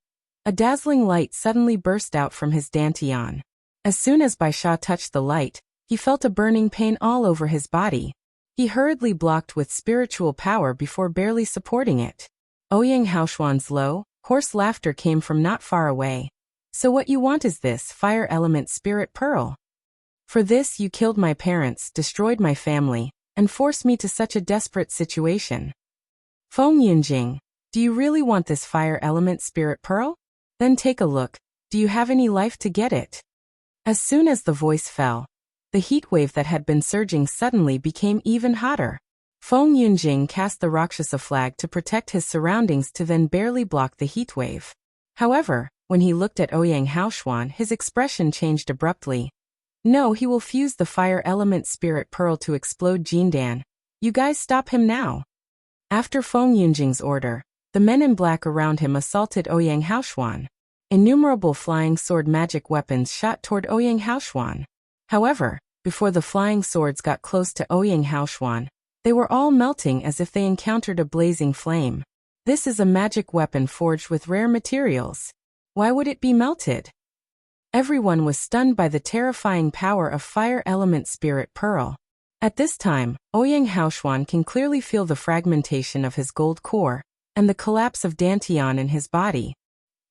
a dazzling light suddenly burst out from his dantian. As soon as Baisha touched the light, he felt a burning pain all over his body. He hurriedly blocked with spiritual power before barely supporting it. Ouyang Haoshuan's low, hoarse laughter came from not far away. So what you want is this fire element spirit pearl? For this you killed my parents, destroyed my family, and forced me to such a desperate situation. Feng Yunjing, do you really want this fire element spirit pearl? Then take a look. Do you have any life to get it? As soon as the voice fell, the heat wave that had been surging suddenly became even hotter. Feng Yunjing cast the Rakshasa flag to protect his surroundings to then barely block the heat wave. However, when he looked at Ouyang Haoshuan, his expression changed abruptly. No, he will fuse the fire element spirit pearl to explode Jindan. You guys stop him now. After Feng Yunjing's order, the men in black around him assaulted Ouyang Haoshuan. Innumerable flying sword magic weapons shot toward Ouyang Haoshuan. However, before the flying swords got close to Ouyang Haoshuan, they were all melting as if they encountered a blazing flame. This is a magic weapon forged with rare materials. Why would it be melted? Everyone was stunned by the terrifying power of fire element spirit pearl. At this time, Ouyang Haoshuan can clearly feel the fragmentation of his gold core and the collapse of Dantian in his body.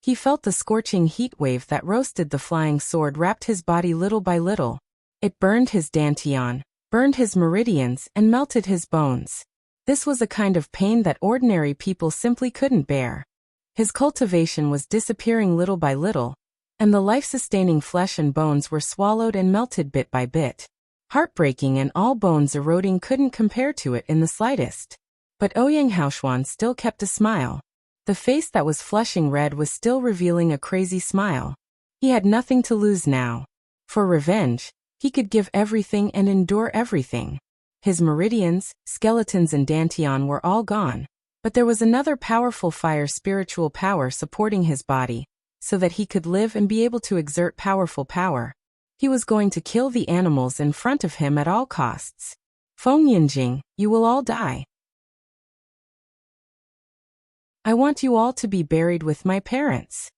He felt the scorching heat wave that roasted the flying sword wrapped his body little by little. It burned his Dantian, burned his meridians, and melted his bones. This was a kind of pain that ordinary people simply couldn't bear. His cultivation was disappearing little by little, and the life-sustaining flesh and bones were swallowed and melted bit by bit. Heartbreaking, and all bones eroding couldn't compare to it in the slightest. But Ouyang Haoshuan still kept a smile. The face that was flushing red was still revealing a crazy smile. He had nothing to lose now. For revenge, he could give everything and endure everything. His meridians, skeletons, and Dantian were all gone, but there was another powerful fire spiritual power supporting his body, so that he could live and be able to exert powerful power. He was going to kill the animals in front of him at all costs. Feng Yunjing, you will all die. I want you all to be buried with my parents.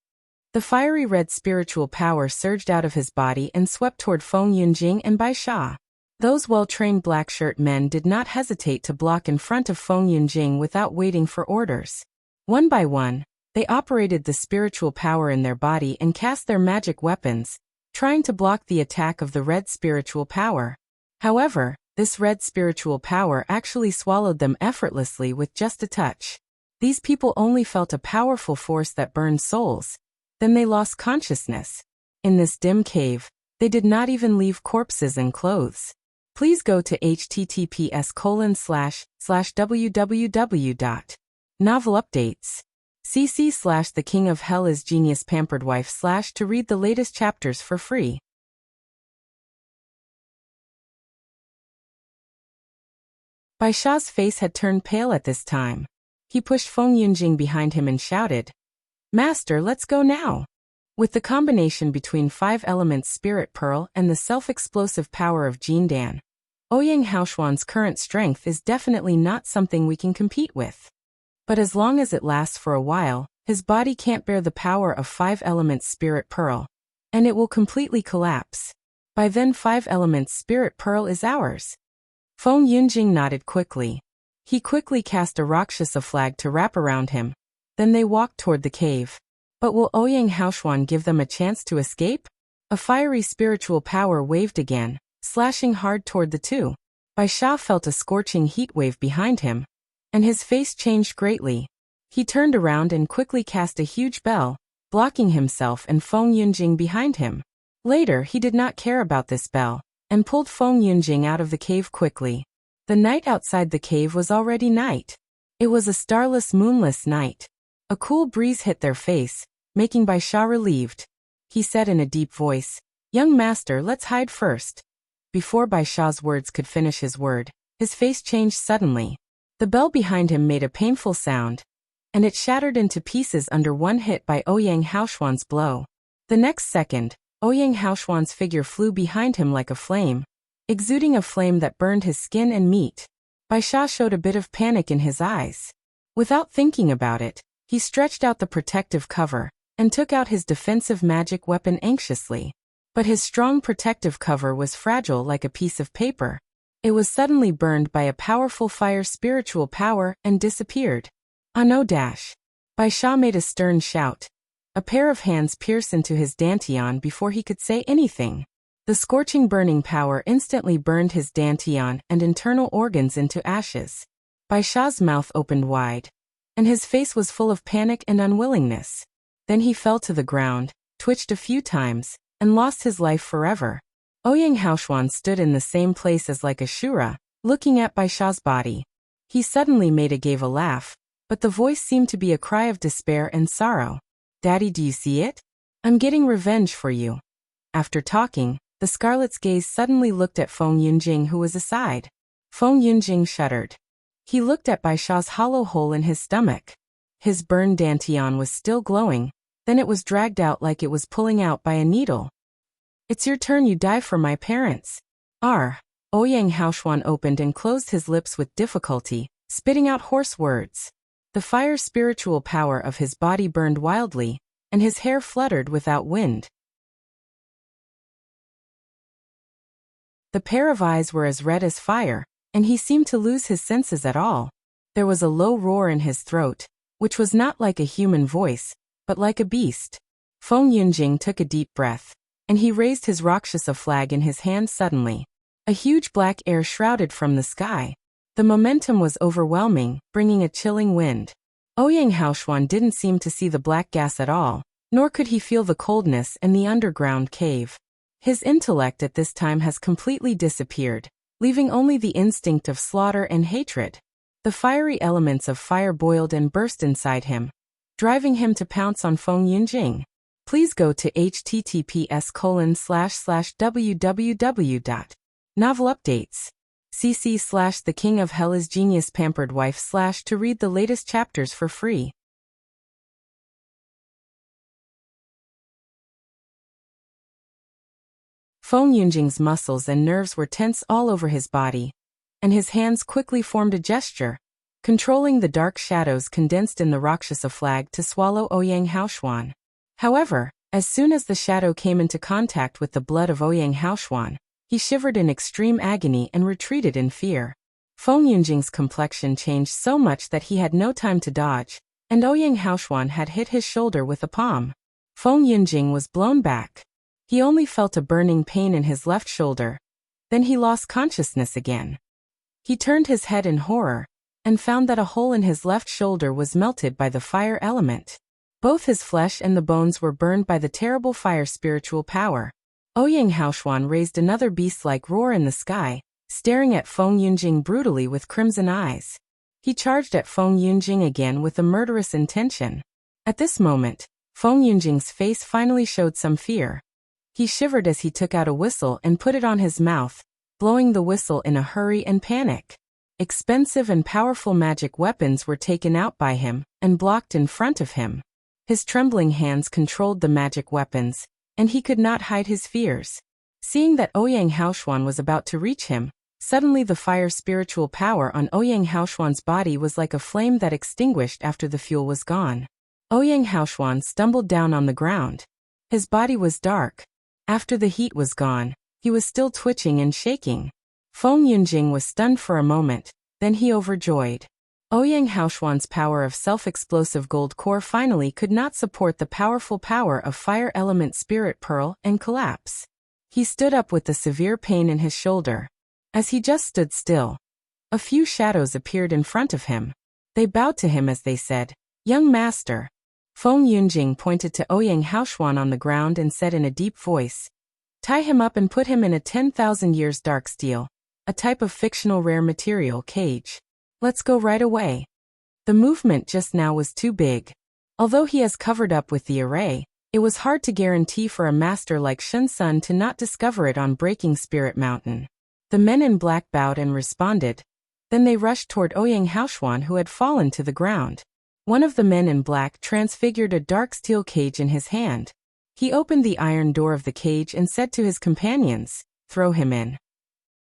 The fiery red spiritual power surged out of his body and swept toward Feng Yunjing and Bai Sha. Those well-trained black-shirt men did not hesitate to block in front of Feng Yunjing without waiting for orders. One by one, they operated the spiritual power in their body and cast their magic weapons, trying to block the attack of the red spiritual power. However, this red spiritual power actually swallowed them effortlessly with just a touch. These people only felt a powerful force that burned souls. Then they lost consciousness. In this dim cave, they did not even leave corpses and clothes. Please go to https://www.novelupdates.cc/ The King of Hell is Genius Pampered Wife / to read the latest chapters for free. Bai Sha's face had turned pale at this time. He pushed Feng Yunjing behind him and shouted, "Master, let's go now." With the combination between 5 elements Spirit Pearl and the self-explosive power of Jindan, Ouyang Haoshuan's current strength is definitely not something we can compete with. But as long as it lasts for a while, his body can't bear the power of 5 elements Spirit Pearl, and it will completely collapse. By then 5 elements Spirit Pearl is ours. Feng Yunjing nodded quickly. He quickly cast a Rakshasa flag to wrap around him. Then they walked toward the cave. But will Ouyang Haoshuan give them a chance to escape? A fiery spiritual power waved again, slashing hard toward the two. Bai Sha felt a scorching heat wave behind him, and his face changed greatly. He turned around and quickly cast a huge bell, blocking himself and Feng Yunjing behind him. Later he did not care about this bell, and pulled Feng Yunjing out of the cave quickly. The night outside the cave was already night. It was a starless, moonless night. A cool breeze hit their face, making Bai Sha relieved. He said in a deep voice, "Young master, let's hide first." Before Bai Sha's words could finish his word, his face changed suddenly. The bell behind him made a painful sound, and it shattered into pieces under one hit by Ouyang Haoshuan's blow. The next second, Ouyang Haoshuan's figure flew behind him like a flame, exuding a flame that burned his skin and meat. Bai Sha showed a bit of panic in his eyes. Without thinking about it, he stretched out the protective cover and took out his defensive magic weapon anxiously. But his strong protective cover was fragile like a piece of paper. It was suddenly burned by a powerful fire spiritual power and disappeared. "Ah no dash." Bai Sha made a stern shout. A pair of hands pierced into his Dantian before he could say anything. The scorching burning power instantly burned his Dantian and internal organs into ashes. Bai Sha's mouth opened wide, and his face was full of panic and unwillingness. Then he fell to the ground, twitched a few times, and lost his life forever. Ouyang Haoshuan stood in the same place as like a Shura, looking at Bai Sha's body. He suddenly gave a laugh, but the voice seemed to be a cry of despair and sorrow. "Daddy, do you see it? I'm getting revenge for you." After talking, the Scarlet's gaze suddenly looked at Feng Yunjing, who was aside. Feng Yunjing shuddered. He looked at Bai Sha's hollow hole in his stomach. His burned Dantian was still glowing, then it was dragged out like it was pulling out by a needle. "It's your turn, you die for my parents." Ouyang Haoshuan opened and closed his lips with difficulty, spitting out hoarse words. The fire spiritual power of his body burned wildly, and his hair fluttered without wind. The pair of eyes were as red as fire, and he seemed to lose his senses at all. There was a low roar in his throat, which was not like a human voice, but like a beast. Feng Yunjing took a deep breath, and he raised his Rakshasa flag in his hand suddenly. A huge black air shrouded from the sky. The momentum was overwhelming, bringing a chilling wind. Ouyang Haoshuan didn't seem to see the black gas at all, nor could he feel the coldness in the underground cave. His intellect at this time has completely disappeared, leaving only the instinct of slaughter and hatred. The fiery elements of fire boiled and burst inside him, driving him to pounce on Feng Yunjing. Please go to https://www.novelupdates.cc/ The King of Hell is Genius Pampered Wife / to read the latest chapters for free. Feng Yunjing's muscles and nerves were tense all over his body, and his hands quickly formed a gesture, controlling the dark shadows condensed in the Rakshasa flag to swallow Ouyang Haoshuan. However, as soon as the shadow came into contact with the blood of Ouyang Haoshuan, he shivered in extreme agony and retreated in fear. Feng Yunjing's complexion changed so much that he had no time to dodge, and Ouyang Haoshuan had hit his shoulder with a palm. Feng Yunjing was blown back. He only felt a burning pain in his left shoulder. Then he lost consciousness again. He turned his head in horror, and found that a hole in his left shoulder was melted by the fire element. Both his flesh and the bones were burned by the terrible fire spiritual power. Ouyang Haoshuan raised another beast-like roar in the sky, staring at Feng Yunjing brutally with crimson eyes. He charged at Feng Yunjing again with a murderous intention. At this moment, Feng Yunjing's face finally showed some fear. He shivered as he took out a whistle and put it on his mouth, blowing the whistle in a hurry and panic. Expensive and powerful magic weapons were taken out by him and blocked in front of him. His trembling hands controlled the magic weapons, and he could not hide his fears. Seeing that Ouyang Haoshuan was about to reach him, suddenly the fire spiritual power on Ouyang Haoshuan's body was like a flame that extinguished after the fuel was gone. Ouyang Haoshuan stumbled down on the ground. His body was dark. After the heat was gone, he was still twitching and shaking. Feng Yunjing was stunned for a moment, then he overjoyed. Ouyang Haoshuan's power of self-explosive gold core finally could not support the powerful power of fire element spirit pearl and collapse. He stood up with the severe pain in his shoulder. As he just stood still, a few shadows appeared in front of him. They bowed to him as they said, "Young master." Feng Yunjing pointed to Ouyang Haoshuan on the ground and said in a deep voice, "Tie him up and put him in a 10,000 years dark steel, a type of fictional rare material cage. Let's go right away." The movement just now was too big. Although he has covered up with the array, it was hard to guarantee for a master like Shen Sun to not discover it on Breaking Spirit Mountain. The men in black bowed and responded. Then they rushed toward Ouyang Haoshuan, who had fallen to the ground. One of the men in black transfigured a dark steel cage in his hand. He opened the iron door of the cage and said to his companions, "Throw him in."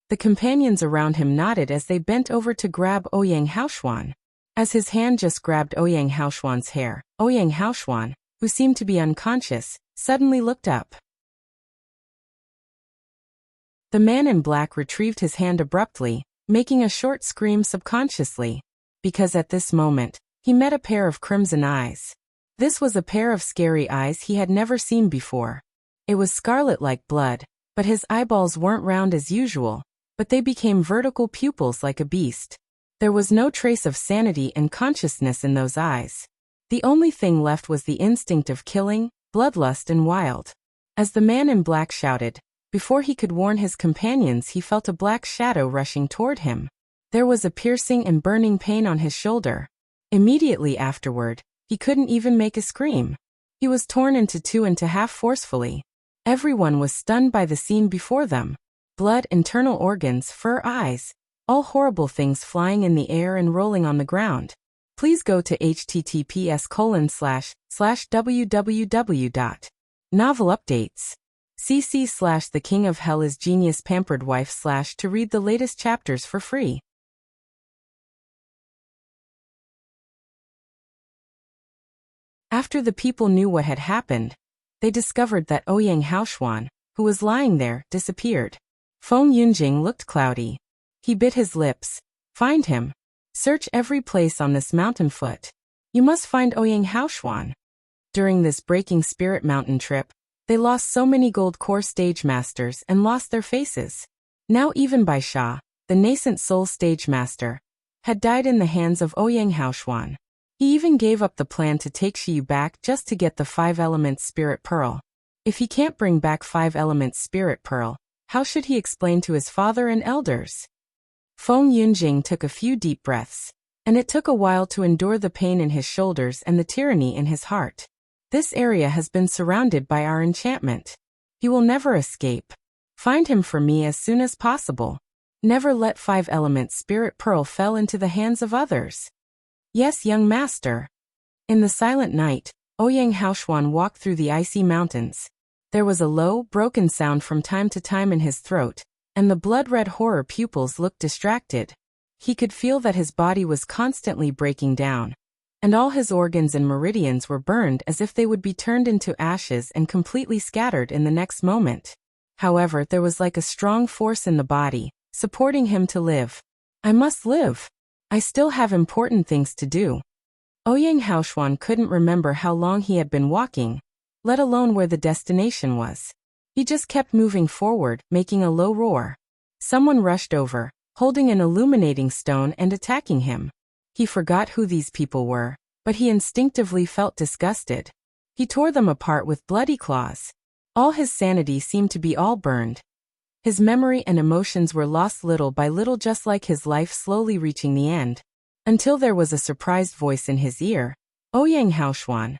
The companions around him nodded as they bent over to grab Ouyang Haoshuan. As his hand just grabbed Ouyang Haoshuan's hair, Ouyang Haoshuan, who seemed to be unconscious, suddenly looked up. The man in black retrieved his hand abruptly, making a short scream subconsciously, because at this moment, he met a pair of crimson eyes. This was a pair of scary eyes he had never seen before. It was scarlet like blood, but his eyeballs weren't round as usual, but they became vertical pupils like a beast. There was no trace of sanity and consciousness in those eyes. The only thing left was the instinct of killing, bloodlust and wild. As the man in black shouted, before he could warn his companions, he felt a black shadow rushing toward him. There was a piercing and burning pain on his shoulder. Immediately afterward, he couldn't even make a scream. He was torn into two and to half forcefully. Everyone was stunned by the scene before them. Blood, internal organs, fur, eyes, all horrible things flying in the air and rolling on the ground. Please go to https://www.novelupdates.cc/ The King of Hell is Genius Pampered Wife / to read the latest chapters for free. After the people knew what had happened, they discovered that Ouyang Haoshuan, who was lying there, disappeared. Feng Yunjing looked cloudy. He bit his lips. Find him. Search every place on this mountain foot. You must find Ouyang Haoshuan. During this breaking spirit mountain trip, they lost so many gold core stage masters and lost their faces. Now even Bai Sha, the nascent soul stage master, had died in the hands of Ouyang Haoshuan. He even gave up the plan to take Shiyu back just to get the 5 elements spirit pearl. If he can't bring back 5 elements spirit pearl, how should he explain to his father and elders? Feng Yunjing took a few deep breaths, and it took a while to endure the pain in his shoulders and the tyranny in his heart. This area has been surrounded by our enchantment. He will never escape. Find him for me as soon as possible. Never let 5 elements spirit pearl fell into the hands of others. Yes, young master. In the silent night, Ouyang Haoshuan walked through the icy mountains. There was a low, broken sound from time to time in his throat, and the blood-red horror pupils looked distracted. He could feel that his body was constantly breaking down, and all his organs and meridians were burned as if they would be turned into ashes and completely scattered in the next moment. However, there was like a strong force in the body, supporting him to live. I must live. I still have important things to do. Ouyang Haoshuan couldn't remember how long he had been walking, let alone where the destination was. He just kept moving forward, making a low roar. Someone rushed over, holding an illuminating stone and attacking him. He forgot who these people were, but he instinctively felt disgusted. He tore them apart with bloody claws. All his sanity seemed to be all burned. His memory and emotions were lost little by little, just like his life slowly reaching the end. Until there was a surprised voice in his ear. Ouyang Haoshuan.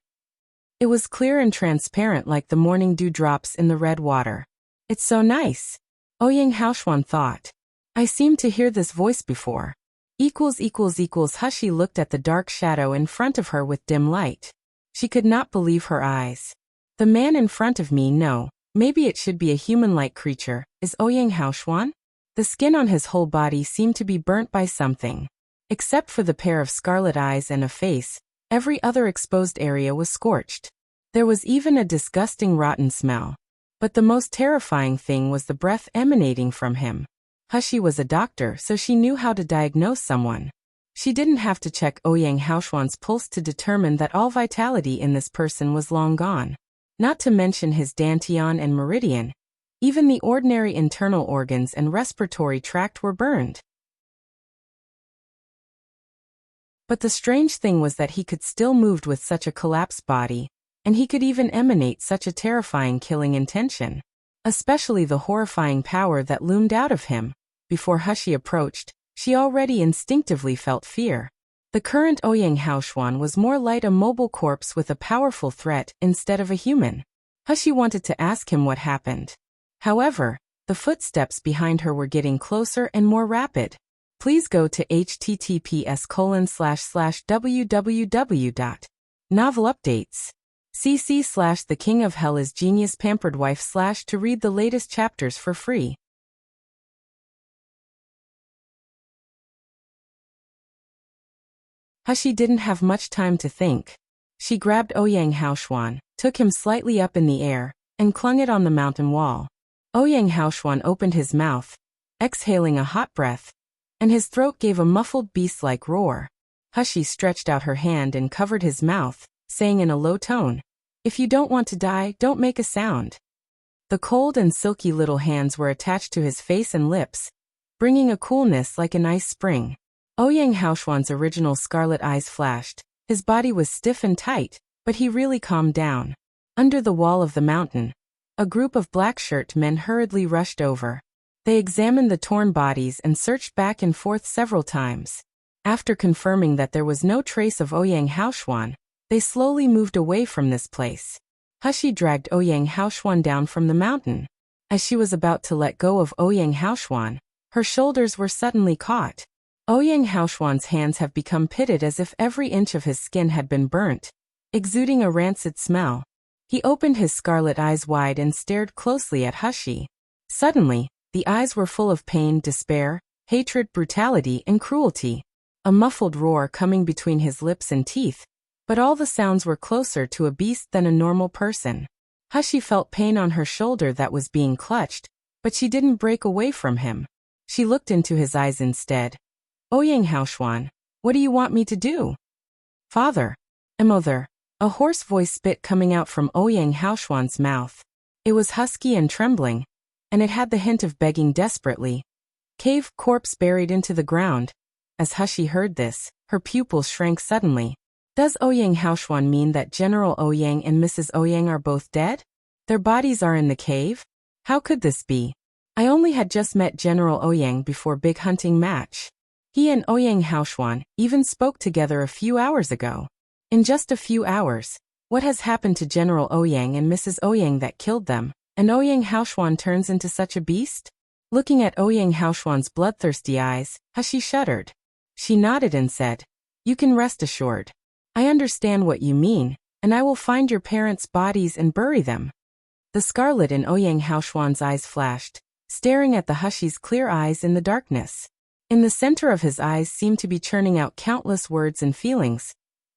It was clear and transparent like the morning dew drops in the red water. It's so nice. Ouyang Haoshuan thought. I seem to hear this voice before. Hushi looked at the dark shadow in front of her with dim light. She could not believe her eyes. The man in front of me, no, maybe it should be a human-like creature, is Ouyang Haoshuan? The skin on his whole body seemed to be burnt by something. Except for the pair of scarlet eyes and a face, every other exposed area was scorched. There was even a disgusting rotten smell. But the most terrifying thing was the breath emanating from him. Hushi was a doctor, so she knew how to diagnose someone. She didn't have to check Ouyang Haoshuan's pulse to determine that all vitality in this person was long gone. Not to mention his dantian and meridian. Even the ordinary internal organs and respiratory tract were burned. But the strange thing was that he could still move with such a collapsed body, and he could even emanate such a terrifying killing intention. Especially the horrifying power that loomed out of him. Before Hushi approached, she already instinctively felt fear. The current Ouyang Haoshuan was more like a mobile corpse with a powerful threat instead of a human. Hushi wanted to ask him what happened. However, the footsteps behind her were getting closer and more rapid. Please go to https://www.novelupdates.cc/ The King of Hell is Genius Pampered Wife / to read the latest chapters for free. Hushi didn't have much time to think. She grabbed Ouyang Haoshuan, took him slightly up in the air, and clung it on the mountain wall. Ouyang Haoshuan opened his mouth, exhaling a hot breath, and his throat gave a muffled beast-like roar. Hushi stretched out her hand and covered his mouth, saying in a low tone, "If you don't want to die, don't make a sound." The cold and silky little hands were attached to his face and lips, bringing a coolness like an ice spring. Ouyang Haoshuan's original scarlet eyes flashed. His body was stiff and tight, but he really calmed down. Under the wall of the mountain, a group of black-shirt men hurriedly rushed over. They examined the torn bodies and searched back and forth several times. After confirming that there was no trace of Ouyang Haoshuan, they slowly moved away from this place. Hushi dragged Ouyang Haoshuan down from the mountain. As she was about to let go of Ouyang Haoshuan, her shoulders were suddenly caught. Ouyang Haoshuan's hands have become pitted as if every inch of his skin had been burnt, exuding a rancid smell. He opened his scarlet eyes wide and stared closely at Hushi. Suddenly, the eyes were full of pain, despair, hatred, brutality, and cruelty. A muffled roar coming between his lips and teeth, but all the sounds were closer to a beast than a normal person. Hushi felt pain on her shoulder that was being clutched, But she didn't break away from him. She looked into his eyes instead. Ouyang Haoshuan, what do you want me to do? Father. Mother. A hoarse voice spit coming out from Ouyang Haoshuan's mouth. It was husky and trembling, and it had the hint of begging desperately. Cave corpse buried into the ground. As Hushi heard this, her pupils shrank suddenly. Does Ouyang Haoshuan mean that General Ouyang and Mrs. Ouyang are both dead? Their bodies are in the cave? How could this be? I only had just met General Ouyang before big hunting match. He and Ouyang Haoshuan even spoke together a few hours ago. In just a few hours, what has happened to General Ouyang and Mrs. Ouyang that killed them, and Ouyang Haoshuan turns into such a beast? Looking at Ouyang Haoshuan's bloodthirsty eyes, Hushi shuddered. She nodded and said, You can rest assured. I understand what you mean, and I will find your parents' bodies and bury them. The scarlet in Ouyang Haoshuan's eyes flashed, staring at the Hushi's clear eyes in the darkness. In the center of his eyes seemed to be churning out countless words and feelings,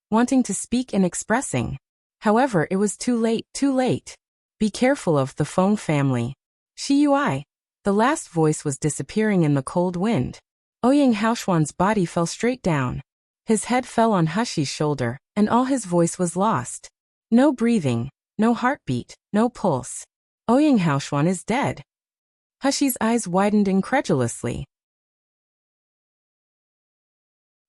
wanting to speak and expressing. However, it was too late, too late. Be careful of the Feng family. Shiyui. The last voice was disappearing in the cold wind. Ouyang Haoshuan's body fell straight down. His head fell on Hushi's shoulder, and all his voice was lost. No breathing, no heartbeat, no pulse. Ouyang Haoshuan is dead. Hushi's eyes widened incredulously.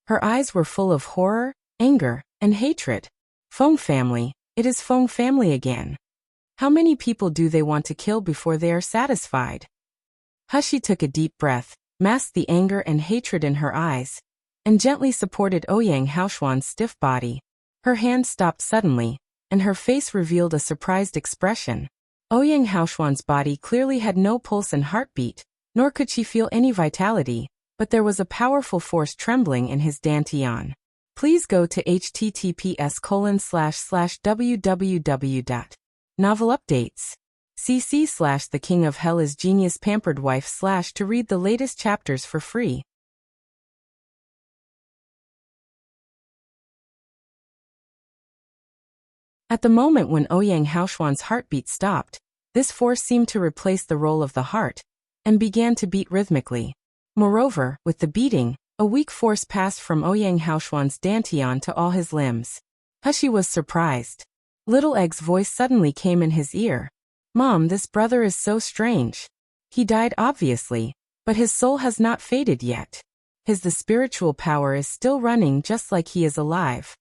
Her eyes were full of horror, anger, and hatred. Feng family, it is Feng family again. How many people do they want to kill before they are satisfied? Hushi took a deep breath, masked the anger and hatred in her eyes, and gently supported Ouyang Haoshuan's stiff body. Her hand stopped suddenly, and her face revealed a surprised expression. Ouyang Haoshuan's body clearly had no pulse and heartbeat, nor could she feel any vitality, but there was a powerful force trembling in his dantian. Please go to https://www.novelupdates.cc/ The King of Hell is Genius Pampered Wife/ to read the latest chapters for free. At the moment when Ouyang Haoshuan's heartbeat stopped, this force seemed to replace the role of the heart, and began to beat rhythmically. Moreover, with the beating, a weak force passed from Ouyang Haoshuan's dantian to all his limbs. Hushi was surprised. Little Egg's voice suddenly came in his ear. Mom, this brother is so strange. He died obviously, but his soul has not faded yet. The spiritual power is still running just like he is alive.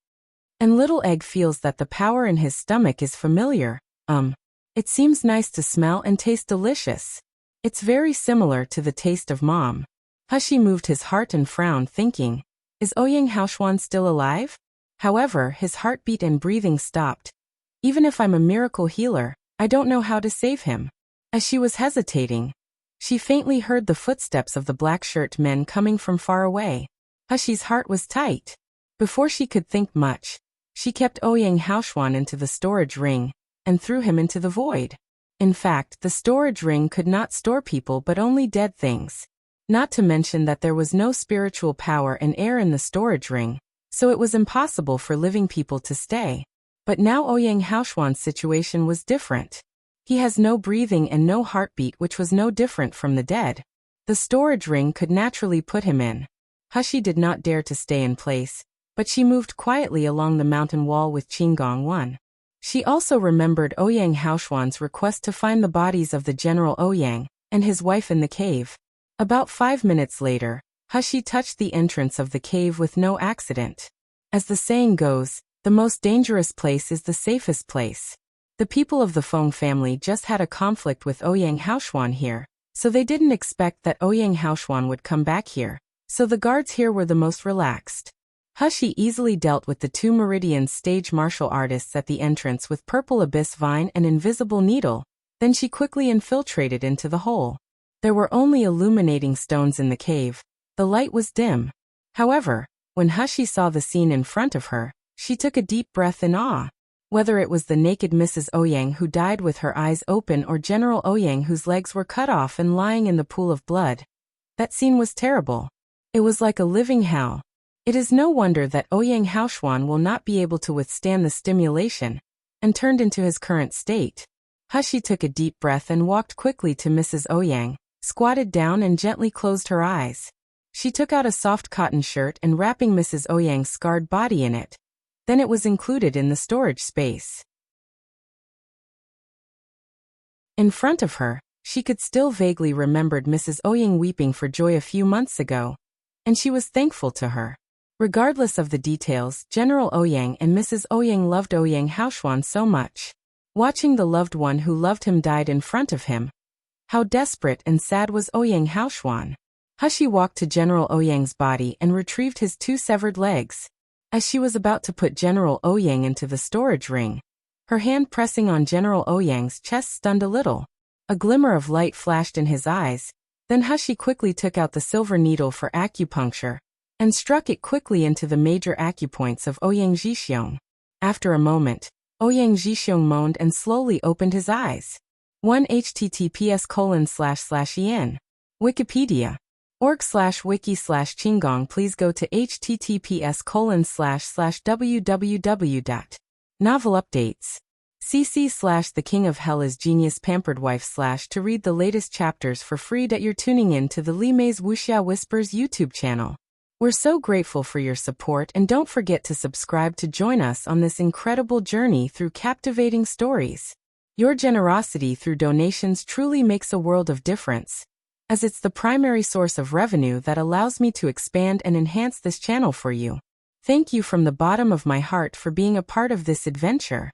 And Little Egg feels that the power in his stomach is familiar. It seems nice to smell and taste delicious. It's very similar to the taste of Mom. Hushi moved his heart and frowned, thinking, is Ouyang Haoshuan still alive? However, his heartbeat and breathing stopped. Even if I'm a miracle healer, I don't know how to save him. As she was hesitating, she faintly heard the footsteps of the black-shirt men coming from far away. Hushi's heart was tight. Before she could think much, she kept Ouyang Haoshuan into the storage ring, and threw him into the void. In fact, the storage ring could not store people but only dead things. Not to mention that there was no spiritual power and air in the storage ring, so it was impossible for living people to stay. But now Ouyang Haoshuan's situation was different. He has no breathing and no heartbeat, which was no different from the dead. The storage ring could naturally put him in. Hushi did not dare to stay in place, but she moved quietly along the mountain wall with Qinggong 1. She also remembered Ouyang Haoshuan's request to find the bodies of the General Ouyang and his wife in the cave. About 5 minutes later, Hushi touched the entrance of the cave with no accident. As the saying goes, the most dangerous place is the safest place. The people of the Feng family just had a conflict with Ouyang Haoshuan here, so they didn't expect that Ouyang Haoshuan would come back here, so the guards here were the most relaxed. Hushi easily dealt with the 2 Meridian stage martial artists at the entrance with Purple Abyss Vine and Invisible Needle, then she quickly infiltrated into the hole. There were only illuminating stones in the cave. The light was dim. However, when Hushi saw the scene in front of her, she took a deep breath in awe. Whether it was the naked Mrs. Ouyang who died with her eyes open or General Ouyang whose legs were cut off and lying in the pool of blood, that scene was terrible. It was like a living hell. It is no wonder that Ouyang Haoshuan will not be able to withstand the stimulation, and turned into his current state. Hushi took a deep breath and walked quickly to Mrs. Ouyang, squatted down and gently closed her eyes. She took out a soft cotton shirt and wrapping Mrs. Ouyang's scarred body in it. Then it was included in the storage space. In front of her, she could still vaguely remembered Mrs. Ouyang weeping for joy a few months ago, and she was thankful to her. Regardless of the details, General Ouyang and Mrs. Ouyang loved Ouyang Haoshuan so much. Watching the loved one who loved him died in front of him. How desperate and sad was Ouyang Haoshuan. Hushi walked to General Ouyang's body and retrieved his 2 severed legs. As she was about to put General Ouyang into the storage ring, her hand pressing on General Ouyang's chest stunned a little. A glimmer of light flashed in his eyes. Then Hushi quickly took out the silver needle for acupuncture and struck it quickly into the major acupoints of Ouyang Zhixiong. After a moment, Ouyang Zhixiong moaned and slowly opened his eyes. 1 https://en. Wikipedia. org/wiki/qinggong. Please go to https://www. Novel updates. cc/The King of Hell is Genius Pampered Wife/ to read the latest chapters for free. You're tuning in to the Li Mei's Wuxia Whispers YouTube channel. We're so grateful for your support and don't forget to subscribe to join us on this incredible journey through captivating stories. Your generosity through donations truly makes a world of difference, as it's the primary source of revenue that allows me to expand and enhance this channel for you. Thank you from the bottom of my heart for being a part of this adventure.